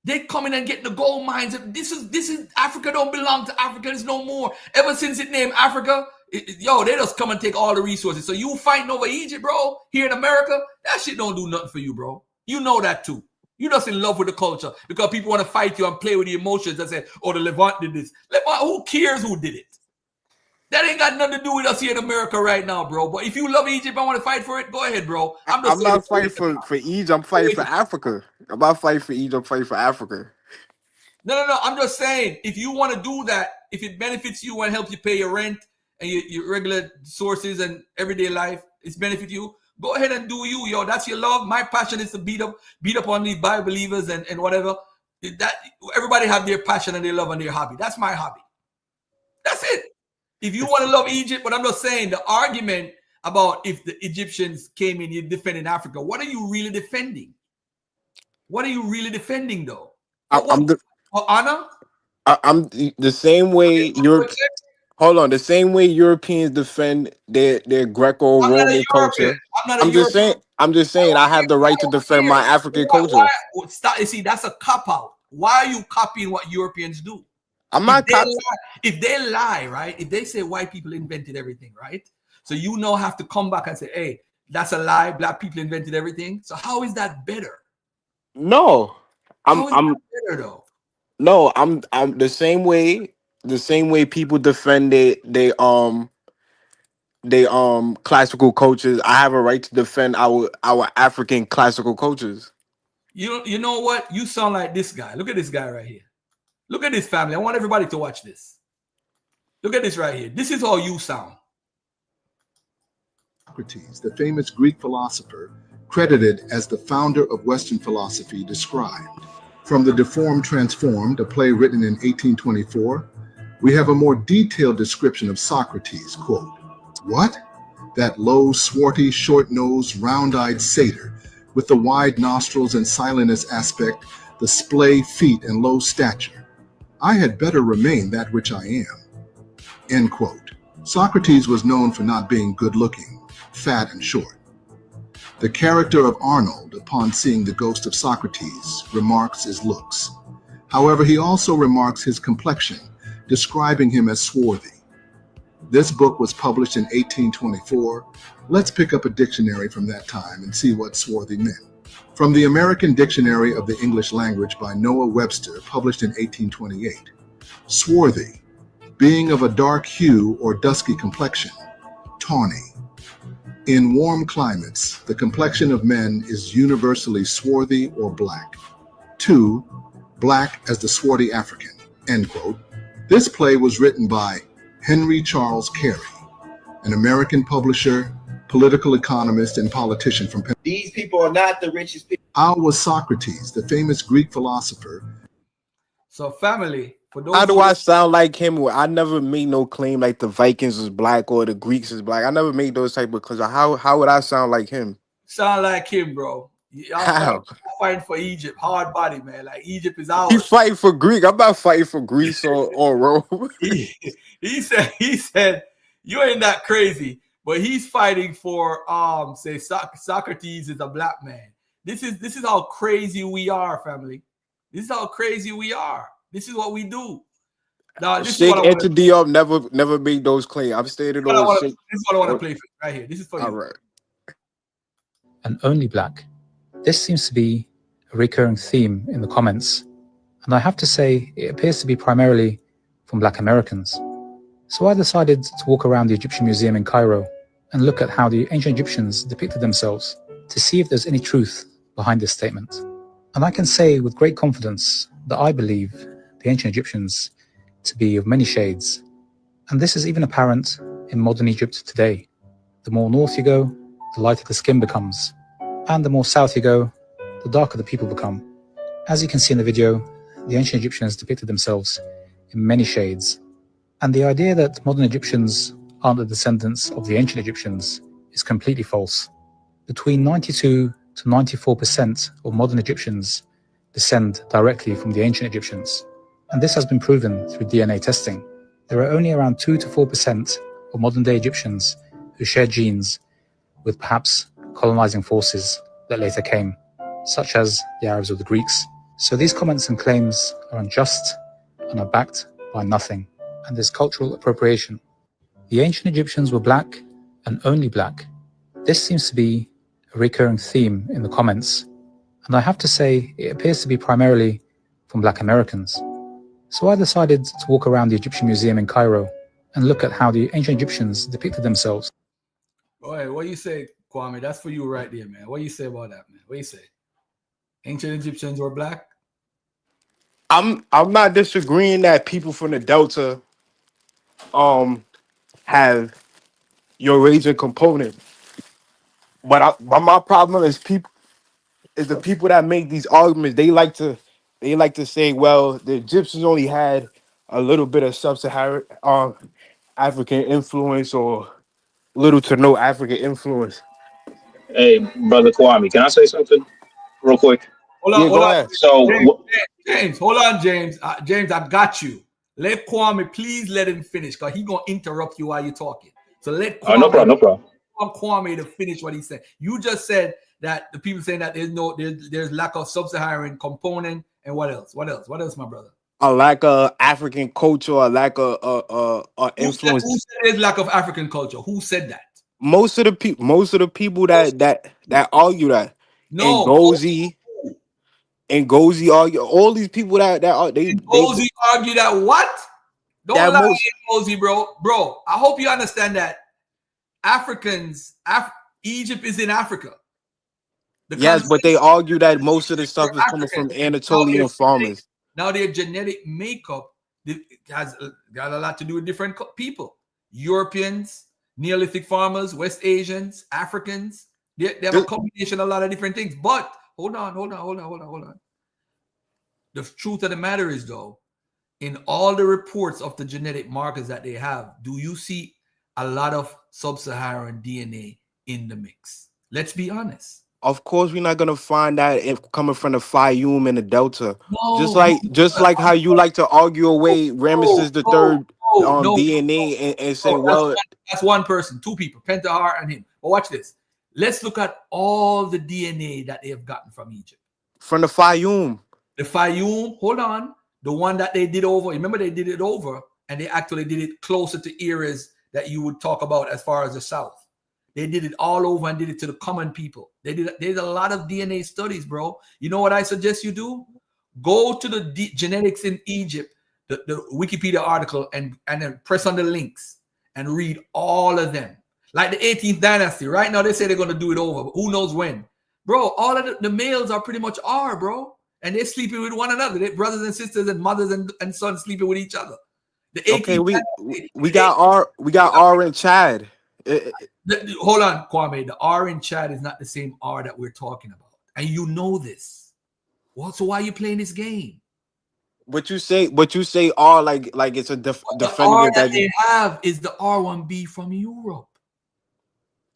they come in and get the gold mines. This is Africa don't belong to Africans no more. Ever since it named Africa, they just come and take all the resources. So you fighting over Egypt, bro, here in America, that shit don't do nothing for you, bro. You know that too. You're just in love with the culture because people want to fight you and play with the emotions and say, oh, the Levant did this. Levant, who cares who did it? That ain't got nothing to do with us here in America right now, bro. But if you love Egypt and want to fight for it, go ahead, bro. I'm not fighting for Egypt. I'm fighting for Africa. I'm not fighting for Egypt. I'm fighting for Africa. No. I'm just saying, if you want to do that, if it benefits you and helps you pay your rent and your regular sources and everyday life, it's benefit you, go ahead and do you, yo. That's your love. My passion is to beat up on these Bible believers and whatever. That everybody have their passion and their love and their hobby. That's my hobby. That's it. If you want to love Egypt, but I'm just saying the argument about if the Egyptians came in, you're defending Africa. What are you really defending? What are you really defending, though? Honor? I'm the same way the same way Europeans defend their Greco-Roman culture. I'm just saying I have the right to defend my African culture. See, that's a cop-out. Why are you copying what Europeans do? I'm not copying. If they lie, right? If they say white people invented everything, right? So you now have to come back and say, hey, that's a lie. Black people invented everything. So how is that better? No. I'm better though. No, I'm the same way people defend they classical cultures. I have a right to defend our African classical cultures. You know what? You sound like this guy. Look at this guy right here. Look at this family. I want everybody to watch this. Look at this right here. This is how you sound. Socrates, the famous Greek philosopher, credited as the founder of Western philosophy, described. From The Deformed Transformed, a play written in 1824, we have a more detailed description of Socrates, quote, "What? That low, swarty, short-nosed, round-eyed satyr, with the wide nostrils and silentous aspect, the splay feet and low stature. I had better remain that which I am." End quote. Socrates was known for not being good-looking, fat and short. The character of Arnold, upon seeing the ghost of Socrates, remarks his looks. However, he also remarks his complexion, describing him as swarthy. This book was published in 1824. Let's pick up a dictionary from that time and see what swarthy meant. From the American Dictionary of the English Language by Noah Webster, published in 1828. Swarthy, being of a dark hue or dusky complexion, tawny. In warm climates, the complexion of men is universally swarthy or black. 2. Black as the swarthy African, end quote. This play was written by Henry Charles Carey, an American publisher, political economist, and politician from Pennsylvania. These people are not the richest people. How was Socrates, the famous Greek philosopher? So family, for those how do I sound like him? I never made no claim like the Vikings is black or the Greeks is black. I never made those type of claims. How would I sound like him? Sound like him, bro. I'm fighting for Egypt. Hard body, man. Like Egypt is ours. He fighting for Greek. I'm not fighting for Greece or Rome. he said, you ain't that crazy, but he's fighting for say Socrates is a black man. This is how crazy we are, family. This is how crazy we are. This is what we do. Now this is Sheikh what I want to. Enter Diop never made those claims. I'm stating on This Sheikh. is what I want to play for right here. This is for you. All right. And only black. This seems to be a recurring theme in the comments, and I have to say it appears to be primarily from black Americans. So I decided to walk around the Egyptian Museum in Cairo and look at how the ancient Egyptians depicted themselves to see if there's any truth behind this statement. And I can say with great confidence that I believe the ancient Egyptians to be of many shades, and this is even apparent in modern Egypt today. The more north you go, the lighter the skin becomes, and the more south you go, the darker the people become. As you can see in the video, the ancient Egyptians depicted themselves in many shades, and the idea that modern Egyptians aren't the descendants of the ancient Egyptians is completely false. Between 92 to 94% of modern Egyptians descend directly from the ancient Egyptians, and this has been proven through DNA testing. There are only around 2 to 4% of modern-day Egyptians who share genes with perhaps colonizing forces that later came, such as the Arabs or the Greeks. So these comments and claims are unjust and are backed by nothing, and there's cultural appropriation. The ancient Egyptians were black and only black. This seems to be a recurring theme in the comments, and I have to say it appears to be primarily from black Americans. So I decided to walk around the Egyptian Museum in Cairo and look at how the ancient Egyptians depicted themselves. Boy, what do you say, Kwame? That's for you right there, man. What do you say about that, man? What do you say? Ancient Egyptians were black? I'm not disagreeing that people from the Delta have Eurasian component, but my problem is the people that make these arguments. They like to say, well, the Egyptians only had a little bit of sub-Saharan African influence or little to no African influence. Hey, brother Kwame, can I say something real quick? Yeah, go ahead. So, James, hold on, James. James, I got you. Let Kwame, please let him finish, because he's going to interrupt you while you're talking. So let Kwame, no problem. Kwame to finish what he said. You just said that the people saying that there's lack of sub-Saharan component, and what else? What else, my brother? A lack of African culture, a lack of influence. Who said there's lack of African culture? Who said that? Most of the people that argue that. No. Ngozi argue, all these people that Ngozi argue that what? Don't lie, Ngozi, bro. Bro, I hope you understand that Egypt is in Africa. Yes, but they argue that most of the stuff is coming from Anatolian farmers. Now their genetic makeup has got a lot to do with different people. Europeans, Neolithic farmers, West Asians, Africans. They have a combination of a lot of different things. But hold on. The truth of the matter is, though, in all the reports of the genetic markers that they have, do you see a lot of sub-Saharan DNA in the mix? Let's be honest. Of course, we're not gonna find that if coming from the Fayum and the Delta. No, just like how you like to argue away Ramesses the Third DNA and say, well, that's one person, two people, Pentahar and him. But watch this. Let's look at all the DNA that they have gotten from Egypt. From the Fayum. The Fayum, hold on. The one that they did over, remember they did it over, and they actually did it closer to areas that you would talk about as far as the South. They did it all over and did it to the common people. They did a lot of DNA studies, bro. You know what I suggest you do? Go to the genetics in Egypt, the Wikipedia article, and then press on the links and read all of them. Like the 18th dynasty. Right now, they say they're going to do it over. But who knows when? Bro, all of the males are pretty much R, bro. And they're sleeping with one another. They're brothers and sisters and mothers and sons sleeping with each other. Okay, we got R in Chad. Hold on, Kwame. The R in Chad is not the same R that we're talking about. And you know this. Well, so why are you playing this game? But you say R like it's a definitive that they have is the R1B from Europe.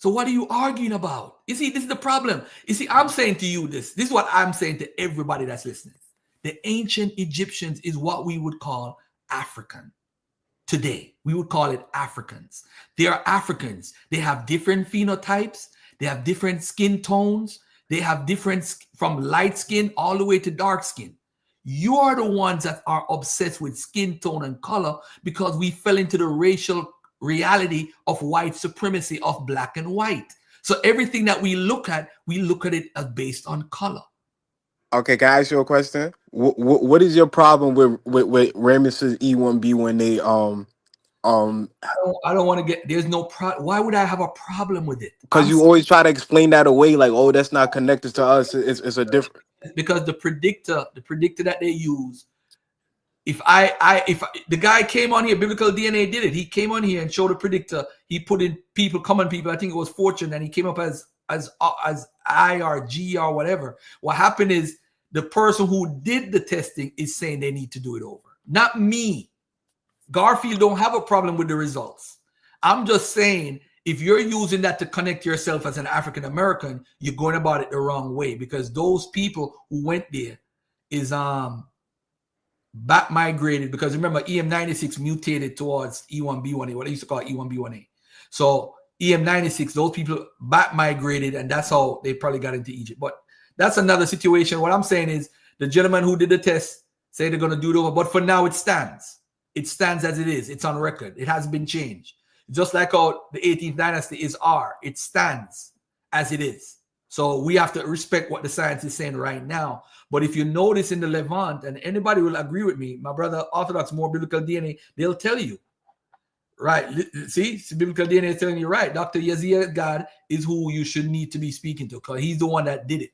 So what are you arguing about? You see, this is the problem. You see, I'm saying to you this. This is what I'm saying to everybody that's listening. The ancient Egyptians is what we would call African. Today, we would call it Africans. They are Africans. They have different phenotypes. They have different skin tones. They have different from light skin all the way to dark skin. You are the ones that are obsessed with skin tone and color because we fell into the racial reality of white supremacy of black and white. So everything that we look at it as based on color. Okay, can I ask you a question? What is your problem with Ramesses E1B when they I don't want to get. There's no problem. Why would I have a problem with it? because you always try to explain that away, like, oh, that's not connected to us. It's a different. Because the predictor that they use. If the guy came on here, Biblical DNA did it. He came on here and showed a predictor. He put in common people. I think it was Fortune, and he came up as I or G or whatever. What happened is the person who did the testing is saying they need to do it over. Not me. Garfield don't have a problem with the results. I'm just saying if you're using that to connect yourself as an African American, you're going about it the wrong way, because those people who went there is back migrated, because remember EM96 mutated towards E1B1A, what they used to call E1B1A. So EM96, those people back migrated, and that's how they probably got into Egypt. But that's another situation. What I'm saying is the gentleman who did the test say they're going to do it over, but for now it stands. It stands as it is. It's on record. It hasn't been changed. Just like how the 18th dynasty is R. It stands as it is. So we have to respect what the science is saying right now. But if you notice in the Levant, and anybody will agree with me, my brother Orthodox, more biblical DNA, they'll tell you. Right. See, biblical DNA is telling you, right. Dr. Yazia God is who you should need to be speaking to, because he's the one that did it.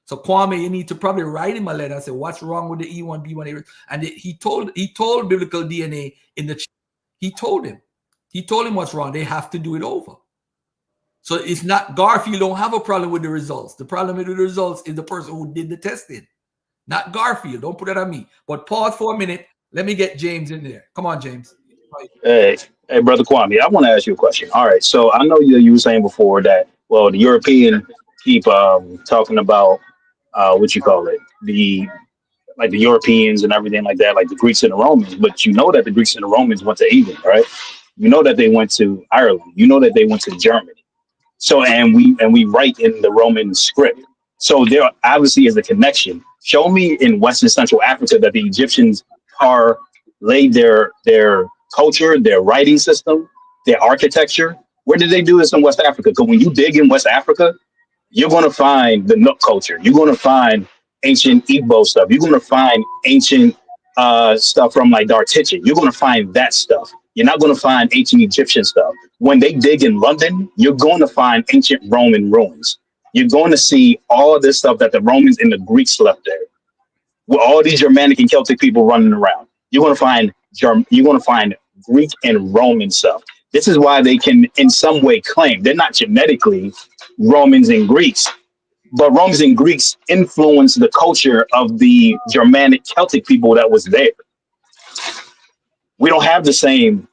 So Kwame, you need to probably write him a letter and say, what's wrong with the E1B1A? And he told biblical DNA in the chat. He told him what's wrong. They have to do it over. So it's not Garfield don't have a problem with the results. The problem with the results is the person who did the testing, not Garfield. Don't put that on me. But pause for a minute. Let me get James in there. Come on, James. Hey, brother Kwame, I want to ask you a question. All right, so I know you were saying before that, well, the European keep talking about what you call it, the Europeans and everything like that, like the Greeks and the Romans. But you know that the Greeks and the Romans went to England, right? You know that they went to Ireland. You know that they went to Germany. So and we write in the Roman script. So there obviously is a connection. Show me in West and Central Africa that the Egyptians laid their culture, their writing system, their architecture. Where did they do this in West Africa? Because when you dig in West Africa, you're going to find the Nook culture. You're going to find ancient Igbo stuff. You're going to find ancient stuff from like Dartiche. You're going to find that stuff. You're not going to find ancient Egyptian stuff. When they dig in London, you're going to find ancient Roman ruins. You're going to see all this stuff that the Romans and the Greeks left there, with all these Germanic and Celtic people running around. You're going to find Greek and Roman stuff. This is why they can, in some way, claim they're not genetically Romans and Greeks, but Romans and Greeks influenced the culture of the Germanic Celtic people that was there. We don't have the same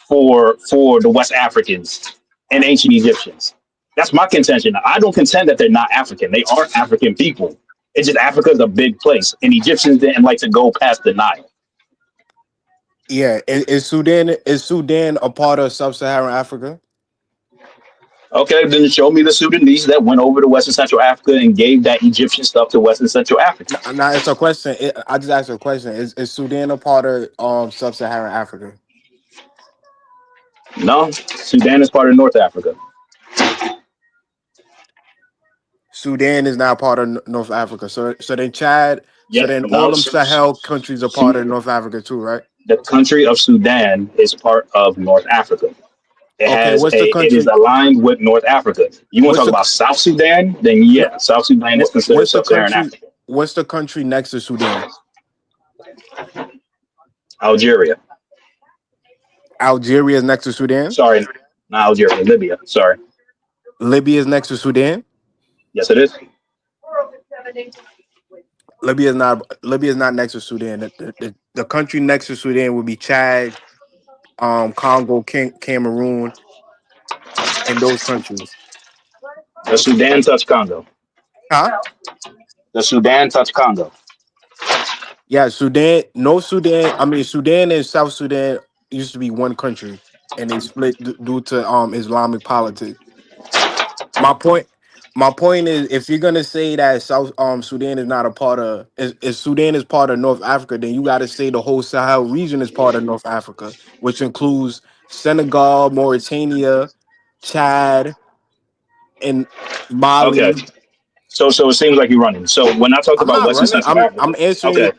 for the West Africans and ancient Egyptians. That's my contention. I don't contend that they're not African. They are African people. It's just Africa is a big place, and Egyptians didn't like to go past the Nile. Yeah, is Sudan a part of sub-Saharan Africa? Okay, then show me the Sudanese that went over to Western Central Africa and gave that Egyptian stuff to Western Central Africa. Now it's a question. I just asked a question. Is Sudan a part of sub-Saharan Africa? No, Sudan is part of North Africa. Sudan is not part of North Africa. So then Chad, Yeah, so then no, all them Sahel countries are part of North Africa too, right? The country of Sudan is part of North Africa. It is aligned with North Africa. You want to talk about South Sudan? Then yeah, South Sudan is considered sub-Saharan Africa. What's the country next to Sudan? Algeria. Algeria is next to Sudan? Sorry, not Algeria, Libya. Sorry. Libya is next to Sudan? Yes, it is. Libya is not next to Sudan. The country next to Sudan would be Chad, Congo, Cameroon, and those countries. The Sudan touch Congo. Huh? The Sudan touch Congo. Yeah, Sudan. I mean, Sudan and South Sudan used to be one country, and they split due to Islamic politics. My point My point is, if you're gonna say that South Sudan is not a part of, if Sudan is part of North Africa, then you got to say the whole Sahel region is part of North Africa, which includes Senegal, Mauritania, Chad, and Okay. Mali. So it seems like you're running. So when I talk I'm about not West and running. Central I'm Africa, answering okay.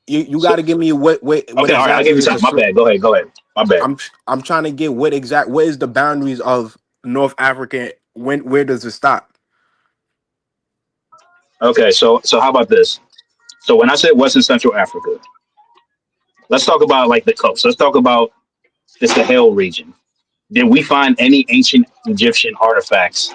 you. You got So to give me what okay, all right, I'll exactly give you is time. the My bad. Go ahead. My bad. I'm trying to get what is the boundaries of North Africa? Where does it stop? Okay, so how about this? So when I said West and Central Africa, let's talk about like the coast. Let's talk about the Sahel region. Did we find any ancient Egyptian artifacts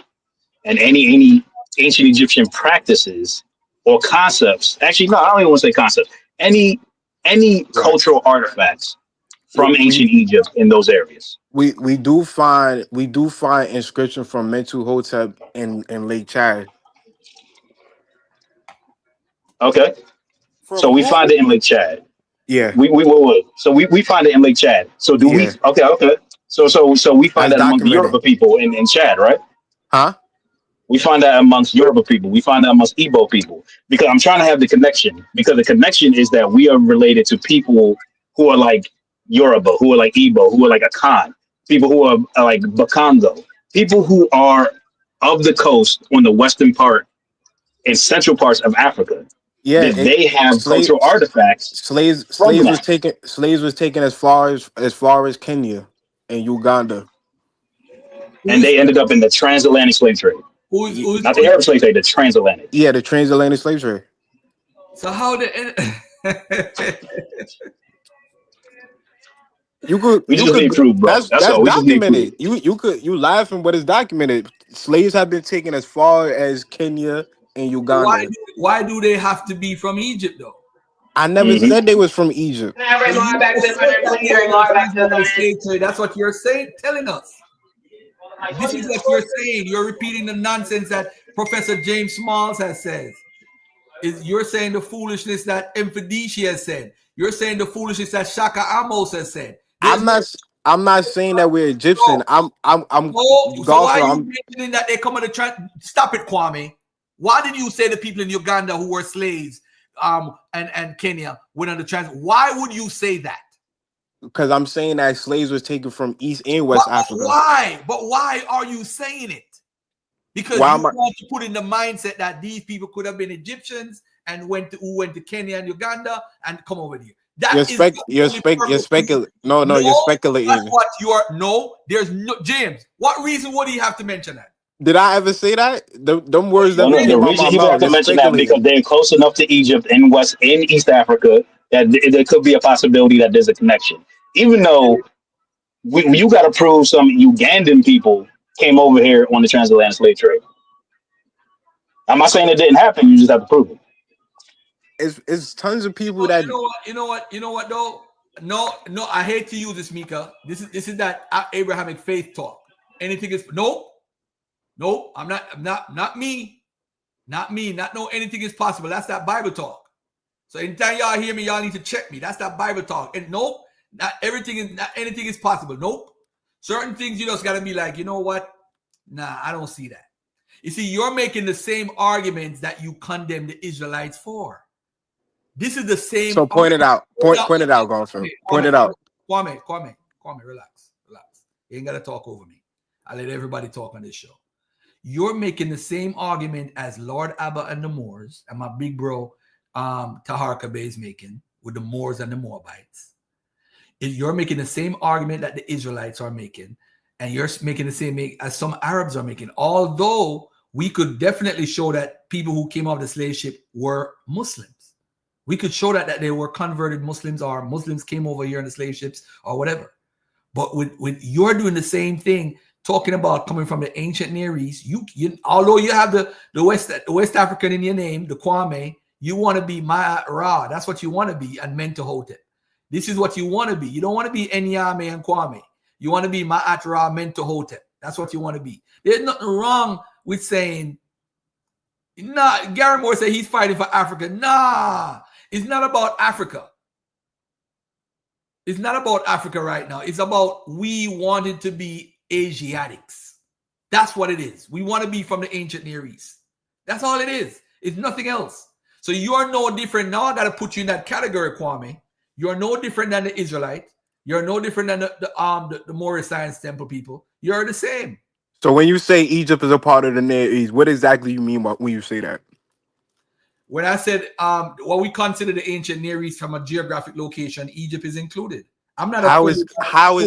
and any ancient Egyptian practices or concepts? Actually, no, I don't even want to say concepts. Any Right. cultural artifacts from We ancient Egypt in those areas? we do find inscription from Mentu Hotep in Lake Chad. Okay, From so we who? find it in Lake Chad. Yeah, We. So we find it in Lake Chad. So do we? yeah, Okay. So we find that's that amongst the documented. Yoruba people in Chad, right? Huh? We find that amongst Yoruba people. We find that amongst Igbo people. Because I'm trying to have the connection. Because the connection is that we are related to people who are like Yoruba, who are like Igbo, who are like Akan, people who are like Bakando, people who are of the coast on the western part and central parts of Africa. Yeah, That they have cultural slaves artifacts from that. slaves was taken as far as Kenya and Uganda. Who And is they ended up in the transatlantic slave trade. Not the Arab slave trade, the transatlantic. Yeah, the transatlantic slave trade. so how the We just need proof, bro. That's that's all. We just need proof. documented. You laughing, but it's documented. Slaves have been taken as far as Kenya and Uganda. why do they have to be from Egypt though? I never said they was from Egypt. But you just said that they were from the slave trade. That's what you're saying, telling us. This is what you're saying. You're repeating the nonsense that Professor James Smalls has said. You're saying the foolishness that Mfadishi has said. You're saying the foolishness that Shaka Amos has said. I'm not saying that we're Egyptian. I'm So why Golfer. are you mentioning that they come on the try? Stop it, Kwame. Why did you say the people in Uganda who were slaves and Kenya went on the trans? Why would you say that? Because I'm saying that slaves was taken from East and West Africa. Why? But why are you saying it? Because Why you am I- want to put in the mindset that these people could have been Egyptians and went to Kenya and Uganda and come over here. You're speculating. No, you're speculating. That's what you are. No, there's no James. What reason would he have to mention that? Did I ever say that? Them words No, never the came out reason my he would have mouth. to You're mention that because speculating. they're close enough to Egypt in East Africa that there could be a possibility that there's a connection. Even though you got to prove some Ugandan people came over here on the transatlantic slave trade. I'm not saying it didn't happen. You just have to prove it. It's tons of people that You know what though? No, I hate to use this, Mika. This is that Abrahamic faith talk. Anything is nope. I'm not me. Not no anything is possible. That's that Bible talk. So anytime y'all hear me, y'all need to check me. That's that Bible talk. And nope, not anything is possible. Nope. Certain things you just gotta be like, you know what? Nah, I don't see that. You see, you're making the same arguments that you condemn the Israelites for. This is the same. So point it out. Point it out, Gonzo. Point it out. Kwame, relax. You ain't gotta talk over me. I let everybody talk on this show. You're making the same argument as Lord Abba and the Moors, and my big bro Tahar Kabe is making with the Moors and the Moabites. You're making the same argument that the Israelites are making, and you're making the same as some Arabs are making. Although we could definitely show that people who came off the slave ship were Muslims. We could show that they were converted Muslims or Muslims came over here in the slave ships or whatever. But with you're doing the same thing, talking about coming from the ancient Near East. You although you have the West African in your name, the Kwame, you want to be Ma'at Ra. That's what you want to be, and Mentuhotep. This is what you want to be. You don't want to be Enyame and Kwame. You want to be Ma'at Ra, Mentuhotep. That's what you want to be. There's nothing wrong with saying, nah, Gary Moore said he's fighting for Africa. Nah, it's not about Africa. It's not about Africa right now. It's about we wanted to be Asiatics. That's what it is. We want to be from the ancient Near East. That's all it is. It's nothing else. So you are no different. Now I got to put you in that category, Kwame. You are no different than the Israelite. You're no different than the Moorish Science Temple people. You're the same. So when you say Egypt is a part of the Near East, what exactly you mean when you say that? When I said what we consider the ancient Near East from a geographic location, Egypt is included. I'm not. How is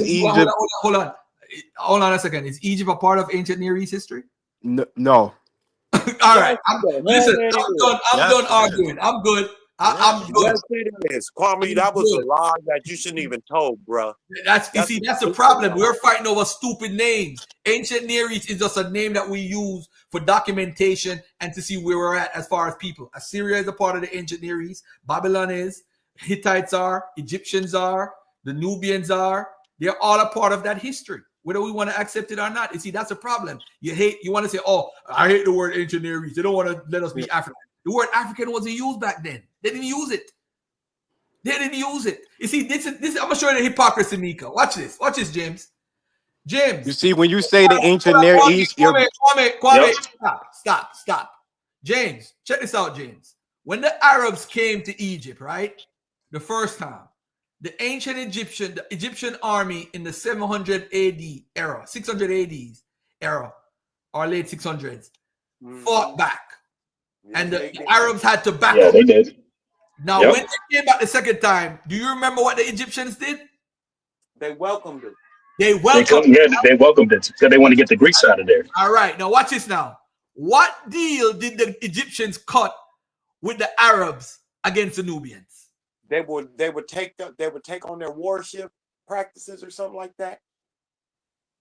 Egypt? Hold on a second. Is Egypt a part of ancient Near East history? No. All right. Listen, I'm done arguing. I'm good. I'm good. Yes, it is. Kwame, that was a lie that you shouldn't even told, bro. That's the problem. We're fighting over stupid names. Ancient Near East is just a name that we use for documentation and to see where we're at as far as people. Assyria is a part of the ancient Near East. Babylon is. Hittites are. Egyptians are. The Nubians are. They're all a part of that history, whether we want to accept it or not. You see, that's a problem. You want to say, oh, I hate the word ancient Near East. They don't want to let us be African. The word African wasn't used back then. They didn't use it. You see, this. I'm gonna show you the hypocrisy, Mika. Watch this, James. You see, when you say the ancient Near East, Kwame, stop. James, check this out, James. When the Arabs came to Egypt, right, the first time, the ancient Egyptian army in the 700 AD era, 600 AD era, or late 600s, fought back. And the Arabs had to back up. Yeah, they did. Now, when they came back the second time, do you remember what the Egyptians did? They welcomed it. They welcomed it because they want to get the Greeks out of there. All right, now watch this now. What deal did the Egyptians cut with the Arabs against the Nubians? They would take on their warship practices or something like that.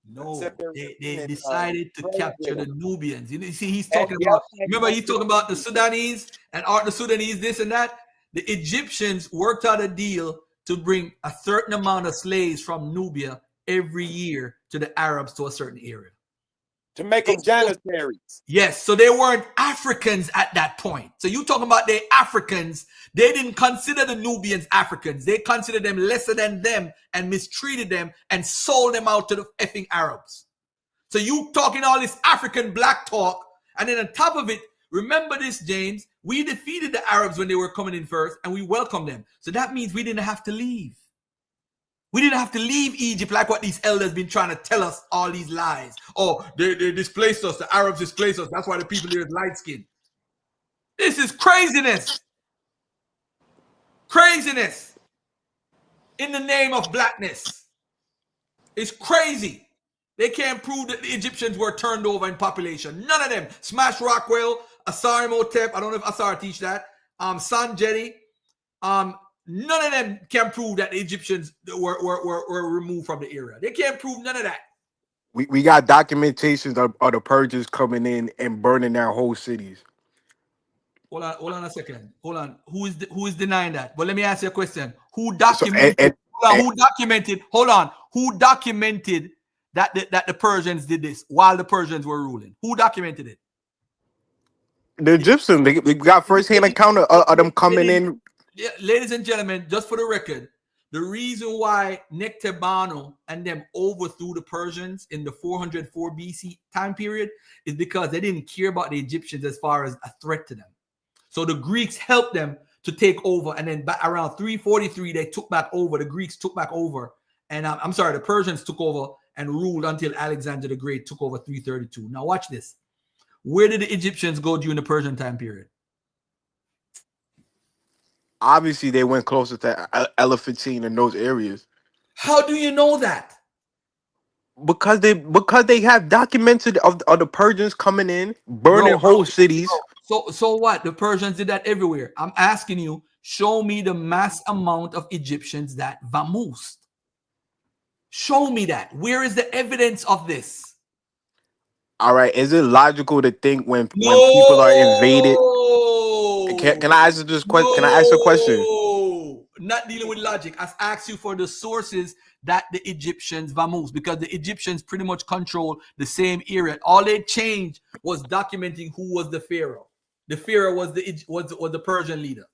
No, they decided to capture the Nubians. You see, he's talking about. Remember, he's talking about the Sudanese and the Sudanese, this and that. The Egyptians worked out a deal to bring a certain amount of slaves from Nubia every year to the Arabs to a certain area. To make them janissaries. Yes, so they weren't Africans at that point. So you talking about they Africans. They didn't consider the Nubians Africans. They considered them lesser than them and mistreated them and sold them out to the effing Arabs. So you talking all this African black talk, and then on top of it, remember this, James, we defeated the Arabs when they were coming in first, and we welcomed them. So that means we didn't have to leave. We didn't have to leave Egypt like what these elders been trying to tell us all these lies. Oh, they displaced us. The Arabs displaced us. That's why the people here is light skinned. This is craziness. Craziness in the name of blackness. It's crazy. They can't prove that the Egyptians were turned over in population. None of them. Smash Rockwell, Asar Imhotep. I don't know if Asar teach that. Sanjeti. None of them can prove that the Egyptians were removed from the area. They can't prove none of that. We got documentations of the Persians coming in and burning down whole cities. Hold on a second. Hold on. Who is denying that? But let me ask you a question. Who documented? Who documented that the Persians did this while the Persians were ruling? Who documented it? The Egyptians. They got first-hand account of them coming in. Yeah, ladies and gentlemen, just for the record, the reason why Nectebanu and them overthrew the Persians in the 404 BC time period is because they didn't care about the Egyptians as far as a threat to them. So the Greeks helped them to take over, and then around 343 they took back over. The Greeks took back over, and the Persians took over and ruled until Alexander the Great took over 332. Now watch this. Where did the Egyptians go during the Persian time period? Obviously, they went closer to Elephantine in those areas. How do you know that? Because they have documented of the Persians coming in, burning whole cities. So what? The Persians did that everywhere. I'm asking you, show me the mass amount of Egyptians that vamoosed. Show me that. Where is the evidence of this? All right. Is it logical to think when people are invaded? Can I ask this question? Can I ask a question? Not dealing with logic. I asked you for the sources that the Egyptians vamoosed, because the Egyptians pretty much control the same area. All they changed was documenting who was the pharaoh. The pharaoh was the Persian leader.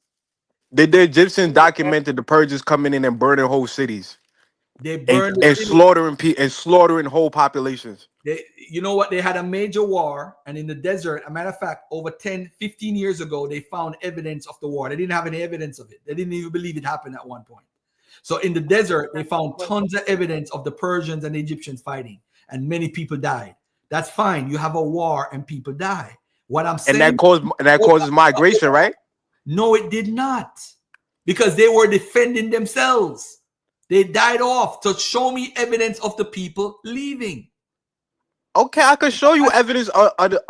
Did the Egyptians documented the Persians coming in and burning whole cities? They burned and the city. slaughtering whole populations. You know what? They had a major war, and in the desert, a matter of fact, over 10, 15 years ago, they found evidence of the war. They didn't have any evidence of it. They didn't even believe it happened at one point. So in the desert, they found tons of evidence of the Persians and the Egyptians fighting, and many people died. That's fine. You have a war and people die. What I'm saying, And that causes migration, right? No, it did not, because they were defending themselves. They died off. So show me evidence of the people leaving. Okay, I can show you evidence of the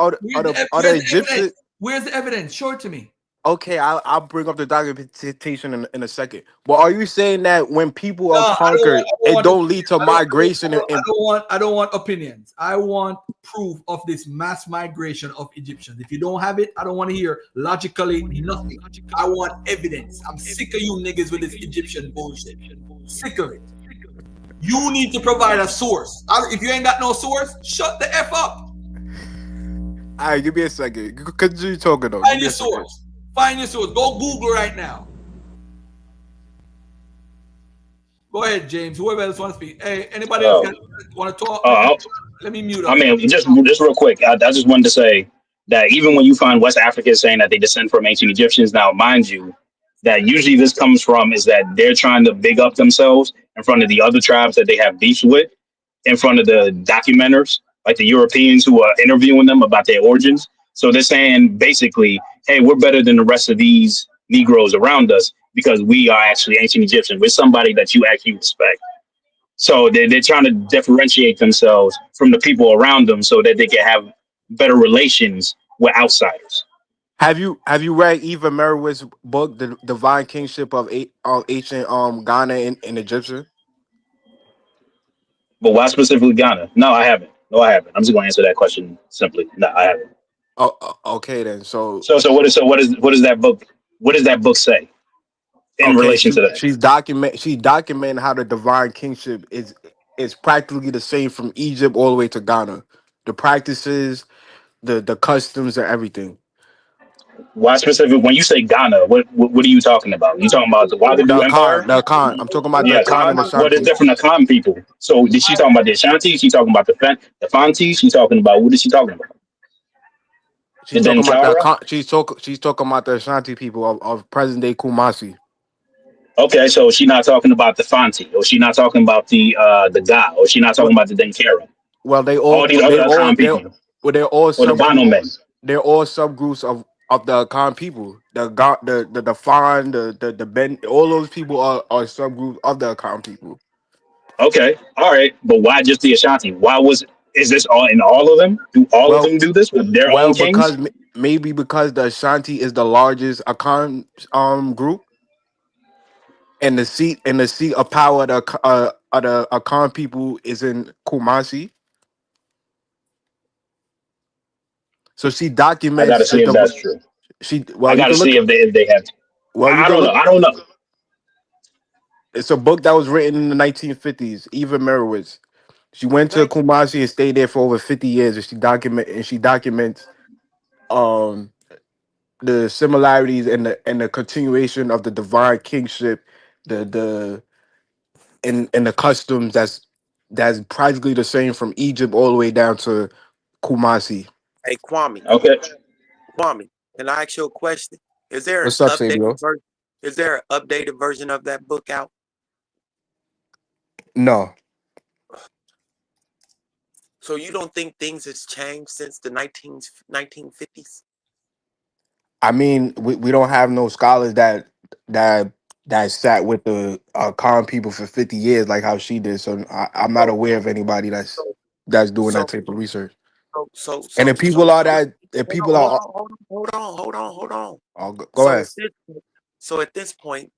Egyptians. Where's the evidence? Show it to me. Okay, I'll bring up the documentation in a second. But are you saying that when people are conquered, it don't lead to migration? I don't want opinions. I want proof of this mass migration of Egyptians. If you don't have it, I don't want to hear logically nothing. I want evidence. I'm sick of you niggas with this Egyptian bullshit. Sick of it. You need to provide a source. If you ain't got no source, shut the F up. All right, give me a second. Continue talking though. Find your source. Find your source. Go Google right now. Go ahead, James. Whoever else wants to speak. Hey, anybody else want to talk? Let me mute up. I mean, just real quick. I just wanted to say that even when you find West Africans saying that they descend from ancient Egyptians, now mind you, that usually this comes from is that they're trying to big up themselves in front of the other tribes that they have beef with, in front of the documenters, like the Europeans who are interviewing them about their origins. So they're saying basically, hey, we're better than the rest of these Negroes around us because we are actually ancient Egyptians. We're somebody that you actually respect. So they're trying to differentiate themselves from the people around them so that they can have better relations with outsiders. Have you read Eva Merowith's book, The Divine Kingship of Ancient Ghana and Egyptian? But why specifically Ghana? No, I haven't. I'm just going to answer that question simply. No, I haven't. Oh, okay then. So what is that book? What does that book say in relation to that? She's documenting how the divine kingship is practically the same from Egypt all the way to Ghana. The practices, the customs, and everything. Why specific? When you say Ghana, what are you talking about? You talking about the Ouagadougou Empire? The Akan. I'm talking about the Akan and the Ashanti. What is different Akan people? So did she talking about the Ashanti? She talking about the Fanti? She talking about what is she talking about? She's talking about she's talking about the Ashanti people of present day Kumasi. Okay, so she's not talking about the Fanti, or she's not talking about the Ga, or she's not talking about the Denkara. Well, they're all subgroups of the Akan people. The Fan, the Ben, all those people are subgroups of the Akan people. Okay, all right, but why just the Ashanti? Is this all in all of them? Do all of them do this with their own kings? Because the Ashanti is the largest Akan group, and the seat of power of the Akan people is in Kumasi. So she documents. I gotta see if that's true. I gotta see if they have. Well, I don't know. It's a book that was written in the 1950s. Eva Merowith. She went to Kumasi and stayed there for over 50 years, and she documents the similarities and the continuation of the divine kingship, and the customs that's practically the same from Egypt all the way down to Kumasi. Hey, Kwame. Okay. Kwame, can I ask you a question? Is there What's up, Samuel? Is there an updated version of that book out? No. So you don't think things has changed since the 1950s? I mean, we don't have no scholars that sat with the Akan people for 50 years like how she did. So I'm not aware of anybody that's doing that type of research. And if people are that, if people are, hold on. oh, go ahead. So at this point,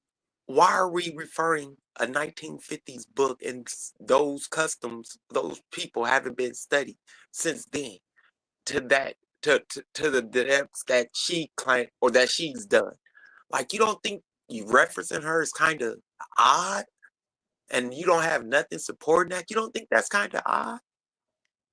why are we referring a 1950s book and those customs, those people haven't been studied since then to that to the depths that she claimed or that she's done? Like, you don't think you referencing her is kind of odd, and you don't have nothing supporting that? You don't think that's kind of odd?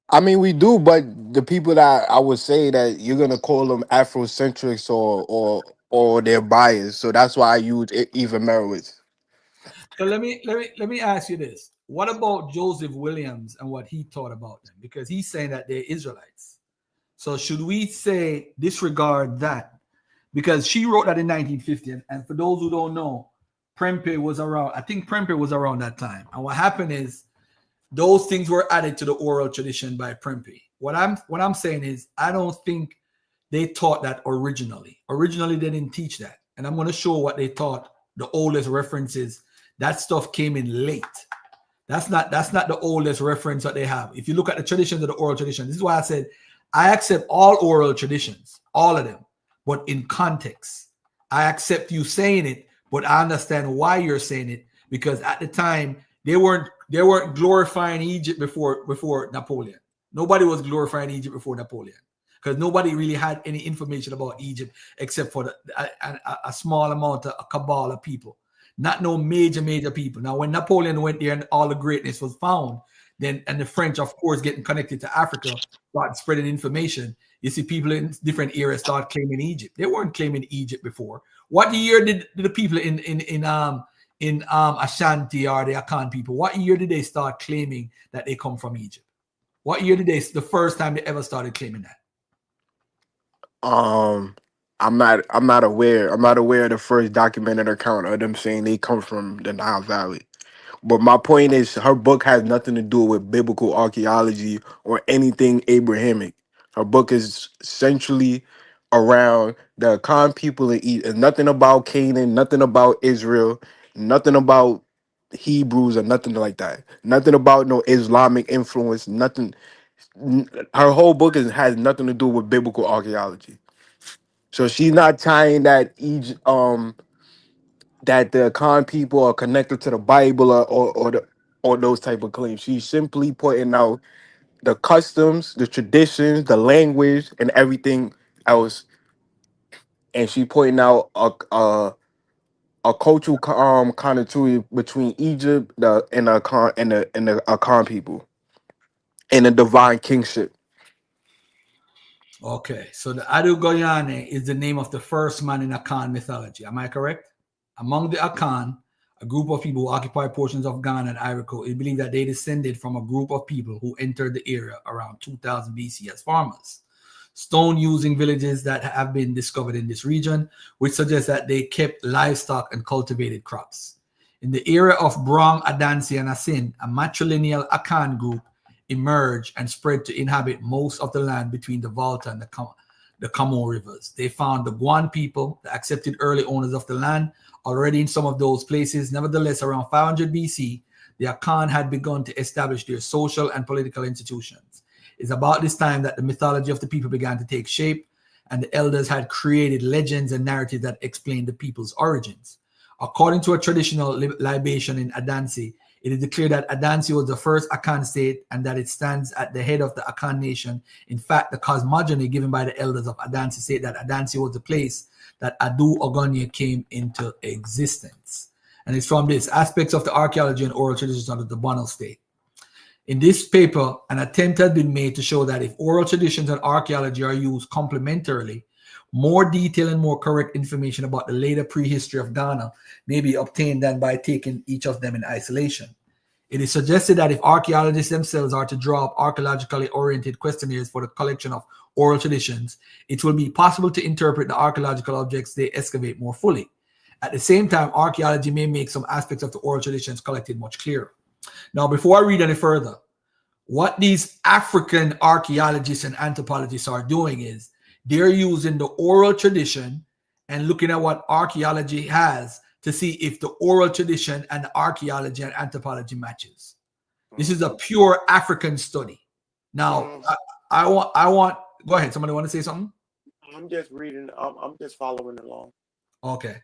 I mean, we do, but the people that I would say that you're gonna call them Afrocentrics or they're biased. So that's why I use Eva Merowith. So let me ask you this. what about Joseph Williams and what he thought about them? Because he's saying that they're Israelites. So should we say disregard that? Because she wrote that in 1950. And for those who don't know, Prempeh was around. I think Prempeh was around that time. And what happened is those things were added to the oral tradition by Prempeh. What I'm saying is I don't think they taught that originally. Originally, they didn't teach that. And I'm going to show what they taught. The oldest references. That stuff came in late. That's not the oldest reference that they have. If you look at the traditions of the oral tradition, this is why I said I accept all oral traditions, all of them, but in context. I accept you saying it, but I understand why you're saying it, because at the time they weren't glorifying Egypt before Napoleon. Nobody was glorifying Egypt before Napoleon, because nobody really had any information about Egypt except for a small amount of a cabal of people. Not no major people. Now, when Napoleon went there and all the greatness was found, then and the French, of course, getting connected to Africa, started spreading information. You see people in different areas start claiming Egypt. They weren't claiming Egypt before. What year did the people in Ashanti or the Akan people, what year did they start claiming that they come from Egypt? What year did the first time they ever started claiming that? I'm not aware. I'm not aware of the first documented account of them saying they come from the Nile Valley. But my point is, her book has nothing to do with biblical archaeology or anything Abrahamic. Her book is essentially around the Akan people in Egypt. It's nothing about Canaan, nothing about Israel, nothing about Hebrews or nothing like that. Nothing about no Islamic influence. Nothing. Her whole book has nothing to do with biblical archaeology. So she's not tying that that the Akan people are connected to the Bible or those type of claims. She's simply putting out the customs, the traditions, the language, and everything else, and she pointing out a cultural continuity between Egypt and the Akan people and the divine kingship. Okay, so the Adu Goyane is the name of the first man in Akan mythology. Am I correct? Among the Akan, a group of people who occupy portions of Ghana and Ivory Coast, it believed that they descended from a group of people who entered the area around 2000 BC as farmers. Stone-using villages that have been discovered in this region, which suggests that they kept livestock and cultivated crops. In the era of Brong, Adansi, and Asin, a matrilineal Akan group emerged and spread to inhabit most of the land between the Volta and the Kamo rivers. They found the Guan people, the accepted early owners of the land, already in some of those places. Nevertheless, around 500 BC, the Akan had begun to establish their social and political institutions. It's about this time that the mythology of the people began to take shape, and the elders had created legends and narratives that explained the people's origins. According to a traditional libation in Adansi, it is declared that Adansi was the first Akan state and that it stands at the head of the Akan nation. In fact, the cosmogony given by the elders of Adansi state that Adansi was the place that Adu Ogonia came into existence. And it's from this aspects of the archaeology and oral traditions of the Bono state. In this paper, an attempt has been made to show that if oral traditions and archaeology are used complementarily, more detailed and more correct information about the later prehistory of Ghana may be obtained than by taking each of them in isolation. It is suggested that if archaeologists themselves are to draw up archaeologically oriented questionnaires for the collection of oral traditions, it will be possible to interpret the archaeological objects they excavate more fully. At the same time, archaeology may make some aspects of the oral traditions collected much clearer. Now, before I read any further, what these African archaeologists and anthropologists are doing is they're using the oral tradition and looking at what archaeology has to see if the oral tradition and archaeology and anthropology matches. This is a pure African study. Now, I want. Go ahead. Somebody want to say something? I'm just reading. I'm just following along. Okay.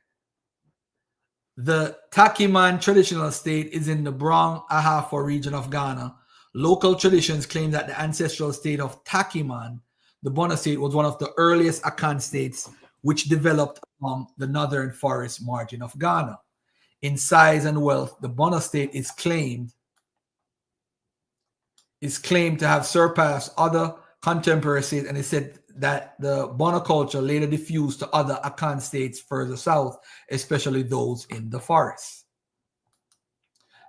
The Takiman traditional state is in the Brong Ahafo region of Ghana. Local traditions claim that the ancestral state of Takiman, the Bono state, was one of the earliest Akan states which developed along the northern forest margin of Ghana. In size and wealth, the Bono state is claimed to have surpassed other contemporary states, and it said that the Bono culture later diffused to other Akan states further south, especially those in the forest.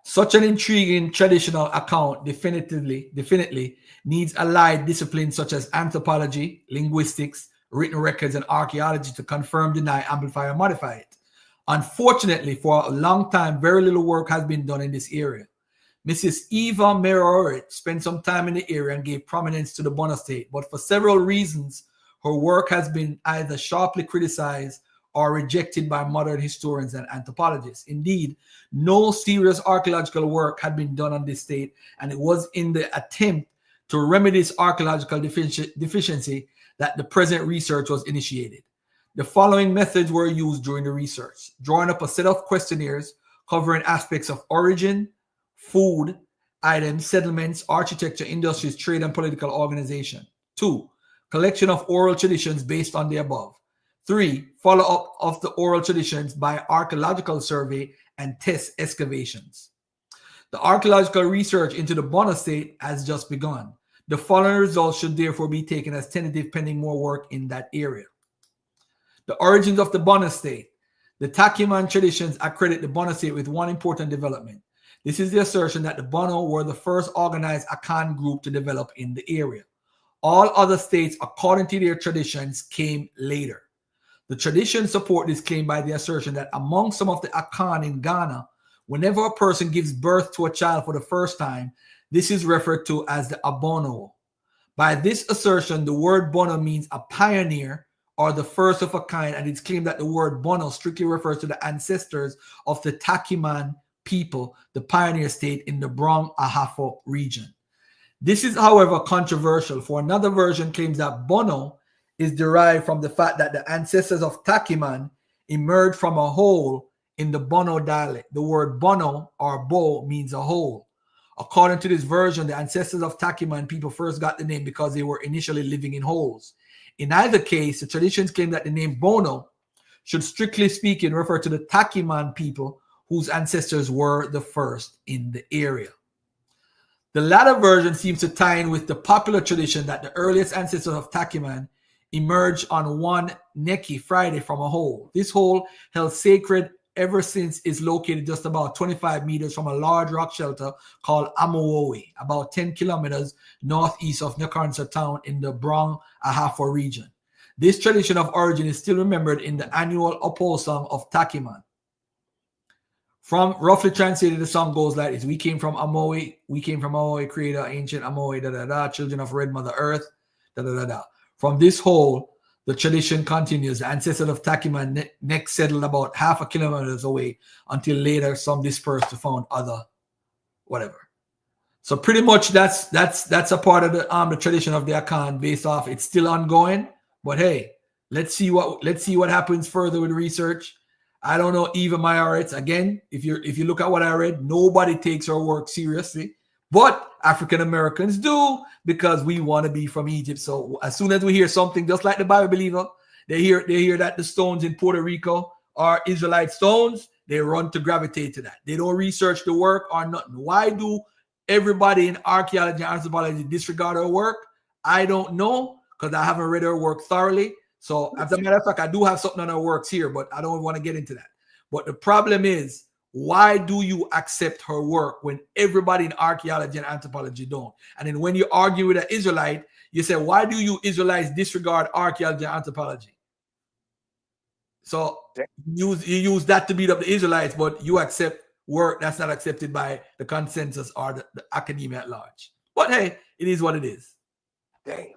Such an intriguing traditional account definitely needs allied disciplines such as anthropology, linguistics, written records, and archaeology to confirm, deny, amplify, or modify it. Unfortunately, for a long time, very little work has been done in this area. Mrs. Eva Merorit spent some time in the area and gave prominence to the Bono state, but for several reasons, her work has been either sharply criticized or rejected by modern historians and anthropologists. Indeed, no serious archaeological work had been done on this state, and it was in the attempt to remedy this archaeological deficiency that the present research was initiated. The following methods were used during the research: drawing up a set of questionnaires covering aspects of origin, food, items, settlements, architecture, industries, trade, and political organization. 2. Collection of oral traditions based on the above. 3. Follow-up of the oral traditions by archaeological survey and test excavations. The archaeological research into the Bono state has just begun. The following results should therefore be taken as tentative pending more work in that area. The origins of the Bono state. The Takiman traditions accredit the Bono state with one important development. This is the assertion that the Bono were the first organized Akan group to develop in the area. All other states, according to their traditions, came later. The traditions support this claim by the assertion that among some of the Akan in Ghana, whenever a person gives birth to a child for the first time, this is referred to as the Abono. By this assertion, the word Bono means a pioneer or the first of a kind, and it's claimed that the word Bono strictly refers to the ancestors of the Takiman people, the pioneer state in the Brong Ahafo region. This is, however, controversial, for another version claims that Bono is derived from the fact that the ancestors of Takiman emerged from a hole in the Bono dialect. The word Bono or Bo means a hole. According to this version, the ancestors of Takiman people first got the name because they were initially living in holes. In either case, the traditions claim that the name Bono should, strictly speaking, refer to the Takiman people whose ancestors were the first in the area. The latter version seems to tie in with the popular tradition that the earliest ancestors of Takiman emerged on one Neki Friday from a hole. This hole, held sacred ever since, is located just about 25 meters from a large rock shelter called Amowowe, about 10 kilometers northeast of Nyakansa town in the Brong Ahafo region. This tradition of origin is still remembered in the annual Opo song of Takiman. From roughly translated, the song goes like this: we came from Amowe, creator, ancient Amowe, children of Red Mother Earth, From this hole, the tradition continues. The ancestors of Takiman next settled about half a kilometer away until later some dispersed to found other whatever. So pretty much that's a part of the tradition of the Akan based off. It's still ongoing, but hey, let's see what happens further with research. I don't know Eva Mayoritz. Again, if you look at what I read, nobody takes her work seriously, but African Americans do, because we want to be from Egypt. So as soon as we hear something, just like the Bible believer, they hear that the stones in Puerto Rico are Israelite stones, they run to gravitate to that. They don't research the work or nothing. Why do everybody in archaeology and anthropology disregard her work? I don't know, because I haven't read her work thoroughly. So as a matter of fact, I do have something on her works here, but I don't want to get into that. But the problem is, why do you accept her work when everybody in archaeology and anthropology don't? And then when you argue with an Israelite, you say, why do you Israelites disregard archaeology and anthropology? So you use that to beat up the Israelites, but you accept work that's not accepted by the consensus or the academia at large. But hey, it is what it is. Damn.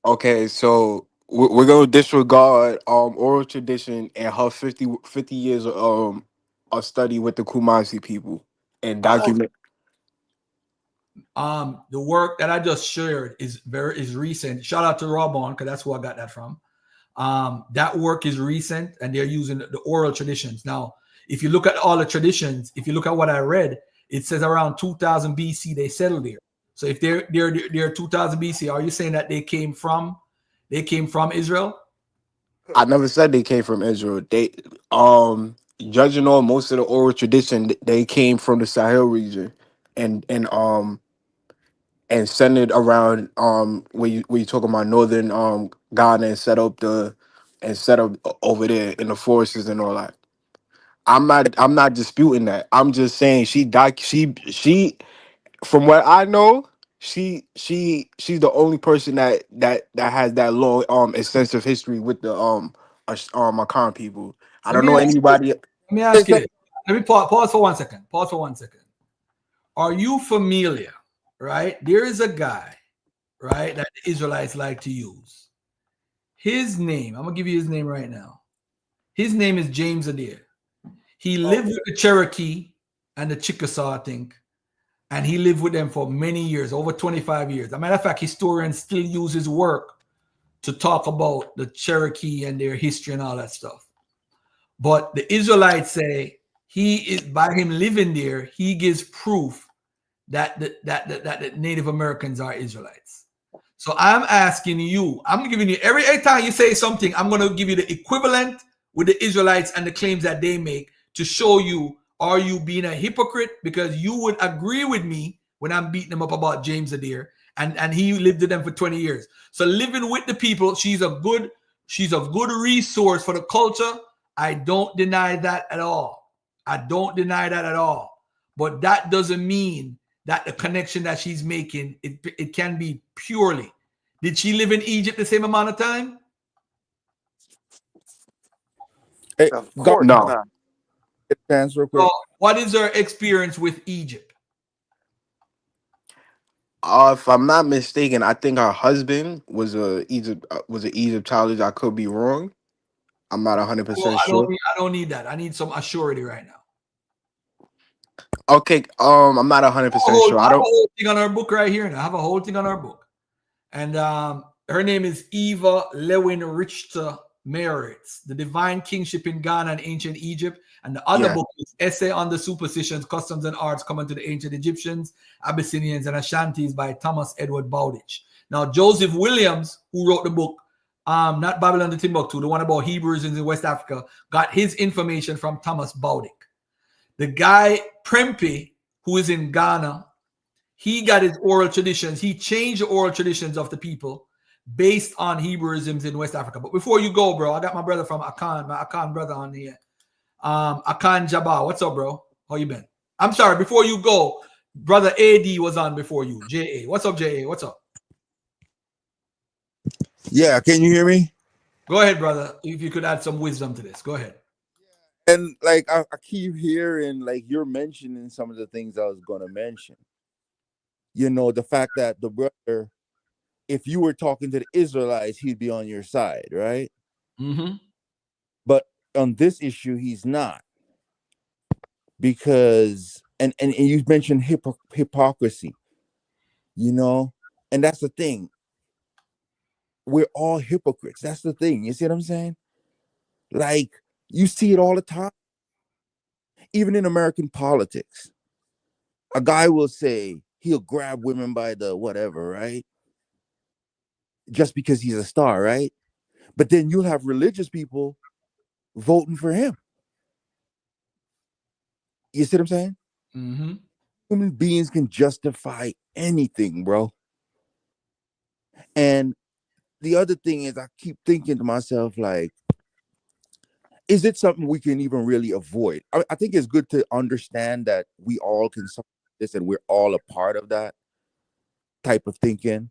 Okay, so we're gonna disregard oral tradition and her 50 years of study with the Kumasi people and document. The work that I just shared is recent. Shout out to Robon, because that's who I got that from. That work is recent, and they're using the oral traditions. Now, if you look at all the traditions, if you look at what I read, it says around 2000 BC they settled there. So if they're 2000 BC, are you saying that they came from Israel? I never said they came from Israel. They judging on most of the oral tradition, they came from the Sahel region and centered around when you talk about northern Ghana and set up over there in the forests and all that. I'm not disputing that. I'm just saying she from what I know, she's the only person that has that long extensive history with the Akan people. I Let don't me know ask you, anybody. let me ask you this. Let me pause for 1 second. Pause for 1 second. Are you familiar, right? There is a guy, right, that the Israelites like to use. His name, I'm gonna give you his name right now. His name is James Adair. He lived with the Cherokee and the Chickasaw, I think, and he lived with them for many years, over 25 years. As a matter of fact, historians still use his work to talk about the Cherokee and their history and all that stuff. But the Israelites say he is, by him living there, he gives proof that the Native Americans are Israelites. So I'm asking you, I'm giving you every time you say something, I'm going to give you the equivalent with the Israelites and the claims that they make to show you, are you being a hypocrite? Because you would agree with me when I'm beating them up about James Adair, and he lived with them for 20 years. So living with the people, she's a good resource for the culture. I don't deny that at all. I don't deny that at all. But that doesn't mean that the connection that she's making, it can be purely. Did she live in Egypt the same amount of time? Hey, Of Dalton, course No. not. dance real So quick. what is her experience with Egypt? If I'm not mistaken, I think her husband was a Egyptologist. I could be wrong. I'm not 100% sure. I don't need that. I need some assurity right now. Okay, I'm not 100% sure. I I have a don't. whole thing on our book right here. And I have a whole thing on our book. And her name is Eva Lewin Richter Meritz, The Divine Kingship in Ghana and Ancient Egypt. And the other Yeah. book is Essay on the Superstitions, Customs, and Arts Common to the Ancient Egyptians, Abyssinians, and Ashantis by Thomas Edward Bowditch. Now, Joseph Williams, who wrote the book, not Babylon the Timbuktu, the one about Hebrews in West Africa, got his information from Thomas Bowditch. The guy, Prempeh, who is in Ghana, he got his oral traditions. He changed the oral traditions of the people based on Hebrewisms in West Africa. But before you go, bro, I got my brother from Akan, my Akan brother on here. Akan Jabbar. What's up, bro? How you been? I'm sorry, before you go, brother AD was on before you. JA. What's up, JA? What's up? Yeah, can you hear me? Go ahead, brother. If you could add some wisdom to this. Go ahead. And like I keep hearing like you're mentioning some of the things I was gonna mention. You know, the fact that the brother, if you were talking to the Israelites, he'd be on your side, right? Mm-hmm. But on this issue, he's not. Because and you mentioned hypocrisy, you know, and that's the thing. We're all hypocrites. That's the thing. You see what I'm saying? Like you see it all the time, even in American politics. A guy will say he'll grab women by the whatever, right? Just because he's a star, right? But then you'll have religious people voting for him. You see what I'm saying? Mm-hmm. Human beings can justify anything, bro. And the other thing is, I keep thinking to myself, like, is it something we can even really avoid? I think it's good to understand that we all can suffer this and we're all a part of that type of thinking.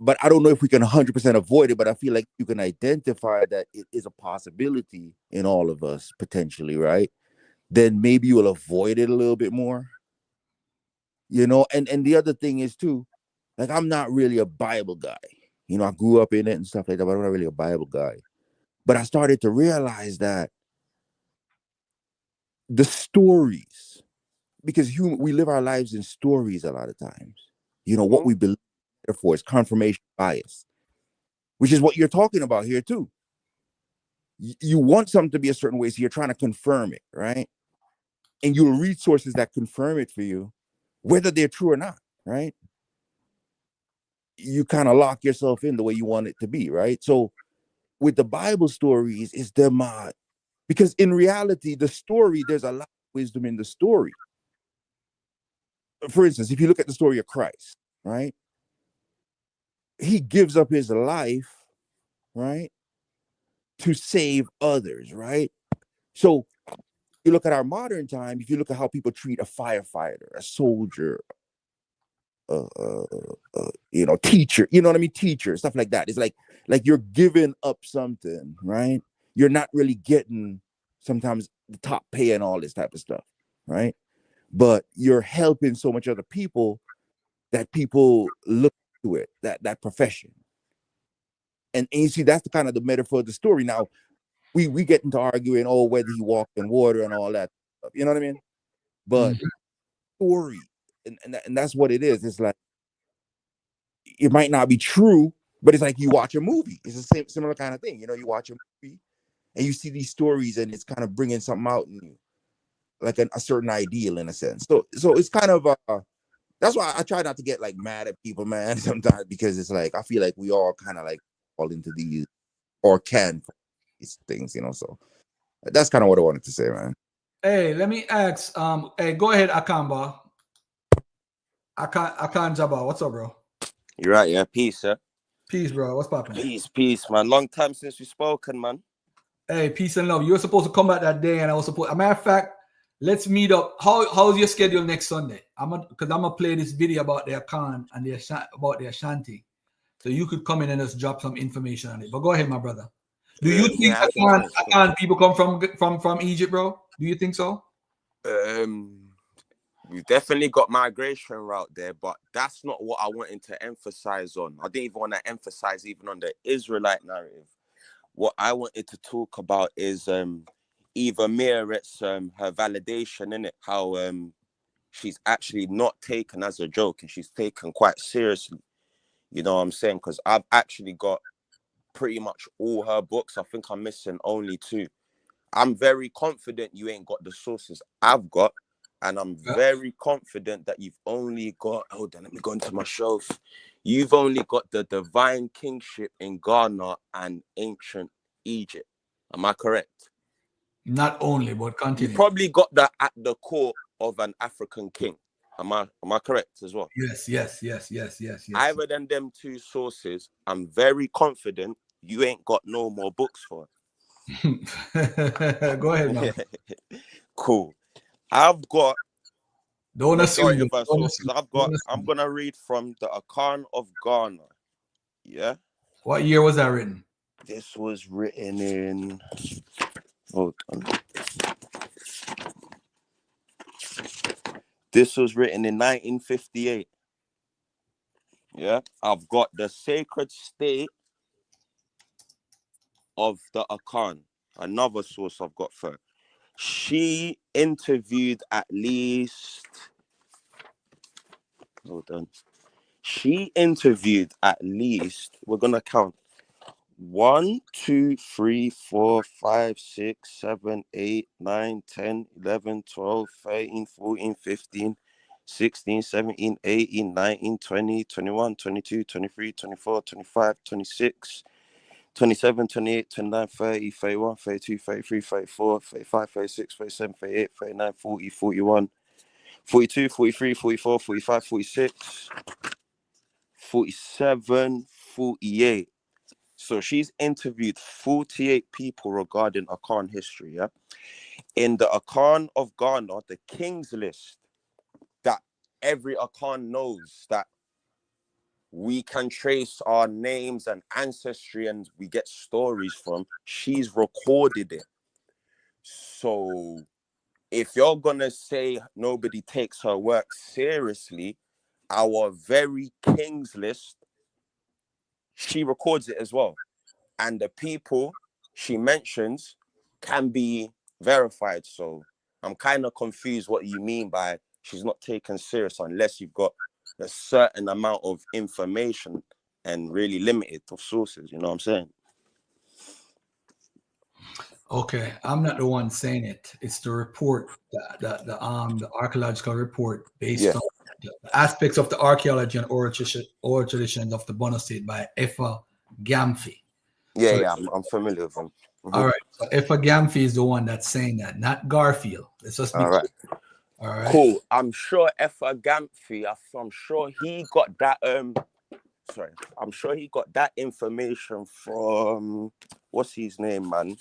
But I don't know if we can 100% avoid it, but I feel like you can identify that it is a possibility in all of us potentially, right? Then maybe you'll avoid it a little bit more, you know? And the other thing is too, like I'm not really a Bible guy. You know, I grew up in it and stuff like that, but I'm not really a Bible guy. But I started to realize that the stories, because we live our lives in stories a lot of times. You know, what we believe, therefore, is confirmation bias, which is what you're talking about here too. You want something to be a certain way, so you're trying to confirm it, right? And you'll read sources that confirm it for you, whether they're true or not, right? You kind of lock yourself in the way you want it to be, right? So with the Bible stories, it's them because in reality, the story, there's a lot of wisdom in the story. For instance, if you look at the story of Christ, right? He gives up his life, right? To save others, right? So You look at our modern time, if you look at how people treat a firefighter, a soldier, teacher, you know what I mean? Teacher, stuff like that. It's like you're giving up something, right? You're not really getting sometimes the top pay and all this type of stuff, right? But you're helping so much other people that people look to it, that profession. And you see, that's the kind of the metaphor of the story. Now, we get into arguing, whether he walked in water and all that stuff, you know what I mean? But story, and that's what it is. It's like, it might not be true, but it's like you watch a movie. It's the same similar kind of thing. You watch a movie and you see these stories, and it's kind of bringing something out in you, like a certain ideal in a sense. So it's kind of that's why I try not to get like mad at people, man, sometimes, because it's like I feel like we all kind of like fall into these or can these things, So that's kind of what I wanted to say, man. Hey, let me ask. Hey, go ahead, Akamba. Akan Jabba, what's up, bro? You're right, yeah. Peace, sir. Peace, bro. What's poppin'? Peace, man. Long time since we spoken, man. Hey, peace and love. You were supposed to come back that day, and I was supposed. As a matter of fact, let's meet up. How's your schedule next Sunday? Because I'm gonna play this video about their Khan and about their Shanti, so you could come in and just drop some information on it. But go ahead, my brother. Do you think Akan people come from Egypt, bro? Do you think so? We've definitely got migration route there, but that's not what I wanted to emphasize on. I didn't even want to emphasize even on the Israelite narrative. What I wanted to talk about is Eva Meret's her validation in it, how she's actually not taken as a joke and she's taken quite seriously. You know what I'm saying? Because I've actually got pretty much all her books. I think I'm missing only 2. I'm very confident you ain't got the sources I've got. And I'm very confident that you've only got, hold on, let me go into my shelf. You've only got the divine kingship in Ghana and ancient Egypt. Am I correct? Not only, but continue. You probably got that at the court of an African king. Am I correct as well? Yes. Either than them 2 sources, I'm very confident you ain't got no more books for it. Go ahead, man. Cool. I've got don't majority assume. of our sources. I'm gonna read from the Akan of Ghana. Yeah. What year was that written? This was written in. Hold on. This was written in 1958. Yeah. I've got the Sacred State of the Akan. Another source I've got for her. She interviewed at least. Hold on. She interviewed at least. We're gonna count. 1, 2, 3, 4, 5, 6, 7, 8, 9, 10, 11, 12, 13, 14, 15, 16, 17, 18, 19, 20, 21, 22, 23, 24, 25, 26, 27, 28, 29, 30, 31, 32, 33, 34, 35, 36, 37, 38, 39, 40, 41, 42, 43, 44, 45, 46, 47, 48. So she's interviewed 48 people regarding Akan history, yeah? In the Akan of Ghana, the King's List that every Akan knows, that we can trace our names and ancestry and we get stories from, she's recorded it. So if you're gonna say nobody takes her work seriously, our very King's List, she records it as well. And the people she mentions can be verified. So I'm kind of confused what you mean by she's not taken serious unless you've got a certain amount of information and really limited of sources. You know what I'm saying? Okay, I'm not the one saying it. It's the report, the archaeological report based on the aspects of the archaeology and oral traditions of the Bono State by Effa Gamfi. Yeah, I'm familiar with him. All right, so Effa Gamfi is the one that's saying that, not Garfield. Let's just be all right. All right. Cool. I'm sure Effa Gamfi, I'm sure he got that I'm sure he got that information from what's his name, man?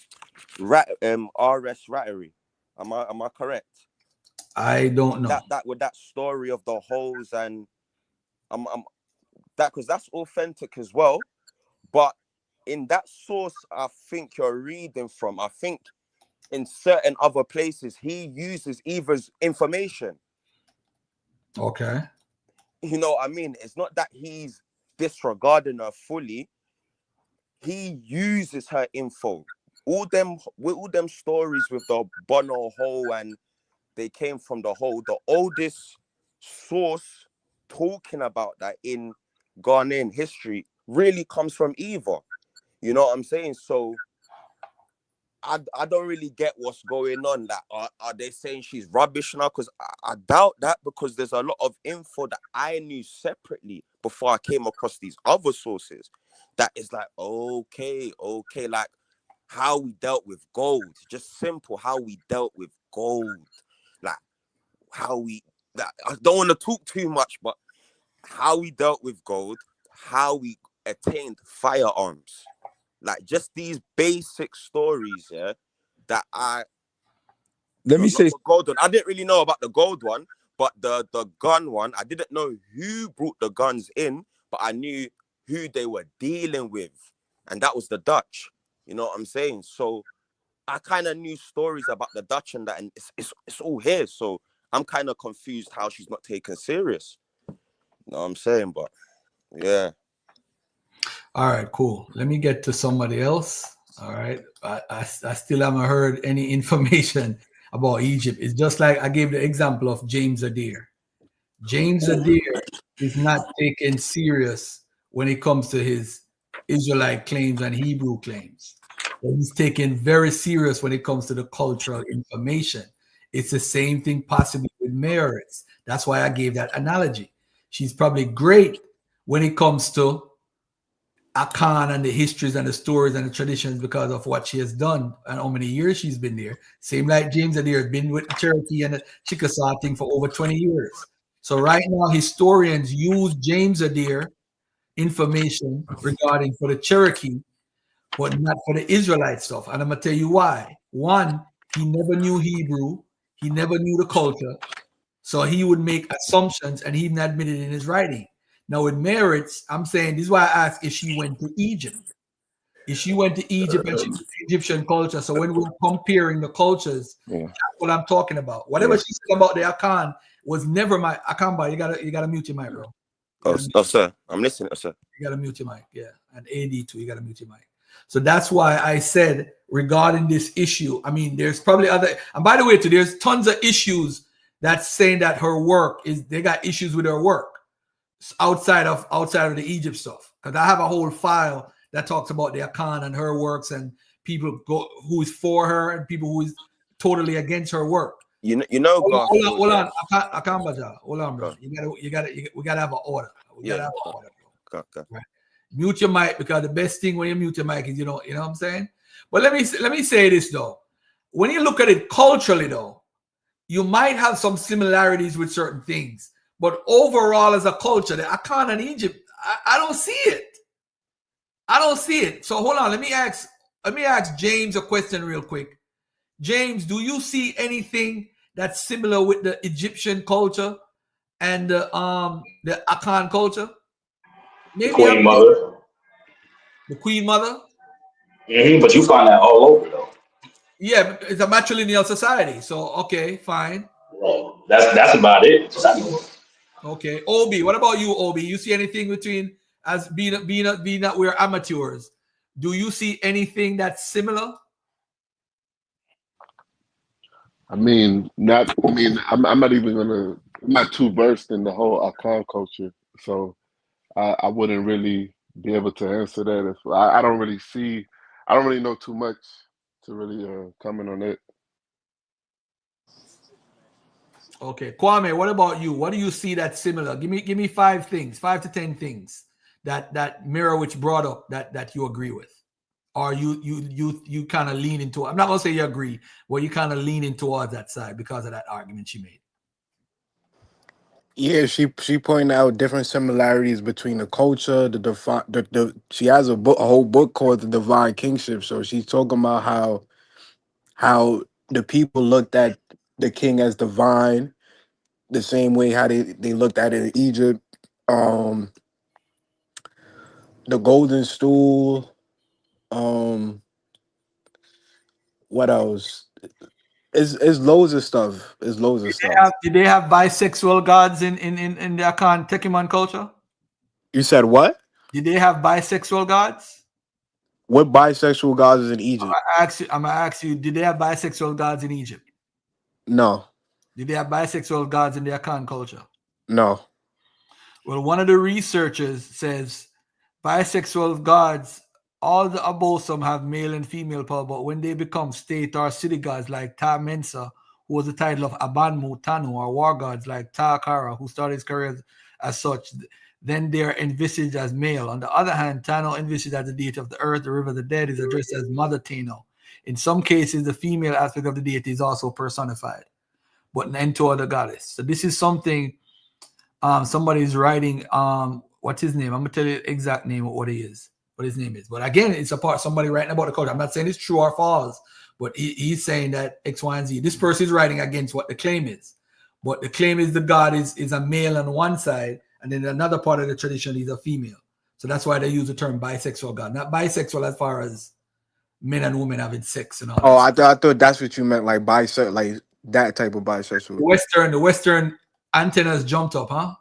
R.S. Rattery. Am I correct? I don't know. That with that story of the holes and I'm that because that's authentic as well. But in that source, I think you're reading from, I think in certain other places, he uses Eva's information. Okay. You know what I mean? It's not that he's disregarding her fully. He uses her info. All them stories with the Bono hole and they came from the hole. The oldest source talking about that in Ghanaian history really comes from Eva. You know what I'm saying? So I don't really get what's going on. That are they saying she's rubbish now? Because I doubt that, because there's a lot of info that I knew separately before I came across these other sources. That is like, okay, like how we dealt with gold. Just simple how we dealt with gold. Like how we, I don't want to talk too much, but how we dealt with gold, how we attained firearms. Like just these basic stories, yeah, that Let me not say, the gold one. I didn't really know about the gold one, but the gun one, I didn't know who brought the guns in, but I knew who they were dealing with, and that was the Dutch. You know what I'm saying? So I kind of knew stories about the Dutch and that, and it's all here. So I'm kind of confused how she's not taken serious. You know what I'm saying? But yeah. All right, cool. Let me get to somebody else. All right. I still haven't heard any information about Egypt. It's just like I gave the example of James Adair. James Adair is not taken serious when it comes to his Israelite claims and Hebrew claims. But he's taken very serious when it comes to the cultural information. It's the same thing possibly with Meretz. That's why I gave that analogy. She's probably great when it comes to Akan and the histories and the stories and the traditions because of what she has done and how many years she's been there. Same like James Adair has been with the Cherokee and the Chickasaw thing for over 20 years. So right now, historians use James Adair information regarding for the Cherokee, but not for the Israelite stuff. And I'm going to tell you why. One, he never knew Hebrew. He never knew the culture. So he would make assumptions, and he even admitted in his writing. Now with Meretz, I'm saying this is why I asked if she went to Egypt. If she went to Egypt and she knew the Egyptian culture. So when we're comparing the cultures, that's what I'm talking about. Whatever she said about the Akan was never my Akan. But you gotta mute your mic, bro. Oh, sir, I'm listening, sir. You gotta mute your mic, yeah. And AD too, you gotta mute your mic. So that's why I said regarding this issue. I mean, there's probably other. And by the way, too, there's tons of issues that's saying that her work is. They got issues with her work outside of the Egypt stuff. Because I have a whole file that talks about the Akan and her works and people who is for her and people who is totally against her work. Hold on, Akan Baja. Hold on, bro. We gotta have an order. We gotta have an order, bro. Right. Mute your mic, because the best thing when you mute your mic is you know what I'm saying. But let me say this though. When you look at it culturally though, you might have some similarities with certain things. But overall, as a culture, the Akan in Egypt, I don't see it. I don't see it. So hold on. Let me ask James a question real quick. James, do you see anything that's similar with the Egyptian culture and the Akan culture? Maybe the Queen Mother. The Queen Mother? But you find that all over though. Yeah, it's a matrilineal society. So okay, fine. Well, that's about it. Okay, Obi, what about you, Obi? You see anything between as being that we're amateurs? Do you see anything that's similar? I'm not even gonna. I'm not too versed in the whole Akan culture, so I wouldn't really be able to answer that. I don't really know too much to really comment on it. Okay, Kwame, what about you? What do you see that's similar? Give me 5 to 10 things that Mirowitz brought up that you agree with, or you kind of lean into. I'm not gonna say you agree, but you kind of lean towards that side because of that argument she made. Yeah, she pointed out different similarities between the culture, she has a whole book called The Divine Kingship. So she's talking about how the people looked at the king as divine, the same way how they looked at it in Egypt. Um, the golden stool. What else? It's loads of stuff. It's loads of stuff. Did they have bisexual gods in the Akan Tekiman culture? You said what? Did they have bisexual gods? What bisexual gods is in Egypt? I'm gonna ask you, did they have bisexual gods in Egypt? No, Did they have bisexual gods in the Akan culture? no. Well, one of the researchers says bisexual gods, all the abosom have male and female power, but when they become state or city gods like Ta Mensa, who was the title of Abanmu Tanu, or war gods like Ta Kara, who started his career as such, then they are envisaged as male. On the other hand, Tano, envisaged as the deity of the earth, the river, the dead, is addressed as Mother Tano. In some cases, the female aspect of the deity is also personified, but not to the goddess. So this is something somebody's writing. What's his name? I'm gonna tell you the exact name of what his name is. But again, it's a part somebody writing about the culture. I'm not saying it's true or false, but he's saying that X, Y, and Z. This person is writing against what the claim is. But the claim is the god is a male on one side, and then another part of the tradition is a female. So that's why they use the term bisexual god. Not bisexual as far as men and women having sex and all Oh, that. I thought that's what you meant, like bisexual, like that type of bisexual. The Western antennas jumped up, huh?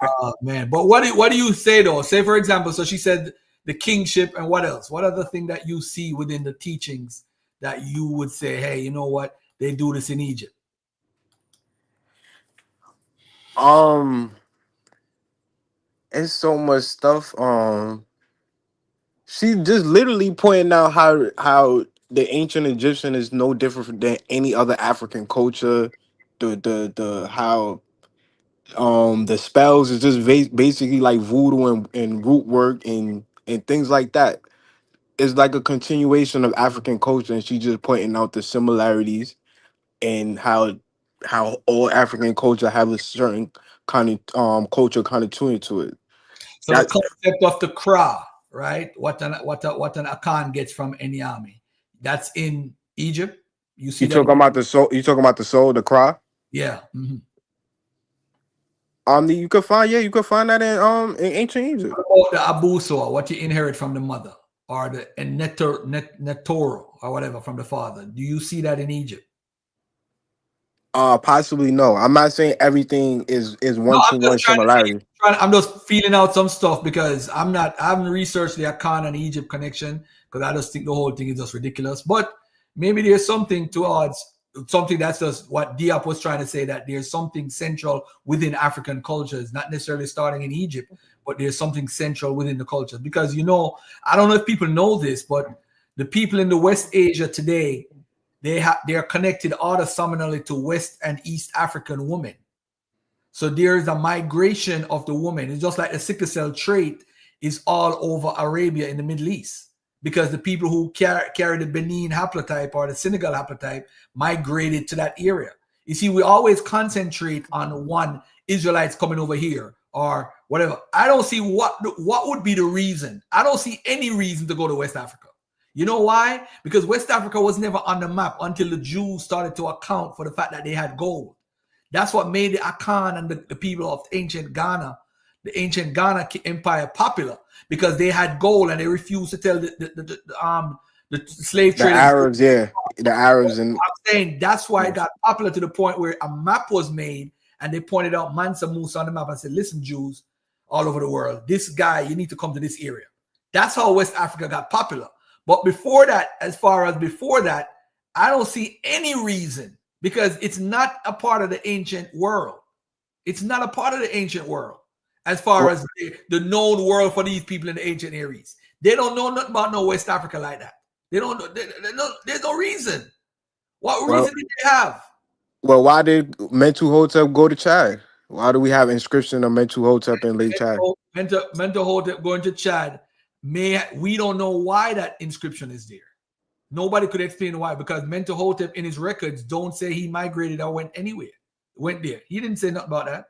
Oh man, but what do you say though? Say for example, so she said the kingship, and what else? What other thing that you see within the teachings that you would say, hey, you know what? They do this in Egypt. It's so much stuff. She just literally pointing out how the ancient Egyptian is no different than any other African culture. The how the spells is just basically like voodoo and root work and things like that. It's like a continuation of African culture, and she just pointing out the similarities and how all African culture have a certain kind of culture continuity to it. So the concept of the Kra, right? What an Akan gets from any army. That's in Egypt. You see You that? talking about the soul? You talking about the soul, the cry? Yeah. Mm-hmm. You could find that in ancient Egypt. What about the Abuso, what you inherit from the mother, or the Netoro, or whatever from the father? Do you see that in Egypt? Possibly no. I'm not saying everything is No, one-to-one similarity. I'm just feeling out some stuff because I haven't researched the Akan and Egypt connection because I just think the whole thing is just ridiculous. But maybe there's something towards something that's just what Diop was trying to say, that there's something central within African cultures, not necessarily starting in Egypt, but there's something central within the culture. Because, you know, I don't know if people know this, but the people in the West Asia today, they are connected autosomially to West and East African women. So there is a migration of the woman. It's just like the sickle cell trait is all over Arabia in the Middle East, because the people who carry the Benin haplotype or the Senegal haplotype migrated to that area. You see, we always concentrate on one Israelites coming over here or whatever. I don't see what would be the reason. I don't see any reason to go to West Africa. You know why? Because West Africa was never on the map until the Jews started to account for the fact that they had gold. That's what made the Akan and the people of ancient Ghana, the ancient Ghana empire, popular, because they had gold and they refused to tell the slave traders. The Arabs, yeah, the Arabs, and I'm saying that's why it got popular to the point where a map was made and they pointed out Mansa Musa on the map and said, "Listen, Jews all over the world, this guy, you need to come to this area." That's how West Africa got popular. But before that, I don't see any reason, because it's not a part of the ancient world. It's not a part of the ancient world as far as the known world for these people in the ancient areas. They don't know nothing about no West Africa like that. They don't know. There's no reason. What reason did they have? Well, why did Mentu Hotep go to Chad? Why do we have inscription of Mentu Hotep in Lake Chad? Mentu Hotep going to Chad. We don't know why that inscription is there. Nobody could explain why, because Mentu Hotep in his records don't say he migrated or went anywhere. Went there. He didn't say nothing about that.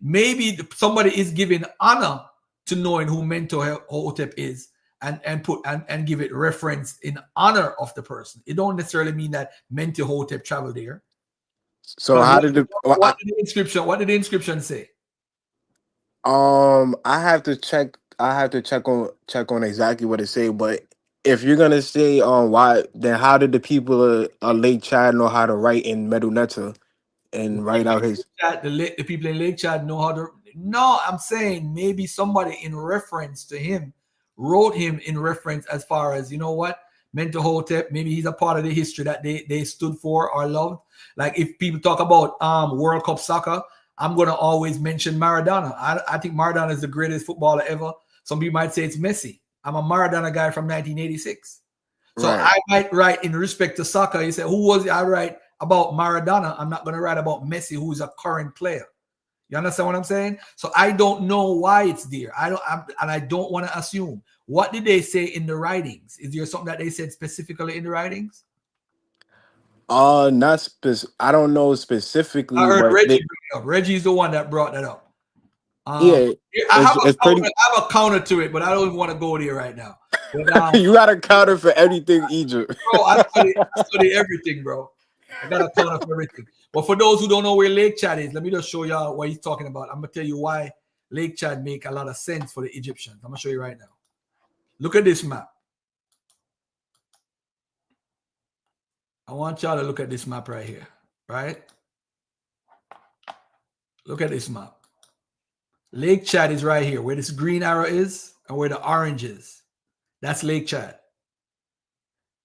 Maybe somebody is giving honor to knowing who Mentu Hotep is, and give it reference in honor of the person. It don't necessarily mean that Mentuhotep traveled there. So how did the what did the inscription say? I have to check. I have to check on exactly what it say. But if you're gonna say why, then how did the people of Lake Chad know how to write in Medu Neter and write out his? The people in Lake Chad know how to. No, I'm saying maybe somebody in reference to him wrote him in reference as far as, you know what, Mentuhotep, maybe he's a part of the history that they stood for or loved. Like if people talk about World Cup soccer, I'm going to always mention Maradona. I think Maradona is the greatest footballer ever. Some people might say it's Messi. I'm a Maradona guy from 1986. So Right. I might write in respect to soccer. You say, who was it? I write about Maradona. I'm not going to write about Messi, who is a current player. You understand what I'm saying? So I don't know why it's there. I don't want to assume. What did they say in the writings? Is there something that they said specifically in the writings? Not I don't know specifically, I heard but Reggie bring it up. Reggie's the one that brought that up. yeah, I have it's pretty. a counter to it, but I don't even want to go there right now. But, You got a counter for everything Egypt. bro, I study everything, bro. I got a counter for everything. But for those who don't know where Lake Chad is, let me just show y'all what he's talking about. I'm gonna tell you why Lake Chad make a lot of sense for the Egyptians. I'm gonna show you right now. Look at this map. I want y'all to look at this map right here, right? Look at this map. Lake Chad is right here, where this green arrow is and where the orange is. That's Lake Chad.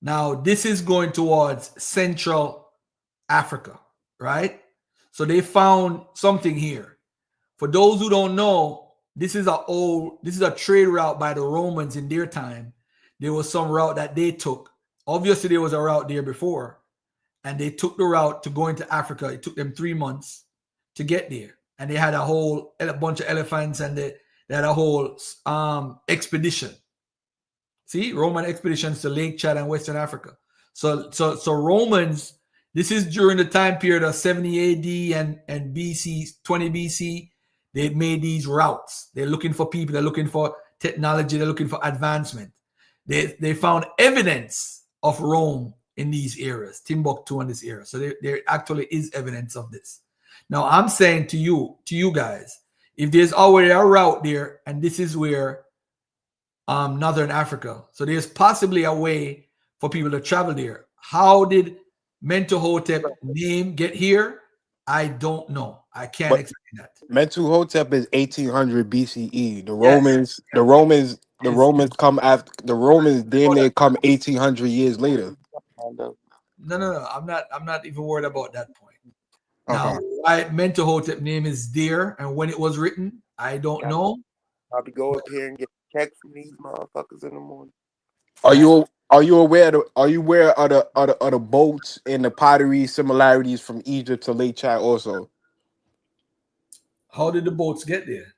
Now, this is going towards Central Africa, right? So they found something here. For those who don't know, this is a trade route by the Romans in their time. There was some route that they took. Obviously, there was a route there before, and they took the route to go into Africa. It took them 3 months to get there, and they had a bunch of elephants, and they had a whole expedition. See, Roman expeditions to Lake Chad and Western Africa. So Romans, this is during the time period of 70 AD and BC, 20 BC. They made these routes. They're looking for people. They're looking for technology. They're looking for advancement. They found evidence of Rome in these areas, Timbuktu and this area. So there actually is evidence of this. Now I'm saying to you guys, if there's already a route there, and this is where Northern Africa, so there's possibly a way for people to travel there. How did Mentuhotep name get here? I don't know. I can't explain that. Mentuhotep is 1800 BCE. The Yes. Romans come after the Romans. Damn near come 1800 years later. No. I'm not even worried about that point. Now, why Mentuhotep name is there and when it was written, I don't know. I'll be go up here and get a check from these motherfuckers in the morning. Are you aware of the boats and the pottery similarities from Egypt to Lake Chad also? How did the boats get there?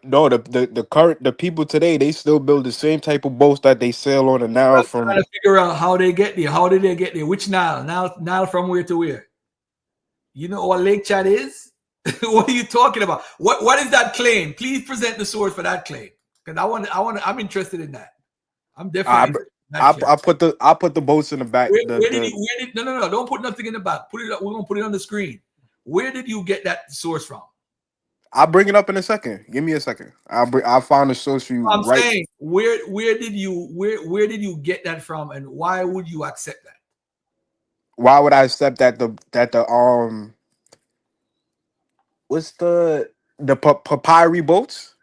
No, the people today, they still build the same type of boats that they sail on the Nile I'm from. trying to figure out how they get there. How did they get there? Which Nile? Nile from where to where? You know what Lake Chad is? What are you talking about? What is that claim? Please present the source for that claim. Because I'm interested in that. I'm definitely I put the boats in the back. No, don't put nothing in the back. Put it up. We're gonna put it on the screen. Where did you get that source from? I'll bring it up in a second. Give me a second. I'll find the source for you. I'm saying where did you get that from, and why would you accept that? Why would I accept that what's the papyri boats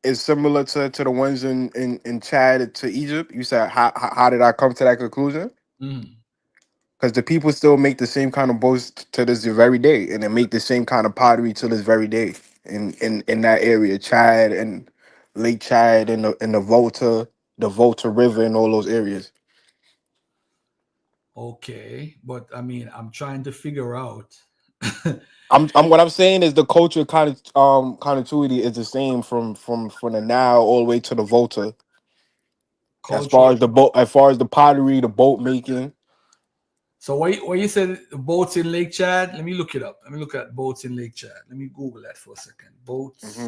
is similar to the ones in Chad to Egypt? You said how did I come to that conclusion? Because the people still make the same kind of boats to this very day, and they make the same kind of pottery to this very day in that area, Chad and Lake Chad and the Volta River and all those areas. Okay, but I mean, I'm trying to figure out. What I'm saying is the culture continuity is the same from the Nile all the way to the Volta. As far as the pottery, the boat making. So what you said boats in Lake Chad? Let me look it up. Let me look at boats in Lake Chad. Let me Google that for a second. Boats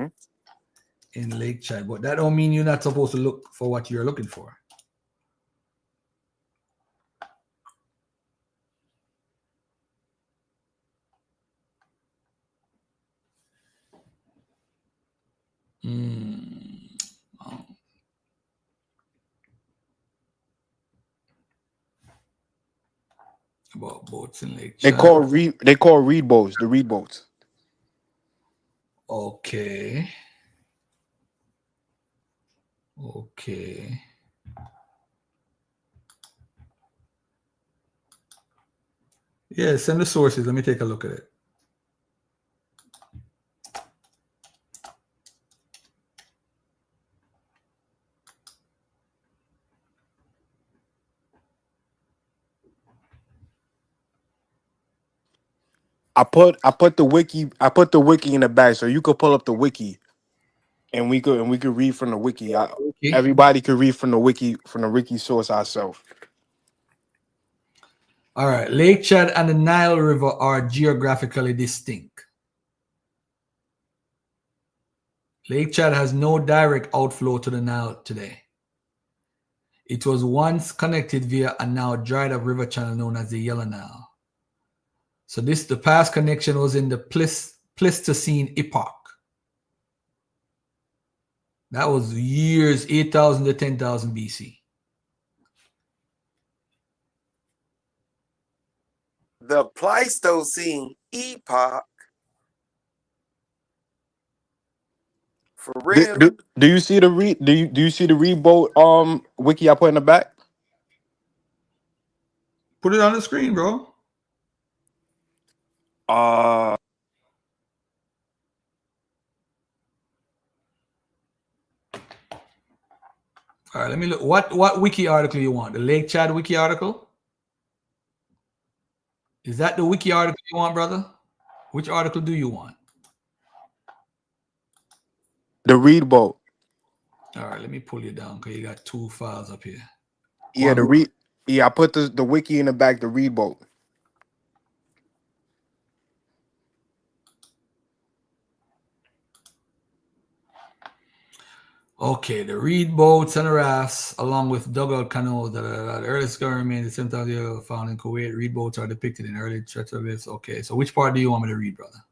in Lake Chad, but that don't mean you're not supposed to look for what you're looking for. Oh. About boats in Lake Chad. They call reed boats, the reed boats. Okay. Okay. Yeah, send the sources. Let me take a look at it. I put the wiki in the back, so you could pull up the wiki, and we could read from the wiki. Everybody could read from the wiki source ourselves. All right. Lake Chad and the Nile River are geographically distinct. Lake Chad has no direct outflow to the Nile today. It was once connected via a now dried up river channel known as the Yellow Nile. So the past connection was in the Pleistocene epoch. That was years 8,000 to 10,000 BC. The Pleistocene epoch. For real. Do you see the reed? Do you see the reed boat wiki I put in the back? Put it on the screen, bro. Uh All right, let me look. What wiki article you want? The Lake Chad wiki article? Is that the wiki article you want, brother? Which article do you want? the reed boat. All right, let me pull you down because you got two files up here. Yeah, I put the wiki in the back, the reed boat. Okay, the reed boats and the rafts, along with dugout canoes that are the earliest government in the 7,000 years found in Kuwait. Reed boats are depicted in early church of this. Okay, so which part do you want me to read, brother?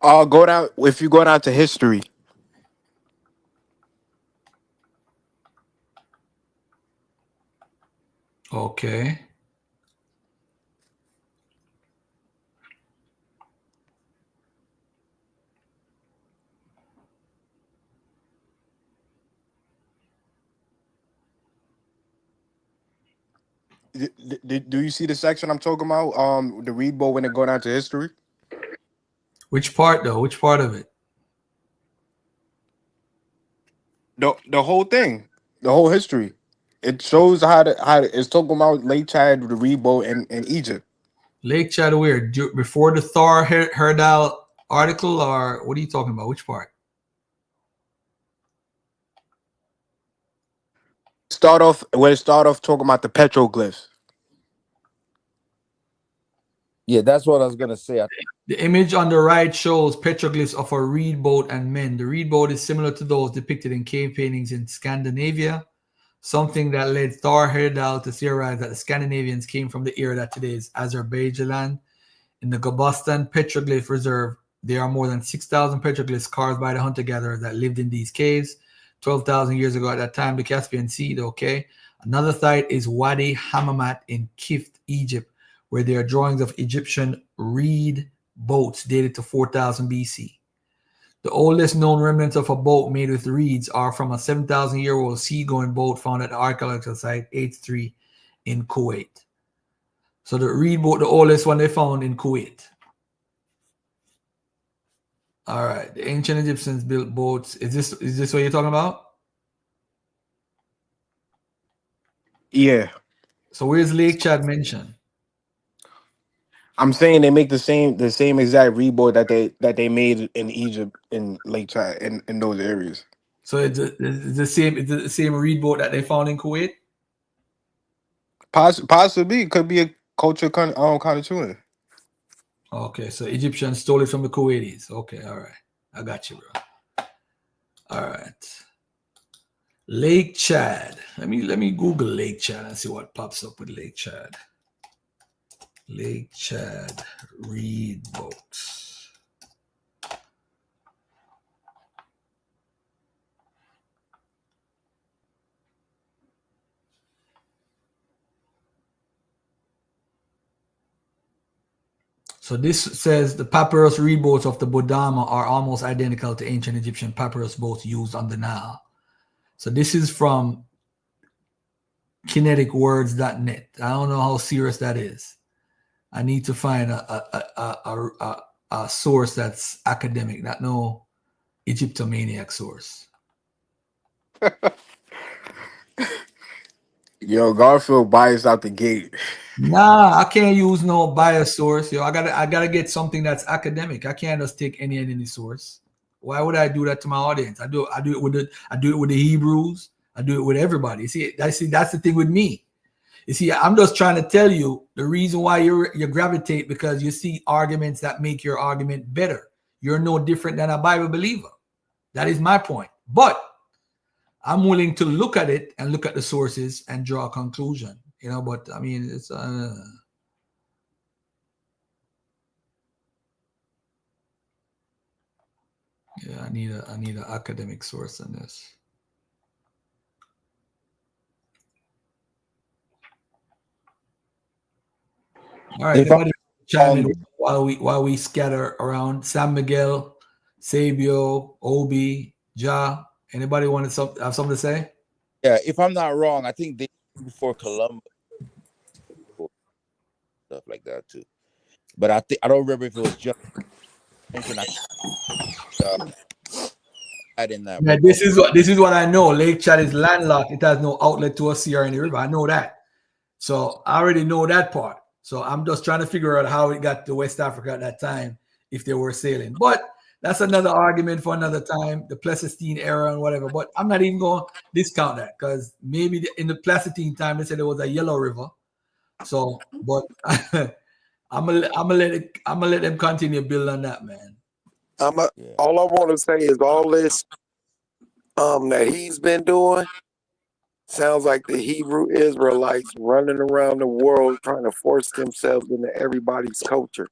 Go down. If you go down to history, Okay. do you see the section I'm talking about? The reed boat when it go down to history. Which part though? Which part of it? The whole thing, the whole history. It shows how it's talking about Lake Chad, the reed boat, and Egypt. Lake Chad where? Before the Thar Herdal article, or what are you talking about? Which part? Start off talking about the petroglyphs. Yeah, that's what I was gonna say. The image on the right shows petroglyphs of a reed boat and men. The reed boat is similar to those depicted in cave paintings in Scandinavia, something that led Thor Heyerdahl to theorize that the Scandinavians came from the era that today is Azerbaijan. In the Gobustan Petroglyph Reserve, there are more than 6,000 petroglyphs carved by the hunter-gatherers that lived in these caves 12,000 years ago. At that time, the Caspian Sea, okay? Another site is Wadi Hammamat in Kift, Egypt, where there are drawings of Egyptian reed boats dated to 4,000 BC. The oldest known remnants of a boat made with reeds are from a 7,000-year-old seagoing boat found at the archaeological site H3 in Kuwait. So the reed boat, the oldest one they found in Kuwait. All right, the ancient Egyptians built boats. Is this what you're talking about? Yeah. So where's Lake Chad mentioned? I'm saying they make the same exact reed boat that they made in Egypt, in Lake Chad, in those areas. So it's the same reed boat that they found in Kuwait? Possibly, it could be a culture contribution. Okay, so Egyptians stole it from the Kuwaitis. Okay, all right. I got you, bro. All right. Lake Chad. Let me Google Lake Chad and see what pops up with Lake Chad. Lake Chad reed boats. So this says the papyrus reed boats of the Bodama are almost identical to ancient Egyptian papyrus boats used on the Nile. So this is from kineticwords.net. I don't know how serious that is. I need to find a source that's academic, not no Egyptomaniac source. Yo, Garfield biased out the gate. Nah, I can't use no bias source. Yo, I gotta get something that's academic. I can't just take any source. Why would I do that to my audience? I do it with the Hebrews. I do it with everybody. See, that's the thing with me. You see, I'm just trying to tell you the reason why you gravitate, because you see arguments that make your argument better. You're no different than a Bible believer. That is my point. But I'm willing to look at it and look at the sources and draw a conclusion. You know, but I mean, it's yeah, I need an academic source on this. All right, everybody chime in while we scatter around. San Miguel, Sabio, Obi, Ja. Anybody want to have something to say? Yeah, if I'm not wrong, I think they before Columbus stuff like that too. But I don't remember if it was just mentioned. In that. Yeah, this is what I know. Lake Chad is landlocked. It has no outlet to a sea or any river. I know that. So I already know that part. So I'm just trying to figure out how it got to West Africa at that time, if they were sailing. But that's another argument for another time, the Pleistocene era and whatever. But I'm not even going to discount that, because maybe in the Pleistocene time they said there was a yellow river. So, but I'm gonna let them continue building on that, man. All I want to say is all this that he's been doing sounds like the Hebrew Israelites running around the world trying to force themselves into everybody's culture.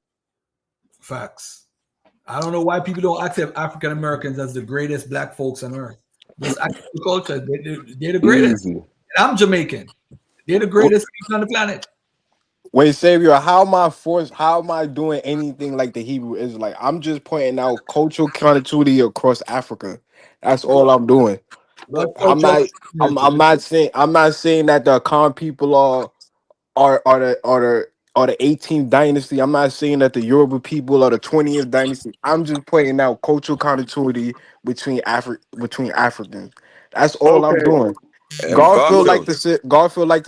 Facts. I don't know why people don't accept African Americans as the greatest black folks on earth. Just accept the culture. They're the greatest. And I'm Jamaican. They're the greatest people on the planet. Wait, Savior, how am I doing anything like the Hebrew Israelite? I'm just pointing out cultural continuity across Africa. That's all I'm doing. I'm not saying that the Akan people are the 18th dynasty. I'm not saying that the Yoruba people are the 20th dynasty. I'm just pointing out cultural continuity between Africans. That's all I'm doing. Garfield like to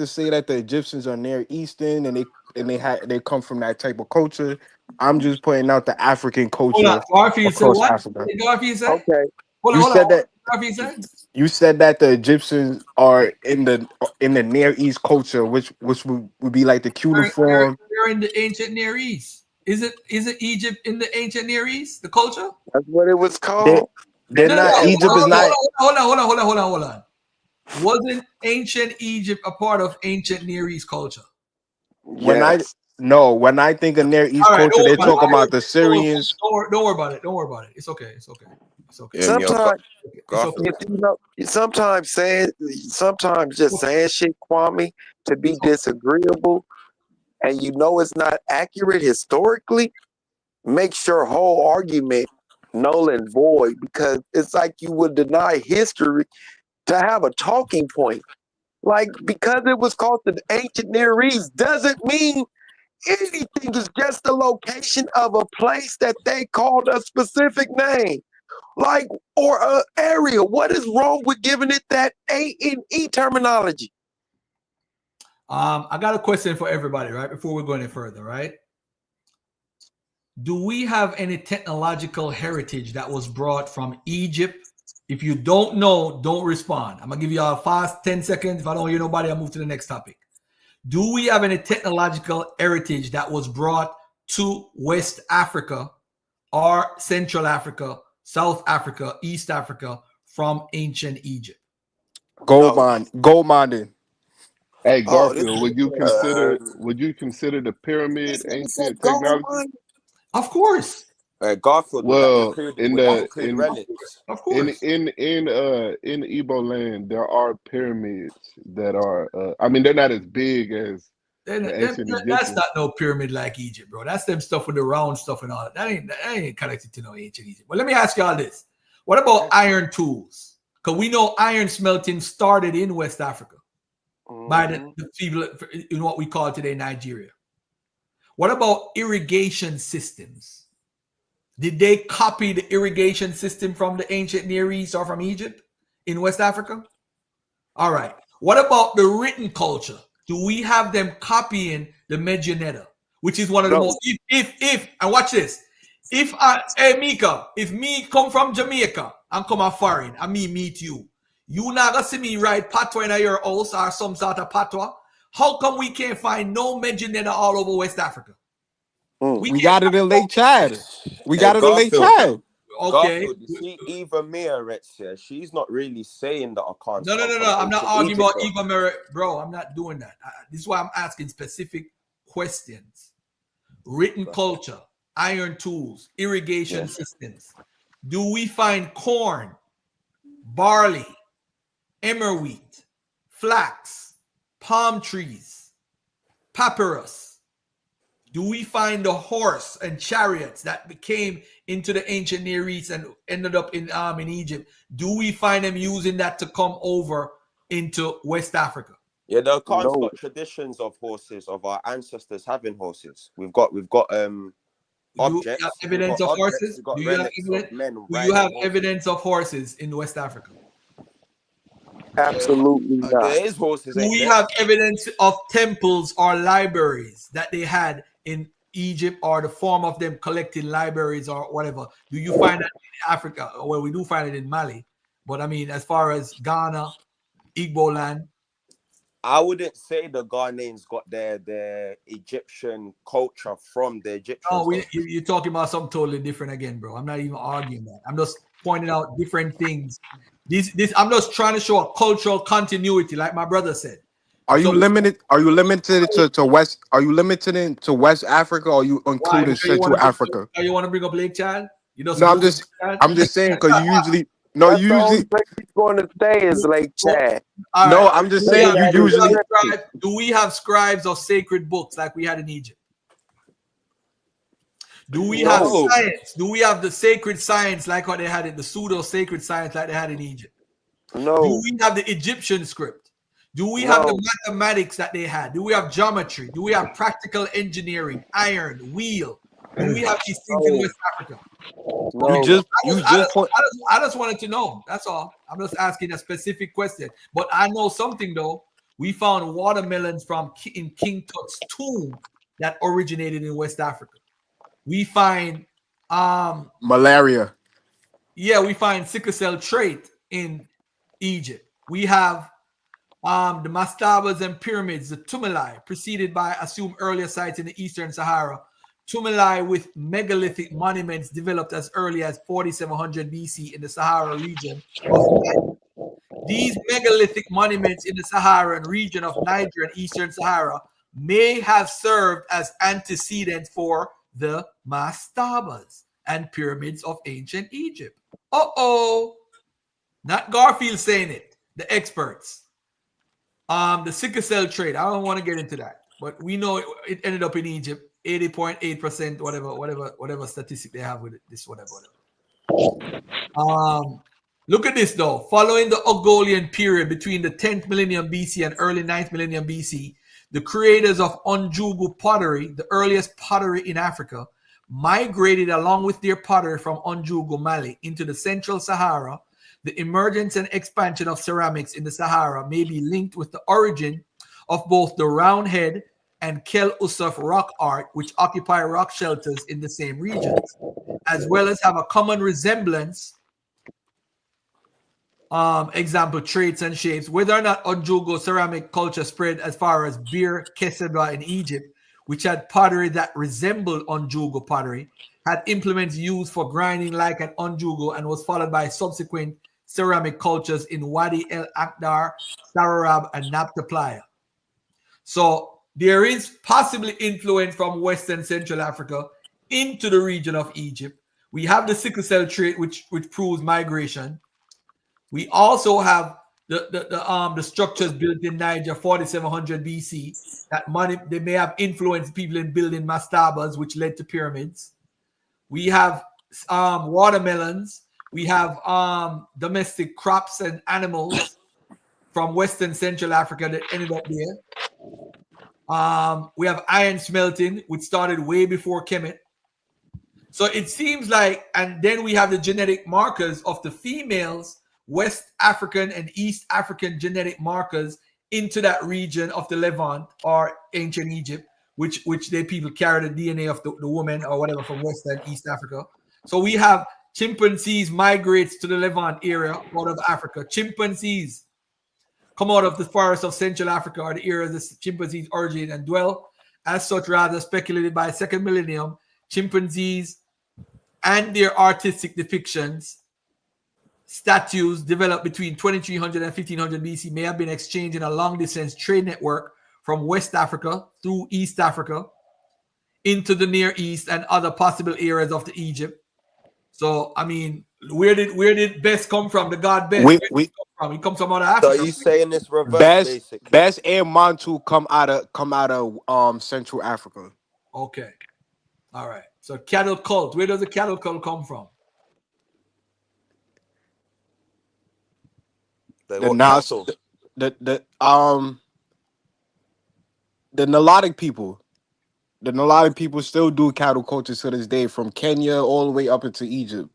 say that the Egyptians are Near Eastern and they come from that type of culture. I'm just pointing out the African culture Garfield said across what? Africa. Garfield said? Okay. You said that the Egyptians are in the Near East culture, which would be like the cuneiform. They're in the ancient Near East. Is it Egypt in the ancient Near East? The culture? That's what it was called. They're not. Egypt is not. Hold on. Wasn't ancient Egypt a part of ancient Near East culture? When I think of Near East culture, they're talking about the Syrians. Don't worry about it. Don't worry about it. It's okay. Sometimes just saying shit, Kwame, to be disagreeable, and you know it's not accurate historically, makes your whole argument null and void, because it's like you would deny history to have a talking point. Like, because it was called the ancient Near East doesn't mean anything. Is just the location of a place that they called a specific name, like, or an area. What is wrong with giving it that A&E terminology? I got a question for everybody, right? Before we go any further, right? Do we have any technological heritage that was brought from Egypt? If you don't know, don't respond. I'm gonna give you a fast 10 seconds. If I don't hear nobody, I'll move to the next topic. Do we have any technological heritage that was brought to West Africa or Central Africa, South Africa, East Africa from ancient Egypt? Gold No. mining. Hey Oh, this Garfield, would you consider the pyramid this nigga said ancient gold technology? mine. Of course. Garfield, Well, would that include relics? Of in course. in Igbo land, there are pyramids that are. I mean, they're not as big as the ancient That's Egyptians. not no pyramid like Egypt, bro. That's them stuff with the round stuff and all that. That ain't connected to no ancient Egypt. But let me ask y'all this. What about iron tools? Because we know iron smelting started in West Africa by the people in what we call today Nigeria. What about irrigation systems? Did they copy the irrigation system from the ancient Near East or from Egypt in West Africa? All right. What about the written culture? Do we have them copying the Medianetta, which is one of the most, if, and watch this. If Mika, if me come from Jamaica and come a foreign and me meet you, you not gonna see me write patois in your house or some sort of patois. How come we can't find no Medianetta all over West Africa? We got it in Lake Chad. We Hey, got it in Lake Chad. Okay. Garfield, you see, Eva Meretz here, she's not really saying that Akans No. come from I'm not ancient arguing Egypt, about though. Eva Merit, bro. I'm not doing that. This is why I'm asking specific questions. Written culture, iron tools, irrigation systems. Do we find corn, barley, emmer wheat, flax, palm trees, papyrus? Do we find the horse and chariots that became into the ancient Near East and ended up in Egypt? Do we find them using that to come over into West Africa? Yeah, the Akans got traditions of horses, of our ancestors having horses. We've got objects. You have evidence of horses? We've got Do you have relics evidence? of men Do riding you have horses. evidence of horses in West Africa? Absolutely not. There is horses. Do ain't we there? have evidence of temples or libraries that they had in Egypt, or the form of them collecting libraries or whatever? Do you find that in Africa? Well, we do find it in Mali, but I mean, as far as Ghana, Igbo land, I wouldn't say the Ghanaians got their Egyptian culture from the Egyptians. no, you're talking about something totally different again, bro. I'm not even arguing that. I'm just pointing out different things. I'm just trying to show a cultural continuity, like my brother said. Are you limited? Are you limited to West? Are you limited to West Africa, or you including Central Africa? You want to bring up Lake Chad? No, I'm just saying because you usually That's the only place he's going to stay is Lake Chad. No, I'm just saying you usually. Do we have scribes of sacred books like we had in Egypt? Do we have science? Do we have the sacred science like what they had in the pseudo sacred science like they had in Egypt? No. Do we have the Egyptian script? Do we have the mathematics that they had? Do we have geometry? Do we have practical engineering, iron, wheel? Do we have these things in West Africa? I just wanted to know. That's all. I'm just asking a specific question. But I know something though. We found watermelons in King Tut's tomb that originated in West Africa. We find malaria. Yeah, we find sickle cell trait in Egypt. We have the mastabas and pyramids, the tumuli, preceded by assumed earlier sites in the Eastern Sahara. Tumuli with megalithic monuments developed as early as 4700 BC in the Sahara region of Niger. These megalithic monuments in the Saharan region of Niger and Eastern Sahara may have served as antecedents for the mastabas and pyramids of ancient Egypt. Not Garfield saying it, the experts. The sickle cell trait, I don't want to get into that, but we know it ended up in Egypt, 80.8%, whatever statistic they have with it, this, whatever. Look at this though. Following the Ugolian period between the 10th millennium BC and early 9th millennium BC, the creators of Unjugu pottery, the earliest pottery in Africa, migrated along with their pottery from Unjugu, Mali, into the Central Sahara. The emergence and expansion of ceramics in the Sahara may be linked with the origin of both the roundhead and Kel Usuf rock art, which occupy rock shelters in the same regions, as well as have a common resemblance, example, traits and shapes. Whether or not Unjugu ceramic culture spread as far as Bir Kesedra in Egypt, which had pottery that resembled Onjugo pottery, had implements used for grinding like an Onjugo, and was followed by subsequent ceramic cultures in Wadi El Akdar, Sararab, and Nabta Playa. So there is possibly influence from Western Central Africa into the region of Egypt. We have the sickle cell trait, which proves migration. We also have the structures built in Niger 4700 BC that they may have influenced people in building mastabas, which led to pyramids. We have watermelons. We have domestic crops and animals from Western Central Africa that ended up there. We have iron smelting, which started way before Kemet. So it seems like, and then we have the genetic markers of the females, West African and East African genetic markers into that region of the Levant or ancient Egypt, which they people carry the DNA of the woman or whatever from West and East Africa. So we have chimpanzees migrates to the Levant area out of Africa. Chimpanzees come out of the forests of Central Africa or the area the chimpanzees originate and dwell. As such, rather speculated by second millennium, chimpanzees and their artistic depictions, statues developed between 2300 and 1500 BC may have been exchanged in a long-distance trade network from West Africa through East Africa into the Near East and other possible areas of the Egypt. So, I mean, where did Best come from? The god Best. Where did he come from? He comes from out of Africa. So you saying this reverse, basically? Best and Montu come out of Central Africa. Okay. All right. So cattle cult. Where does the cattle cult come from? The Nilotic people. The Nilotic people still do cattle culture to this day, from Kenya all the way up into Egypt.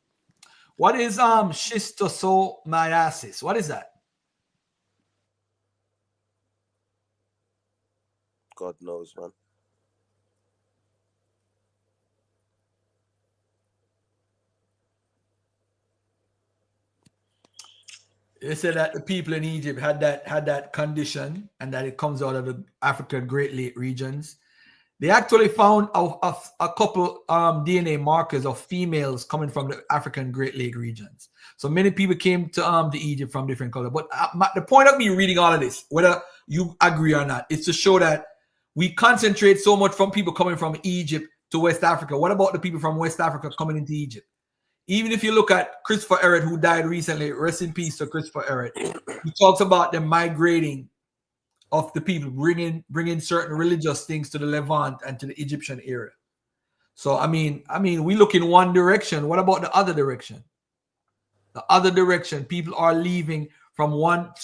What is schistosomiasis? What is that? God knows, man. They said that the people in Egypt had that condition and that it comes out of the African Great Lake regions. They actually found a couple DNA markers of females coming from the African Great Lake regions. So many people came to the Egypt from different colors. But the point of me reading all of this, whether you agree or not, is to show that we concentrate so much from people coming from Egypt to West Africa. What about the people from West Africa coming into Egypt? Even if you look at Christopher Ehret, who died recently, rest in peace to Christopher Ehret, he talks about the migrating of the people, bringing certain religious things to the Levant and to the Egyptian area. So I mean, we look in one direction. What about the other direction? The other direction, people are leaving from one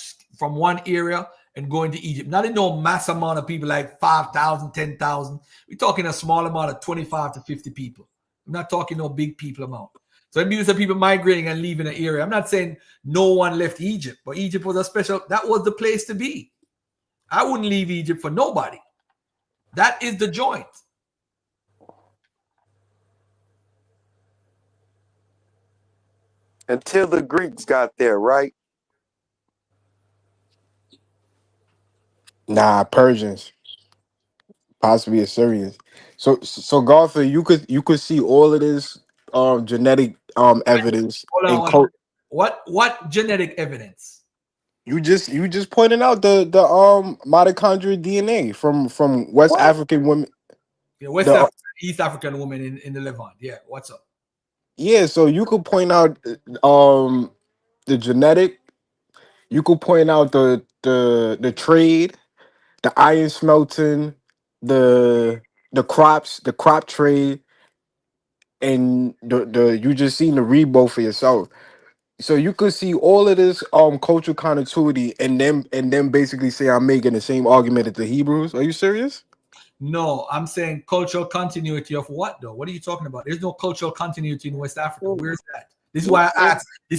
area and going to Egypt. Not in no mass amount of people like 5,000, 10,000. We're talking a small amount of 25 to 50 people. I'm not talking no big people amount. So it means that people migrating and leaving an area. I'm not saying no one left Egypt, but Egypt was that was the place to be. I wouldn't leave Egypt for nobody. That is the joint. Until the Greeks got there, right? Nah, Persians, possibly Assyrians. So Gartha, you could see all of this genetic evidence. Hold on. What genetic evidence? You just pointed out the mitochondrial DNA from West African women. Yeah, African, East African women in the Levant. Yeah, what's up? Yeah, so you could point out the genetic. You could point out the trade, the iron smelting, the crop trade, and the you just seen the Rebo for yourself. So you could see all of this cultural continuity and then basically say I'm making the same argument as the Hebrews. Are you serious? No, I'm saying cultural continuity of what though? What are you talking about? There's no cultural continuity in West Africa. Where's that? This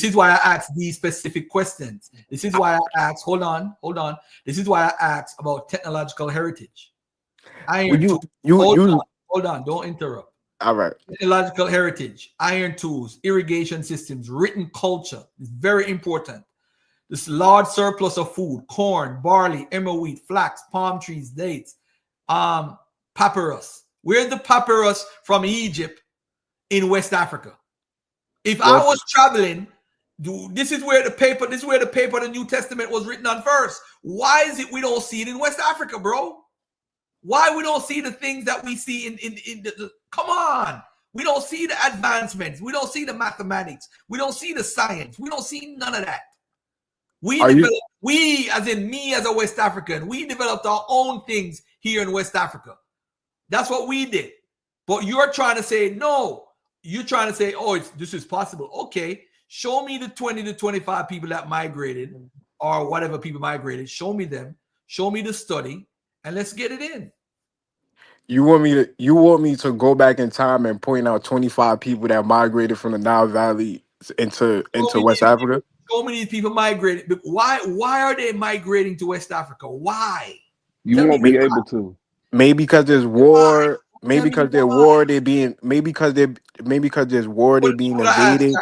is why I asked these specific questions. This is why I asked, hold on. This is why I asked about technological heritage. Hold on, don't interrupt. All right. Technological heritage, iron tools, irrigation systems, written culture is very important. This large surplus of food, corn, barley, emmer wheat, flax, palm trees, dates, papyrus? Where's the papyrus from Egypt in West Africa? If I Well, was traveling, this is where the paper of the New Testament was written on first. Why is it we don't see it in West Africa, bro? Why we don't see the things that we see in the come on. We don't see the advancements. We don't see the mathematics. We don't see the science. We don't see none of that. We, as in me as a West African, we developed our own things here in West Africa. That's what we did. But you're trying to say, no. You're trying to say, oh, this is possible. Okay, show me the 20 to 25 people that migrated or whatever people migrated. Show me them. Show me the study, and let's get it in. you want me to go back in time and point out 25 people that migrated from the Nile Valley into West Africa? So many people migrated. But why are they migrating to West Africa? Why? You won't be able to. Maybe because there's war. Maybe because there's war. They're being. Maybe because there's war. They're being invaded.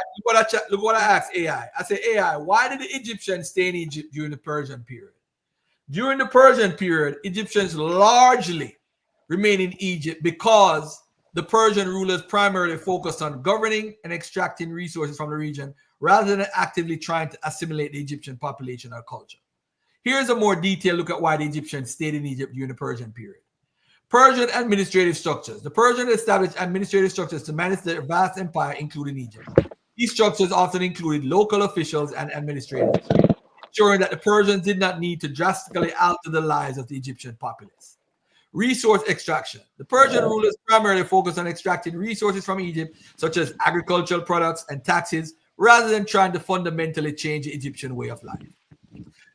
Look what I asked AI. I said, AI, why did the Egyptians stay in Egypt during the Persian period? During the Persian period, Egyptians largely remained in Egypt because the Persian rulers primarily focused on governing and extracting resources from the region rather than actively trying to assimilate the Egyptian population or culture. Here's a more detailed look at why the Egyptians stayed in Egypt during the Persian period. Persian administrative structures. The Persians established administrative structures to manage their vast empire, including Egypt. These structures often included local officials and administrators, ensuring that the Persians did not need to drastically alter the lives of the Egyptian populace. Resource extraction. The Persian rulers primarily focused on extracting resources from Egypt, such as agricultural products and taxes, rather than trying to fundamentally change the Egyptian way of life.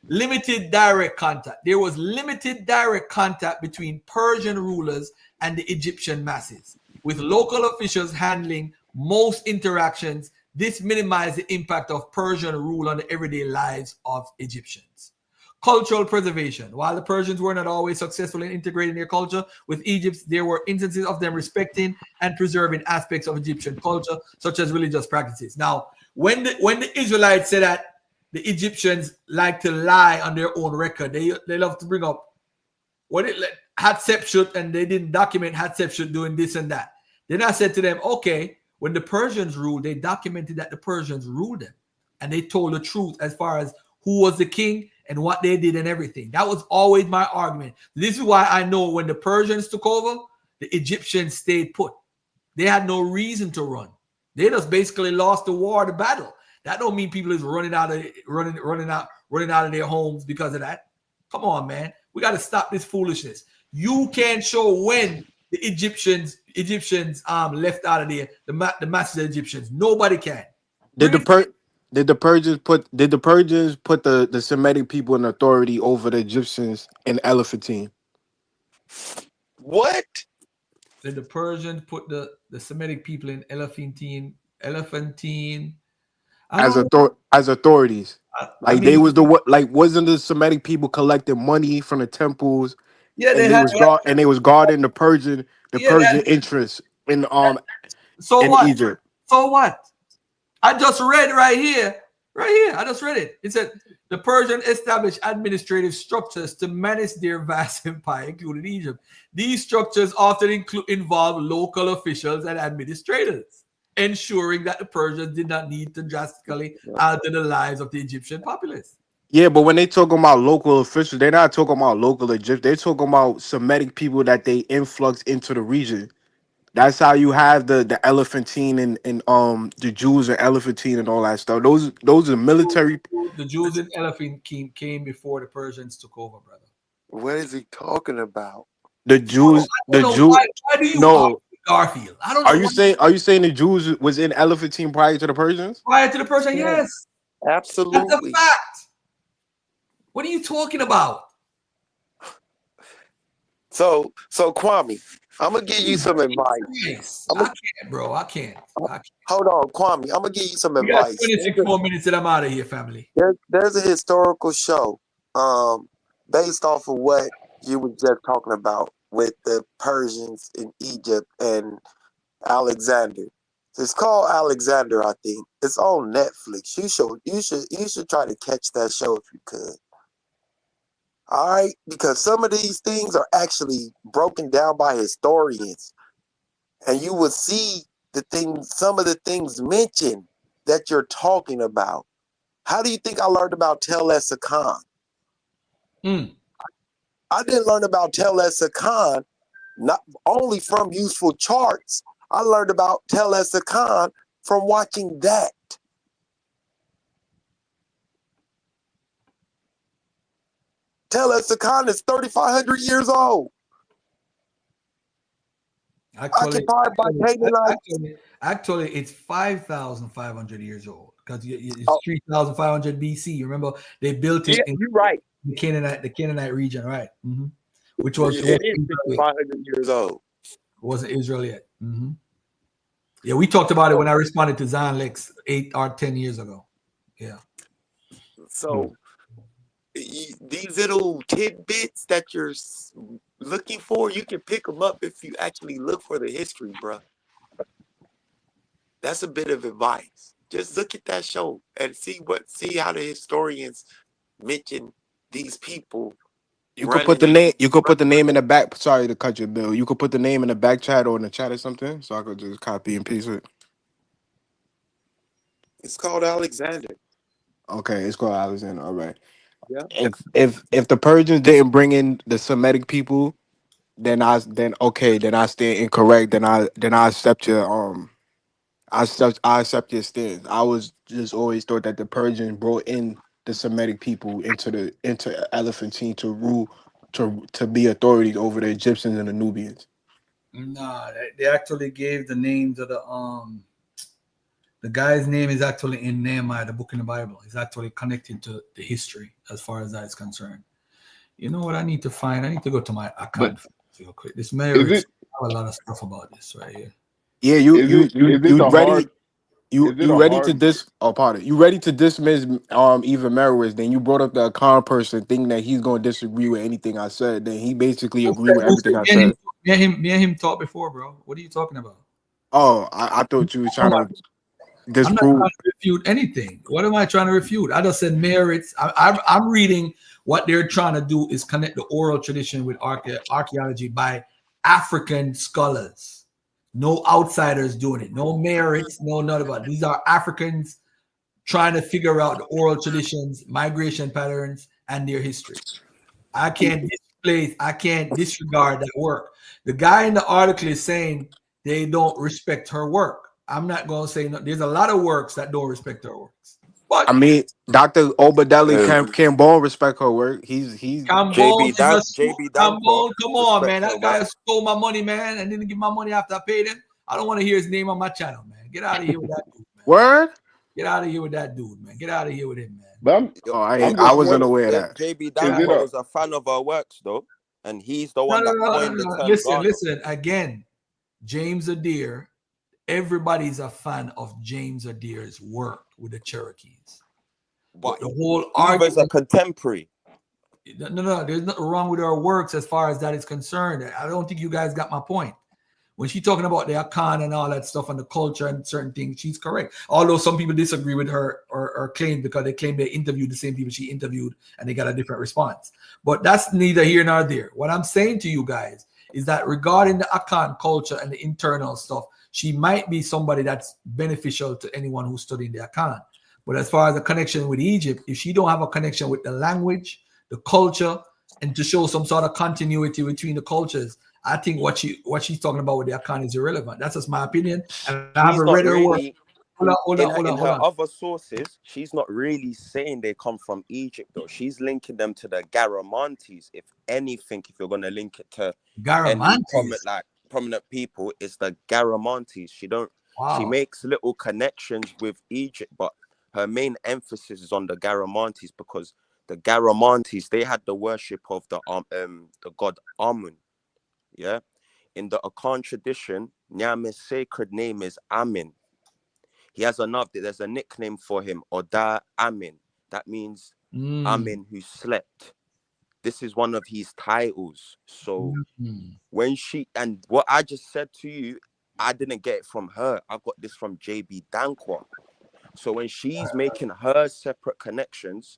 Limited direct contact. There was limited direct contact between Persian rulers and the Egyptian masses, with local officials handling most interactions. This minimized the impact of Persian rule on the everyday lives of Egyptians. Cultural preservation. While the Persians were not always successful in integrating their culture with Egypt's, there were instances of them respecting and preserving aspects of Egyptian culture, such as religious practices. Now, when the Israelites said that the Egyptians like to lie on their own record, they love to bring up Hatshepsut, and they didn't document Hatshepsut doing this and that. Then I said to them, okay, when the Persians ruled, they documented that the Persians ruled them, and they told the truth as far as who was the king and what they did and everything. That was always my argument. This is why I know when the Persians took over, the Egyptians stayed put. They had no reason to run. They just basically lost the war, the battle. That don't mean people is running out of their homes because of that. Come on, man. We got to stop this foolishness. You can't show when the Egyptians left out of there, the massive Egyptians. Nobody can. Did the Persians put the Semitic people in authority over the Egyptians in Elephantine? What? Did the Persians put the Semitic people in Elephantine? As authorities. They was the what? Like, wasn't the Semitic people collecting money from the temples? Yeah, and they was guarding the Persian interests in Egypt. So what? I just read right here. I just read it. It said the Persians established administrative structures to manage their vast empire, including Egypt. These structures often involve local officials and administrators, ensuring that the Persians did not need to drastically alter the lives of the Egyptian populace. Yeah, but when they talking about local officials, they're not talking about local Egypt. They're talking about Semitic people that they influxed into the region. That's how you have the Elephantine and the Jews and Elephantine and all that stuff. Those are military. The Jews in Elephantine came before the Persians took over, brother. What is he talking about? The Jews. Why do you no. Garfield? I don't know. Are you saying the Jews was in Elephantine prior to the Persians? Prior to the Persians, yes. Absolutely. That's a fact. What are you talking about? So Kwame, I'm gonna give you some advice. I can't, bro. I can't. Hold on, Kwame. I'm gonna give you some advice. 26 more minutes and I'm out of here, family. There's a historical show, based off of what you were just talking about with the Persians in Egypt and Alexander. It's called Alexander, I think. It's on Netflix. You should try to catch that show if you could. All right, because some of these things are actually broken down by historians, and you will see some of the things mentioned that you're talking about. How do you think I learned about Tel Es-Akan? I didn't learn about Tel Es-Akan not only from useful charts. I learned about Tel Es-Akan from watching that. Tel Es-Akan is 3,500 years old. Occupied by Canaanites. Actually, it's 5,500 years old because it's 3,500 BC. You remember they built it in you're right. the Canaanite region, right? Which was it is 500 years old. Wasn't Israel yet. Yeah, we talked about it when I responded to Zion Lex 8 or 10 years ago. Yeah. So these little tidbits that you're looking for, you can pick them up if you actually look for the history, bro. That's a bit of advice. Just look at that show and see how the historians mention these people. You could put the name. You could put the name in the back. Sorry to cut you, Bill. You could put the name in the back chat or in the chat or something, so I could just copy and paste it. It's called Alexander. Okay, it's called Alexander. All right. Yeah. If the Persians didn't bring in the Semitic people, then I stand incorrect. Then I accept your I accept your stance. I was just always thought that the Persians brought in the Semitic people into Elephantine to rule to be authorities over the Egyptians and the Nubians. No, they actually gave the names of the guy's name is actually in Nehemiah, the book in the Bible. It's actually connected to the history as far as that is concerned. You know what I need to find? I need to go to my account real quick. This merits have a lot of stuff about this right here. Yeah, you ready to dismiss Eva Merowitz, then you brought up the Khan person thinking that he's gonna disagree with anything I said. Then he basically agreed with everything I said. Me and him talked before, bro. What are you talking about? Oh, I thought you was trying to disprove. I'm not trying to refute anything. What am I trying to refute? I just said merits. I'm reading what they're trying to do is connect the oral tradition with archaeology by African scholars. No outsiders doing it. No merits. No none about it. These are Africans trying to figure out the oral traditions, migration patterns, and their history. I can't disregard that work. The guy in the article is saying they don't respect her work. I'm not going to say no. There's a lot of works that don't respect her works. But I mean, Dr. Obadeli Cambone respect her work. He's Cambone. Come on, man. That guy stole my money, man, and didn't give my money after I paid him. I don't want to hear his name on my channel, man. Get out of here with that dude, man. Word? Get out of here with that dude, man. Get out of here with him, man. But I wasn't aware of that. JB Danko was a fan of her works, though, and he's the one that coined the term. Listen. Again, James Adair. Everybody's a fan of James Adair's work with the Cherokees. But the whole argument is a contemporary. No, there's nothing wrong with her works as far as that is concerned. I don't think you guys got my point. When she's talking about the Akan and all that stuff and the culture and certain things, she's correct. Although some people disagree with her or claim because they claim they interviewed the same people she interviewed and they got a different response. But that's neither here nor there. What I'm saying to you guys is that regarding the Akan culture and the internal stuff, she might be somebody that's beneficial to anyone who's studying the Akan. But as far as the connection with Egypt, if she don't have a connection with the language, the culture, and to show some sort of continuity between the cultures, I think what she's talking about with the Akan is irrelevant. That's just my opinion. And I haven't read her work. Hold on. Other sources, she's not really saying they come from Egypt, though. She's linking them to the Garamantes. If anything, if you're going to link it to prominent people, it's the Garamantes. She makes little connections with Egypt, but her main emphasis is on the Garamantes because the Garamantes, they had the worship of the god Amun. Yeah, in the Akan tradition, Nyame's sacred name is Amin. There's a nickname for him, Oda Amin. That means Amin who slept. This is one of his titles. So when what I just said to you, I didn't get it from her. I got this from JB Danko. So when she's making her separate connections,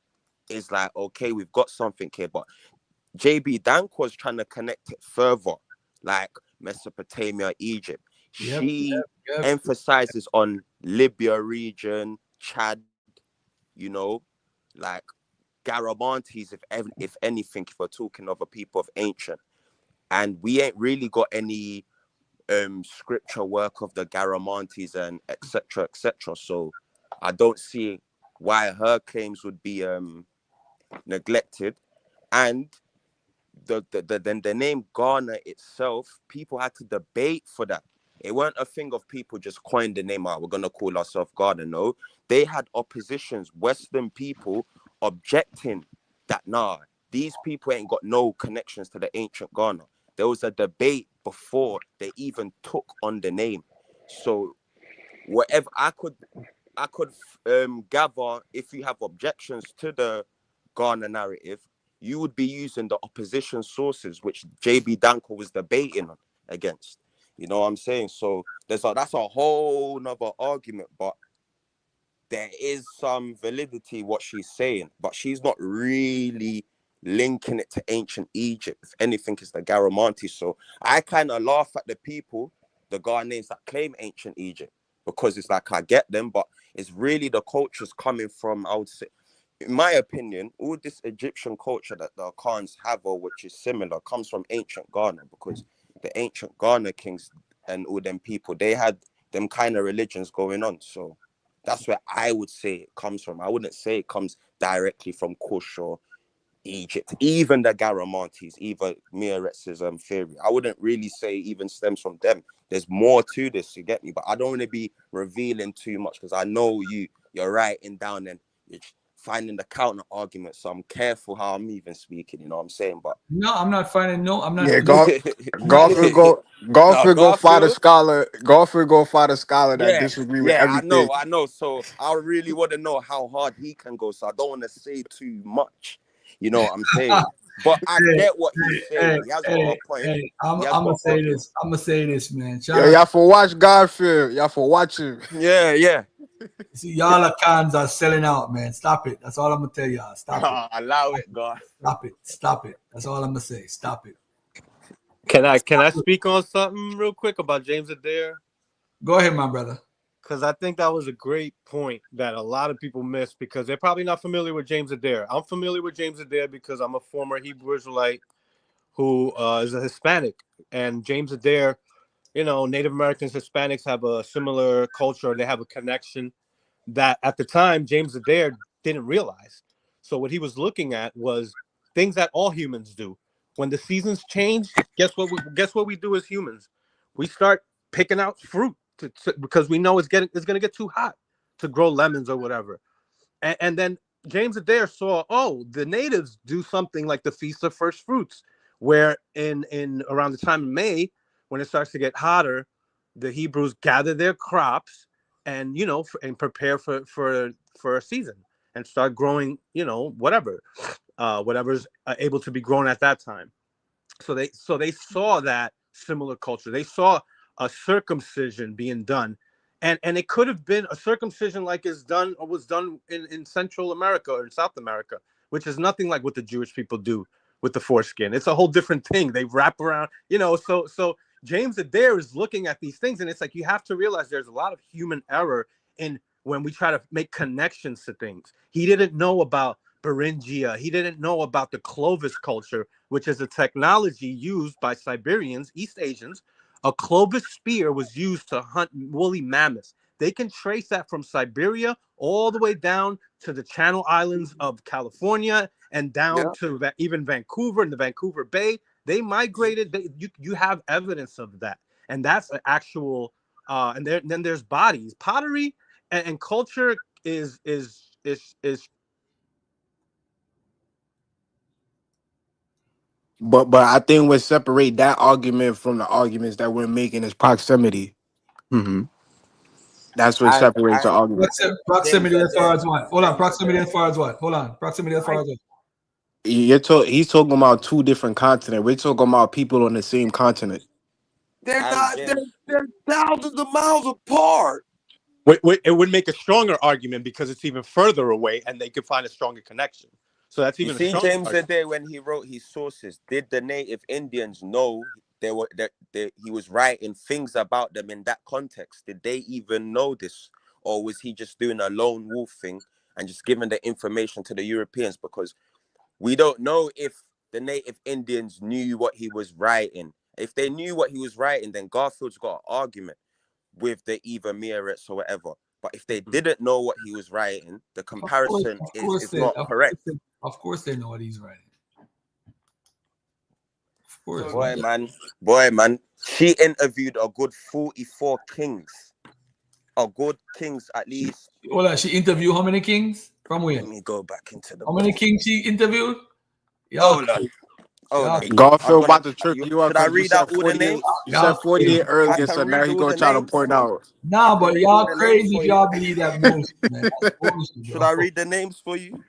it's like, okay, we've got something here. But JB Dank was trying to connect it further, like Mesopotamia, Egypt. She emphasizes on Libya region, Chad, you know, like Garabantes, if anything, if we're talking of a people of ancient. And we ain't really got any scripture work of the Garamantes and etc. etc. So I don't see why her claims would be neglected. And the name Ghana itself, people had to debate for that. It weren't a thing of people just coined the name out, we're gonna call ourselves Ghana. No, they had oppositions, Western people objecting that nah, these people ain't got no connections to the ancient Ghana. There was a debate before they even took on the name. So whatever I could gather, if you have objections to the Ghana narrative, you would be using the opposition sources, which JB Danko was debating against. You know what I'm saying? So that's a whole nother argument, but there is some validity what she's saying, but she's not really linking it to ancient Egypt. If anything, it's the Garamantes. So I kind of laugh at the people, the Ghanaians that claim ancient Egypt, because it's like I get them, but it's really the cultures coming from, I would say, in my opinion, all this Egyptian culture that the Khans have, or which is similar, comes from ancient Ghana, because the ancient Ghana kings and all them people, they had them kind of religions going on. So that's where I would say it comes from. I wouldn't say it comes directly from Kush or Egypt. Even the Garamantes, even Meret's theory, I wouldn't really say even stems from them. There's more to this, you get me? But I don't want to be revealing too much, because I know you're writing down and you're finding the counter argument. So I'm careful how I'm even speaking, you know what I'm saying? But no, I'm not finding I'm not. Yeah, Garfield go find a scholar. Garfield go find a scholar that disagree with everything. I know. So I really want to know how hard he can go. So I don't want to say too much. You know what I'm saying? But I get what he's saying. He has got a point. I'm gonna say this. I'm gonna say this, man. Y'all for watch Garfield. Y'all for watch him. Yeah. See, y'all are cons are selling out, man. Stop it. That's all I'm gonna tell y'all. Stop it. Allow it, God. Stop it. That's all I'm gonna say. Stop it. Can I speak on something real quick about James Adair? Go ahead, my brother. Because I think that was a great point that a lot of people miss, because they're probably not familiar with James Adair. I'm familiar with James Adair because I'm a former Hebrew Israelite who is a Hispanic. And James Adair, Native Americans, Hispanics have a similar culture. They have a connection that at the time James Adair didn't realize. So what he was looking at was things that all humans do. When the seasons change, guess what we do as humans? We start picking out fruit because we know it's going to get too hot to grow lemons or whatever. And then James Adair saw, the natives do something like the Feast of First Fruits, where in around the time of May, when it starts to get hotter, the Hebrews gather their crops and and prepare for a season and start growing whatever's able to be grown at that time. So they saw that similar culture. They saw a circumcision being done, and it could have been a circumcision like was done in Central America or in South America, which is nothing like what the Jewish people do with the foreskin. It's a whole different thing. They wrap around, so James Adair is looking at these things, and it's like you have to realize there's a lot of human error in when we try to make connections to things. He didn't know about Beringia. He didn't know about the Clovis culture, which is a technology used by Siberians, East Asians. A Clovis spear was used to hunt woolly mammoths. They can trace that from Siberia all the way down to the Channel Islands of California and down to even Vancouver and the Vancouver Bay. They migrated. You have evidence of that, and that's an actual. And then there's bodies, pottery, and culture is. But I think what separate that argument from the arguments that we're making is proximity. Mm-hmm. That's what separates the argument. Proximity as far as what? Hold on. Proximity as far as what? Hold on. Proximity as far as what? He's talking about two different continents. We're talking about people on the same continent. They're not. They're thousands of miles apart. It would make a stronger argument because it's even further away, and they could find a stronger connection. So that's You even a see, stronger James argument. Adair, when he wrote his sources, did the native Indians know he was writing things about them in that context? Did they even know this, or was he just doing a lone wolf thing and just giving the information to the Europeans? Because we don't know if the native Indians knew what he was writing. If they knew what he was writing, then Garfield's got an argument with the Eva Meerits or whatever. But if they didn't know what he was writing, the comparison is not correct. Of course they know what he's writing. Of course. Boy, man. She interviewed a good 44 kings. A good kings, at least. Hold on, she interviewed how many kings? From where? Let me go back into the How many kings she interviewed? Hold on. Garfield about to trip you up Should I because you read out said all the 48. names? You said 48 I earlier, can so now read he all gonna the try to names. point out. Nah, but read y'all all the names crazy for if you. y'all believe that bullshit, man. That's bullshit, Should bro. I read the names for you?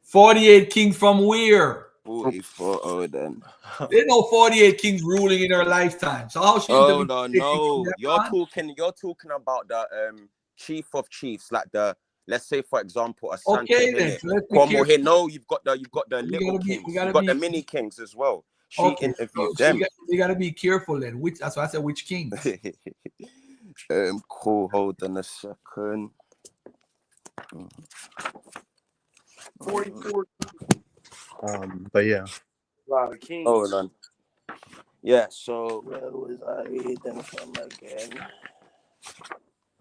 48 kings from where? 44. Oh, then. There's no 48 kings ruling in her lifetime. So how she Oh interviewed no. You're talking about the chief of chiefs, like let's say for example Asante Okay, then. Hene. So let's be careful. Here. No, you've got the We little gotta be. kings. We You've gotta got the be. mini kings as well. She Okay, interviewed so them. we gotta be careful then. That's why I said which kings. Cool. Hold on a second. 44. But yeah. A lot of kings. Hold on. Yeah. So where was I reading from again?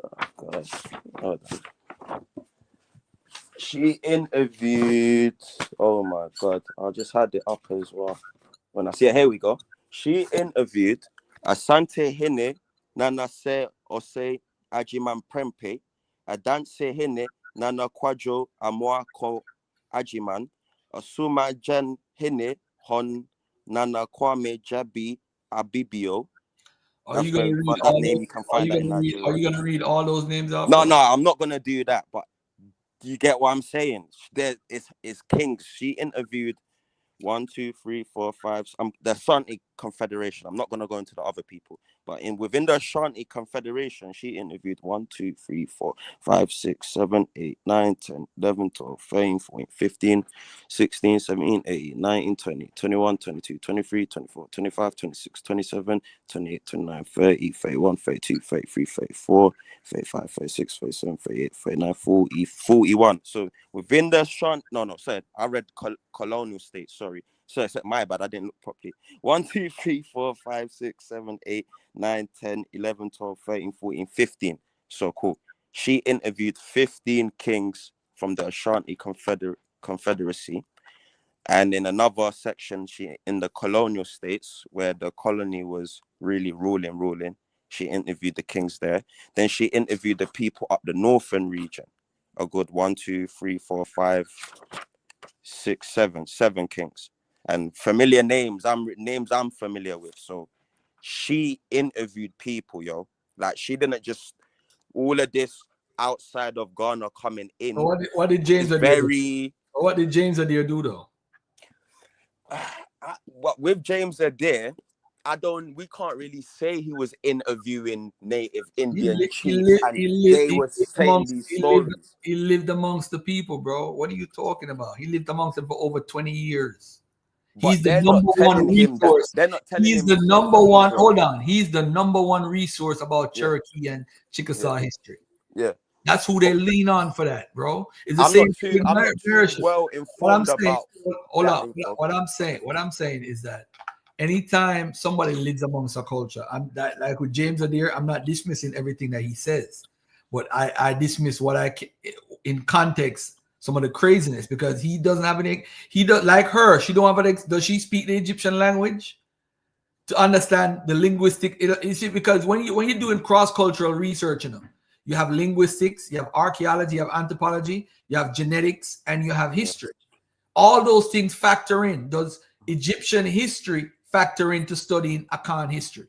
Oh God. Hold on. She interviewed. Oh my God! I just had it up as well. When I see it, here we go. She interviewed Asante Hene, Nana Se Ose Ajiman Prempe, Adanse Hene, Nana Kwadjo Amoako Ajiman, Asuma Jan Hene, Hon Nana Kwame Jabi Abibio. Are you gonna read That name you can Are find you that in gonna read? Nigeria. Are you gonna read all those names out? No, I'm not gonna do that. But you get what I'm saying? There is kings. She interviewed 1, 2, 3, 4, 5. The Ashanti Confederation. I'm not gonna go into the other people, but within the Ashanti Confederation, she interviewed 1, 2, 3, 4, 5, 6, 7, 8, 9, 10, 11, 12, 13, 14, 15, 16, 17, 18, 19, 20, 21, 22, 23, 24, 25, 26, 27, 28, 29, 30, 31, 32, 33, 34, 35, 36, 37, 38, 39, 40, 41. So within the Ashanti, I read colonial states. Sorry, my bad. I didn't look properly. 1, 2, 3, 4, 5, 6, 7, 8, 9, 10, 11, 12, 13, 14, 15. So cool. She interviewed 15 kings from the Ashanti Confederacy. And in another section, in the colonial states, where the colony was really ruling, she interviewed the kings there. Then she interviewed the people up the northern region. A good 1, 2, 3, 4, 5, 6, 7 kings. And familiar names, I'm familiar with. So she interviewed people, yo. Like she didn't just all of this outside of Ghana coming in. So what did James Adair do? What did James Adair do though? With James Adair, we can't really say he was interviewing native Indian chiefs and they were saying these stories. He lived amongst the people, bro. What are you talking about? He lived amongst them for over 20 years. He's the number one resource. They're not telling him. He's the number one. Hold on. He's the number one resource about Cherokee and Chickasaw history. Yeah. That's who they lean on for that, bro. It's the same thing with I'm not too well informed about. Hold on. What I'm saying is that anytime somebody lives amongst a culture, like with James Adair, I'm not dismissing everything that he says, but I dismiss what I can in context. Some of the craziness because he doesn't have any. He does like her. She don't have an. Does she speak the Egyptian language to understand the linguistic? You see, because when you're doing cross-cultural research, you have linguistics, you have archaeology, you have anthropology, you have genetics, and you have history. All those things factor in. Does Egyptian history factor into studying Akan history?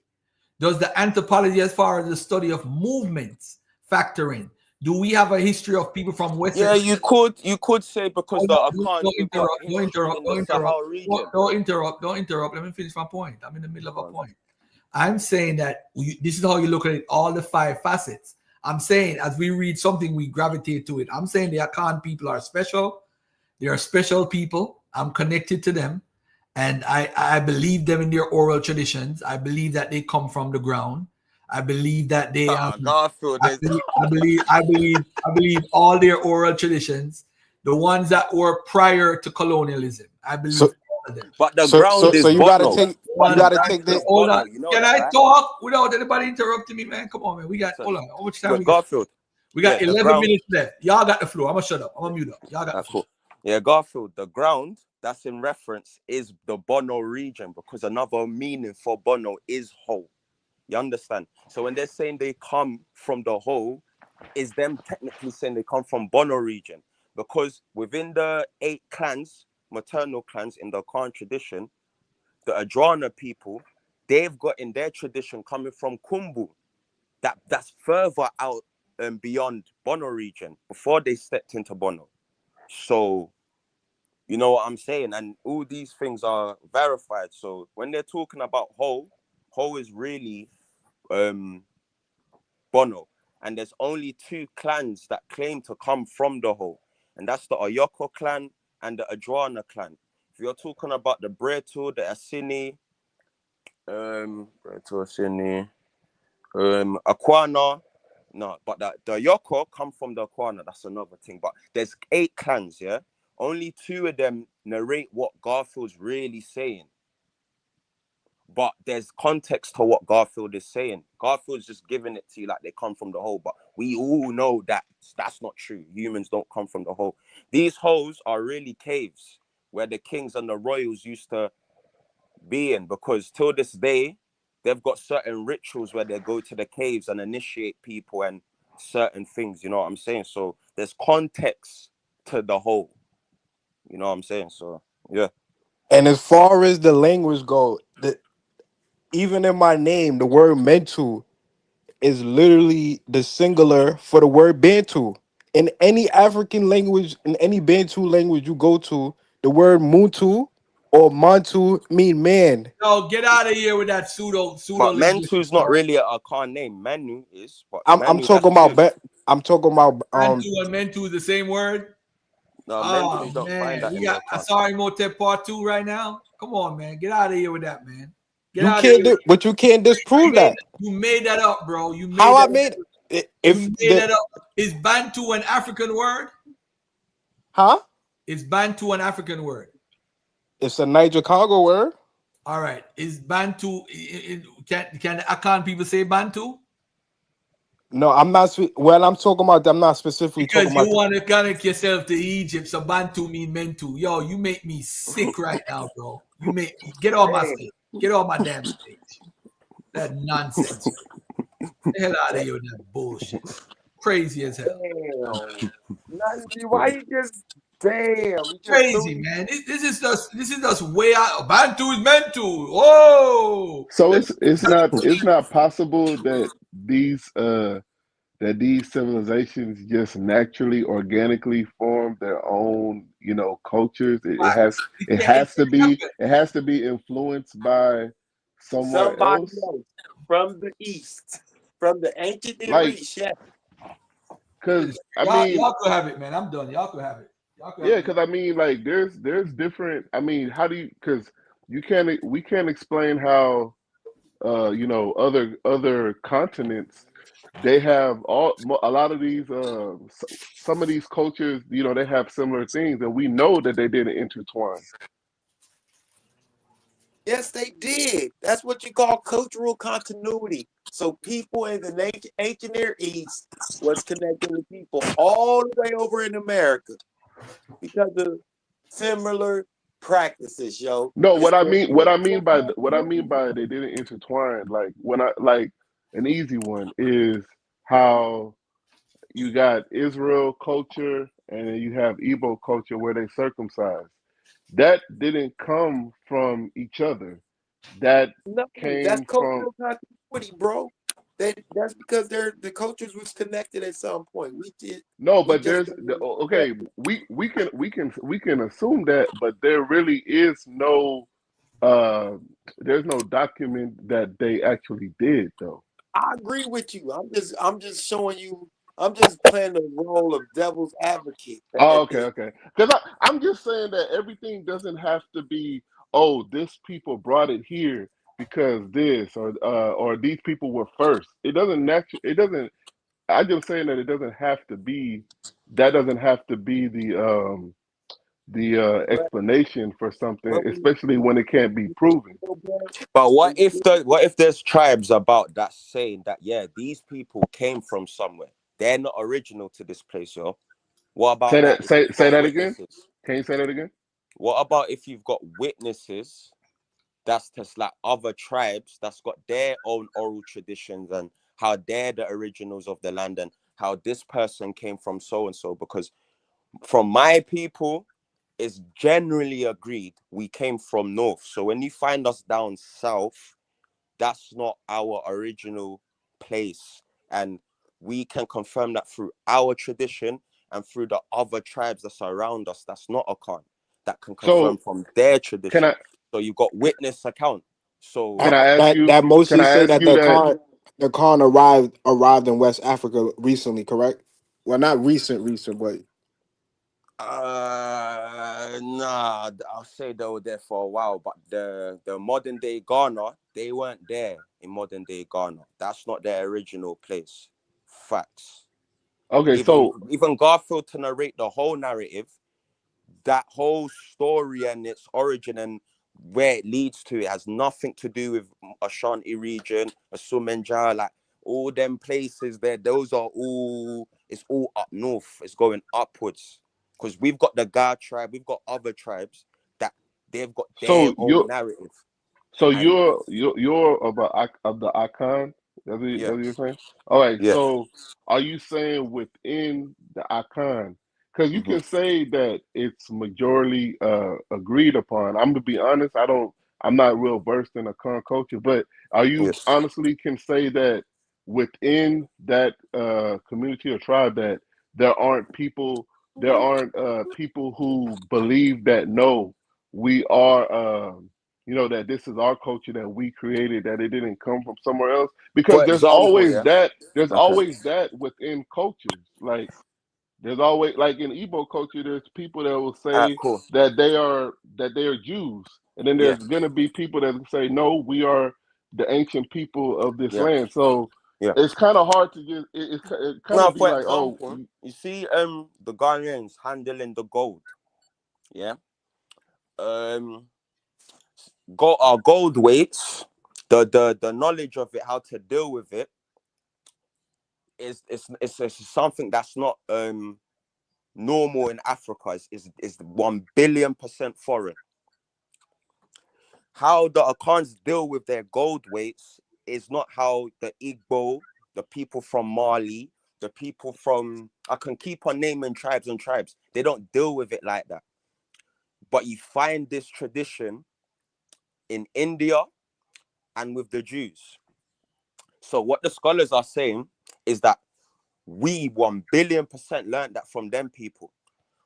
Does the anthropology, as far as the study of movements, factor in? Do we have a history of people from Western? Yeah, you could say because don't interrupt. Let me finish my point. I'm in the middle of a point. I'm saying that this is how you look at it, all the 5 facets. I'm saying as we read something, we gravitate to it. I'm saying the Akan people are special. They are special people. I'm connected to them. And I believe them in their oral traditions. I believe that they come from the ground. I believe that they Garfield is I believe all their oral traditions, the ones that were prior to colonialism. I believe So all of them. but the ground so is you gotta Bono. take But you the gotta ground take the is Hold Bono. on. You know Can that, I right? talk without anybody interrupting me, man? Come on, man. We got So, hold on. How much time good we got? Garfield. We got Yeah, the 11 ground. minutes left. Y'all got the floor. I'm gonna shut up. I'm gonna mute up. Y'all got the floor. Cool. Yeah, Garfield, the ground that's in reference is the Bono region, because another meaning for Bono is whole. You understand? So when they're saying they come from the whole, is them technically saying they come from Bono region, because within the 8 clans, maternal clans in the Khan tradition, the Adrana people, they've got in their tradition coming from Kumbu. That's further out and beyond Bono region before they stepped into Bono. So you know what I'm saying? And all these things are verified. So when they're talking about Ho is really Bono. And there's only 2 clans that claim to come from the Ho. And that's the Oyoko clan and the Adrana clan. If you're talking about the Breto, the Asini, Aquana, no, but the Yoko come from the Aquana. That's another thing. But there's 8 clans, yeah? Only 2 of them narrate what Garfield's really saying. But there's context to what Garfield is saying. Garfield's just giving it to you like they come from the whole. But we all know that that's not true. Humans don't come from the whole. These holes are really caves where the kings and the royals used to be in, because till this day, they've got certain rituals where they go to the caves and initiate people and certain things, you know what I'm saying? So there's context to the whole, you know what I'm saying? So, yeah. And as far as the language go, even in my name, the word mental is literally the singular for the word Bantu. In any African language, in any Bantu language you go to, the word Muntu or Mantu mean man. Yo, get out of here with that pseudo But linguistics, Mentu's not bro. really a car name. Manu is, but I'm Manu, that's talking about good. I'm talking about Bantu and Mentu is the same word. No, Mentu, Oh you don't find man, that we in the got account. Asari Motep Part 2 right now. Come on, man. Get out of here with that, man. Get you out of can't here. do, but you can't disprove that. You made that up, bro. You How made I that made up. it, You if made the that up. Is Bantu an African word? huh? Is Bantu an African word? It's a Niger Congo word. All right. Is Bantu? Can Akan people say Bantu? No, I'm not. Well, I'm talking about. I'm not specifically talking Because you about. want to connect yourself to Egypt, so Bantu mean Mentu. Yo, you make me sick right now, bro. You make me get off my stage. Get off my damn stage. That nonsense. Get the hell out of here with that bullshit. Crazy as hell. Damn. Nancy, why you just damn? You just threw Crazy, man. This is just way out. Bantu is meant to. Oh, So it's not possible that these civilizations just naturally, organically form their own, cultures. It has to be influenced by somewhere somebody else. else from the east, from the ancient Near Like, East. Yeah. because I mean, y'all could have it, man. I'm done. Y'all could have it. Y'all could have yeah, it. because I mean, like, there's different. I mean, how do you? Because we can't explain how other continents, they have a lot of these some of these cultures, they have similar things, and we know that they didn't intertwine. Yes, they did. That's what you call cultural continuity. So people in the ancient Near East was connected with people all the way over in America because of similar practices, yo. No, It's the cultural what I mean continuity. by they didn't intertwine, like when I like an easy one is how you got Israel culture and then you have Igbo culture where they circumcised. That didn't come from each other. That No, that's came from cultural continuity, bro. That's because the cultures was connected at some point. no, We but just there's don't know okay. exactly. We can assume that, but there really is no there's no document that they actually did though. I agree with you. I'm just showing you I'm just playing the role of devil's advocate Oh, at okay, this. okay. Because I'm just saying that everything doesn't have to be, oh, this people brought it here because this, or these people were first. It doesn't it doesn't. I'm just saying that it doesn't have to be. That doesn't have to be the But explanation for something, but we especially when it can't be proven. But what it's if still what if there's tribes about that saying that yeah, these people came from somewhere. They're not original to this place, yo. What Say about that that. if you've Say got that again. witnesses? Can you say that again? What about if you've got witnesses that's just like other tribes that's got their own oral traditions and how they're the originals of the land and how this person came from so and so? Because from my people, it's generally agreed we came from north. So when you find us down south, that's not our original place. And we can confirm that through our tradition and through the other tribes that surround us. That's not a Khan that can confirm So from their can tradition. I So you've got witness account. So can I ask you? That Can mostly I say ask that you that? the Khan arrived in West Africa recently, correct? Well, not recent, but nah, I'll say they were there for a while, but the modern day Ghana, they weren't there in modern day Ghana. That's not their original place. Facts. Okay, so Even Garfield to narrate the whole narrative, that whole story and its origin and where it leads to, it has nothing to do with Ashanti region, Asumenja, like all them places there. Those are all, it's all up north. It's going upwards because we've got the Ga tribe, we've got other tribes that they've got their so own you're narrative, so and you're of the icon. That's yeah, what you're saying. All right. yeah, So are you saying within the icon? Because you hmm can say that it's majorly agreed upon. I'm gonna be honest. I'm not real versed in Akan culture, but are you yes, honestly can say that within that community or tribe that there aren't people people who believe that no, we are. That this is our culture that we created, that it didn't come from somewhere else. Because for example, yeah, there's okay, always that within cultures. Like there's always like in Igbo culture, there's people that will all right, say cool, that they are Jews, and then yeah, there's gonna be people that say no, we are the ancient people of this yeah, land. So yeah. it's kind of hard to just it kind Now, of be for like, oh, example, you see, the Ghanaians handling the gold, yeah, um, our gold weights, the knowledge of it, how to deal with it, it's something that's not normal in Africa. Is 1 billion% foreign. How the Akans deal with their gold weights is not how the Igbo, the people from Mali, the people from, I can keep on naming tribes and tribes. They don't deal with it like that. But you find this tradition in India and with the Jews. So what the scholars are saying is that we 1 billion% learned that from them people.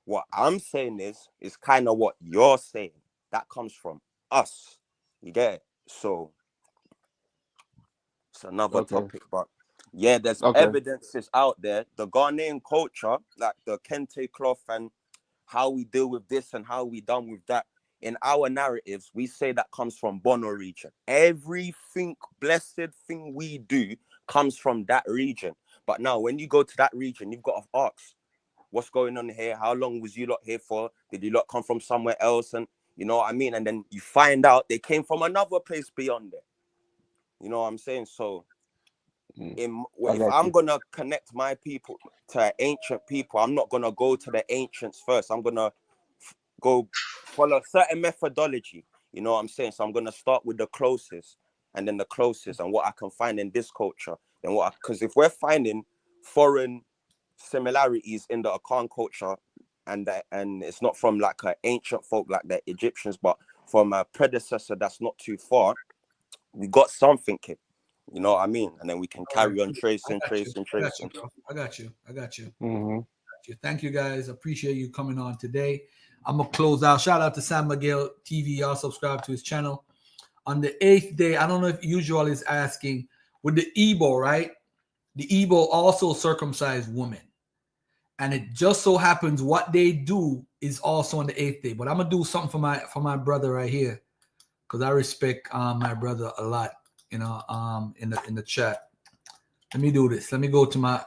What I'm saying is kind of what you're saying. That comes from us. You get it? So it's another okay, topic, but yeah, there's okay, evidences out there. The Ghanaian culture, like the kente cloth and how we deal with this and how we done with that. In our narratives, we say that comes from Bono region. Everything, blessed thing we do comes from that region. But now when you go to that region, you've got to ask, what's going on here? How long was you lot here for? Did you lot come from somewhere else? And you know what I mean? And then you find out they came from another place beyond there. You know what I'm saying? So I if got I'm you. gonna connect my people to ancient people, I'm not gonna go to the ancients first. I'm gonna go follow a certain methodology. You know what I'm saying? So I'm gonna start with the closest, and then the closest, and what I can find in this culture. Then because if we're finding foreign similarities in the Akan culture, and it's not from like an ancient folk like the Egyptians, but from a predecessor that's not too far, we got something here. You know what I mean? And then we can All right. carry on I tracing, got you. tracing, I got you, tracing. bro. I got you. I got you. Mm-hmm. Thank you, guys. Appreciate you coming on today. I'm gonna close out. Shout out to San Miguel TV. Y'all subscribe to his channel. On the 8th day, I don't know if usual is asking with the Igbo, right? the Igbo also circumcise women. And it just so happens what they do is also on the 8th day. But I'm gonna do something for my brother right here, because I respect my brother a lot, in the chat. Let me do this. Let me go to my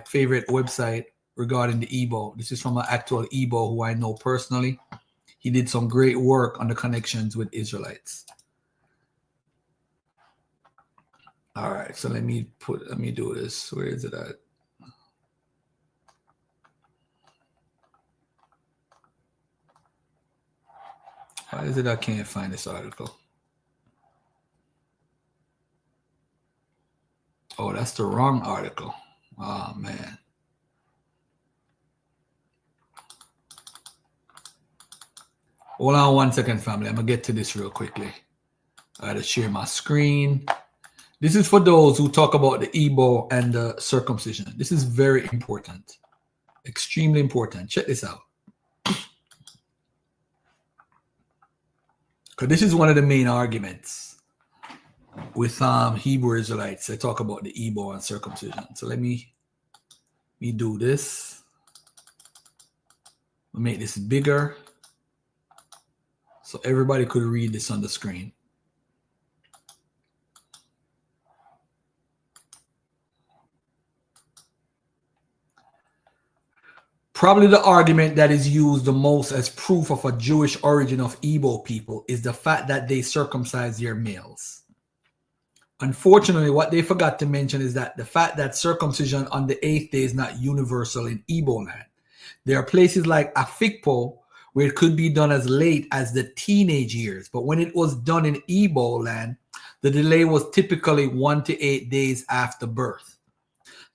favorite website regarding the Igbo. This is from an actual Igbo who I know personally. He did some great work on the connections with Israelites. All right, so let me do this. Where is it at? Why is it I can't find this article? Oh, that's the wrong article. Oh, man. Hold on 1 second, family. I'm going to get to this real quickly. I got to share my screen. This is for those who talk about the Igbo and the circumcision. This is very important. Extremely important. Check this out. Because this is one of the main arguments with Hebrew Israelites. They talk about the Igbo and circumcision. So let me do this. I'll make this bigger so everybody could read this on the screen. Probably the argument that is used the most as proof of a Jewish origin of Igbo people is the fact that they circumcise their males. Unfortunately, what they forgot to mention is that the fact that circumcision on the 8th day is not universal in Igbo land. There are places like Afikpo where it could be done as late as the teenage years, but when it was done in Igbo land, the delay was typically 1 to 8 days after birth.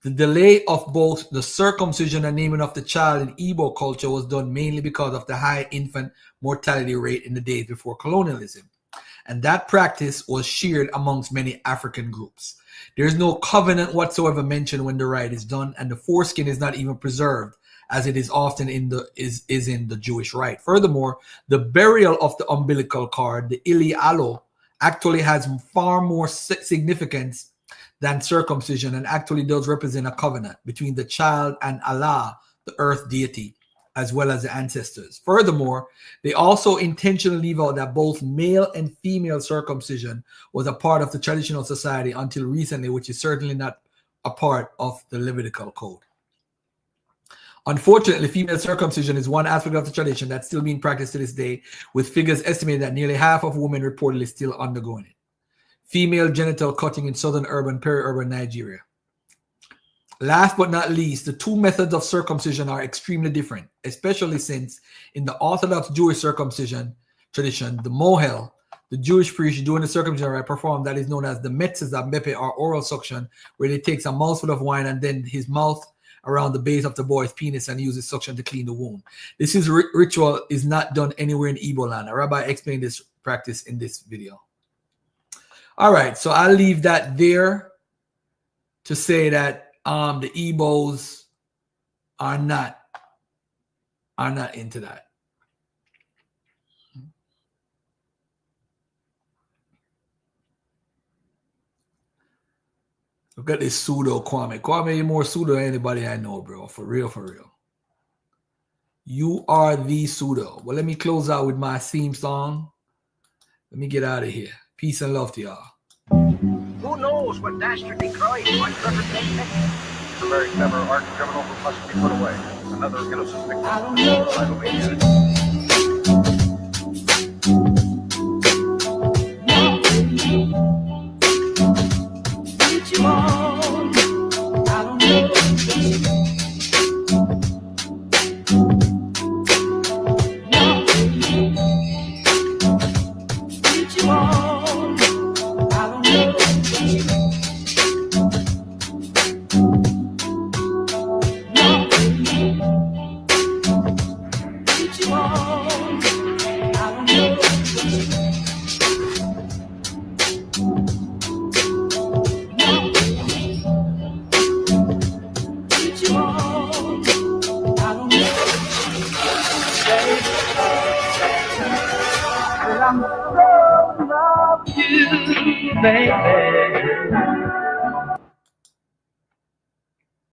The delay of both the circumcision and naming of the child in Igbo culture was done mainly because of the high infant mortality rate in the days before colonialism. And that practice was shared amongst many African groups. There is no covenant whatsoever mentioned when the rite is done, and the foreskin is not even preserved, as it is often in the Jewish rite. Furthermore, the burial of the umbilical cord, the Ili Alo, actually has far more significance than circumcision, and actually does represent a covenant between the child and Allah, the earth deity, as well as the ancestors. Furthermore, they also intentionally leave out that both male and female circumcision was a part of the traditional society until recently, which is certainly not a part of the Levitical code. Unfortunately, female circumcision is one aspect of the tradition that's still being practiced to this day, with figures estimating that nearly half of women reportedly still undergoing it. Female genital cutting in southern urban, peri-urban Nigeria. Last but not least, the two methods of circumcision are extremely different, especially since in the Orthodox Jewish circumcision tradition, the mohel, the Jewish priest doing the circumcision rite, performed that is known as the metzeza bepe, or oral suction, where he takes a mouthful of wine and then his mouth around the base of the boy's penis and uses suction to clean the wound. This ritual is not done anywhere in Igbo land. A rabbi explained this practice in this video. All right, so I'll leave that there to say that the Igbos are not into that. Look at this pseudo Kwame. Kwame, you're more pseudo than anybody I know, bro. For real, for real. You are the pseudo. Well, let me close out with my theme song. Let me get out of here. Peace and love to y'all. Who knows what dastardly crime might represent next? It's a very clever art criminal who must be put away. Another innocent victim. I don't know. I'm so love you, baby.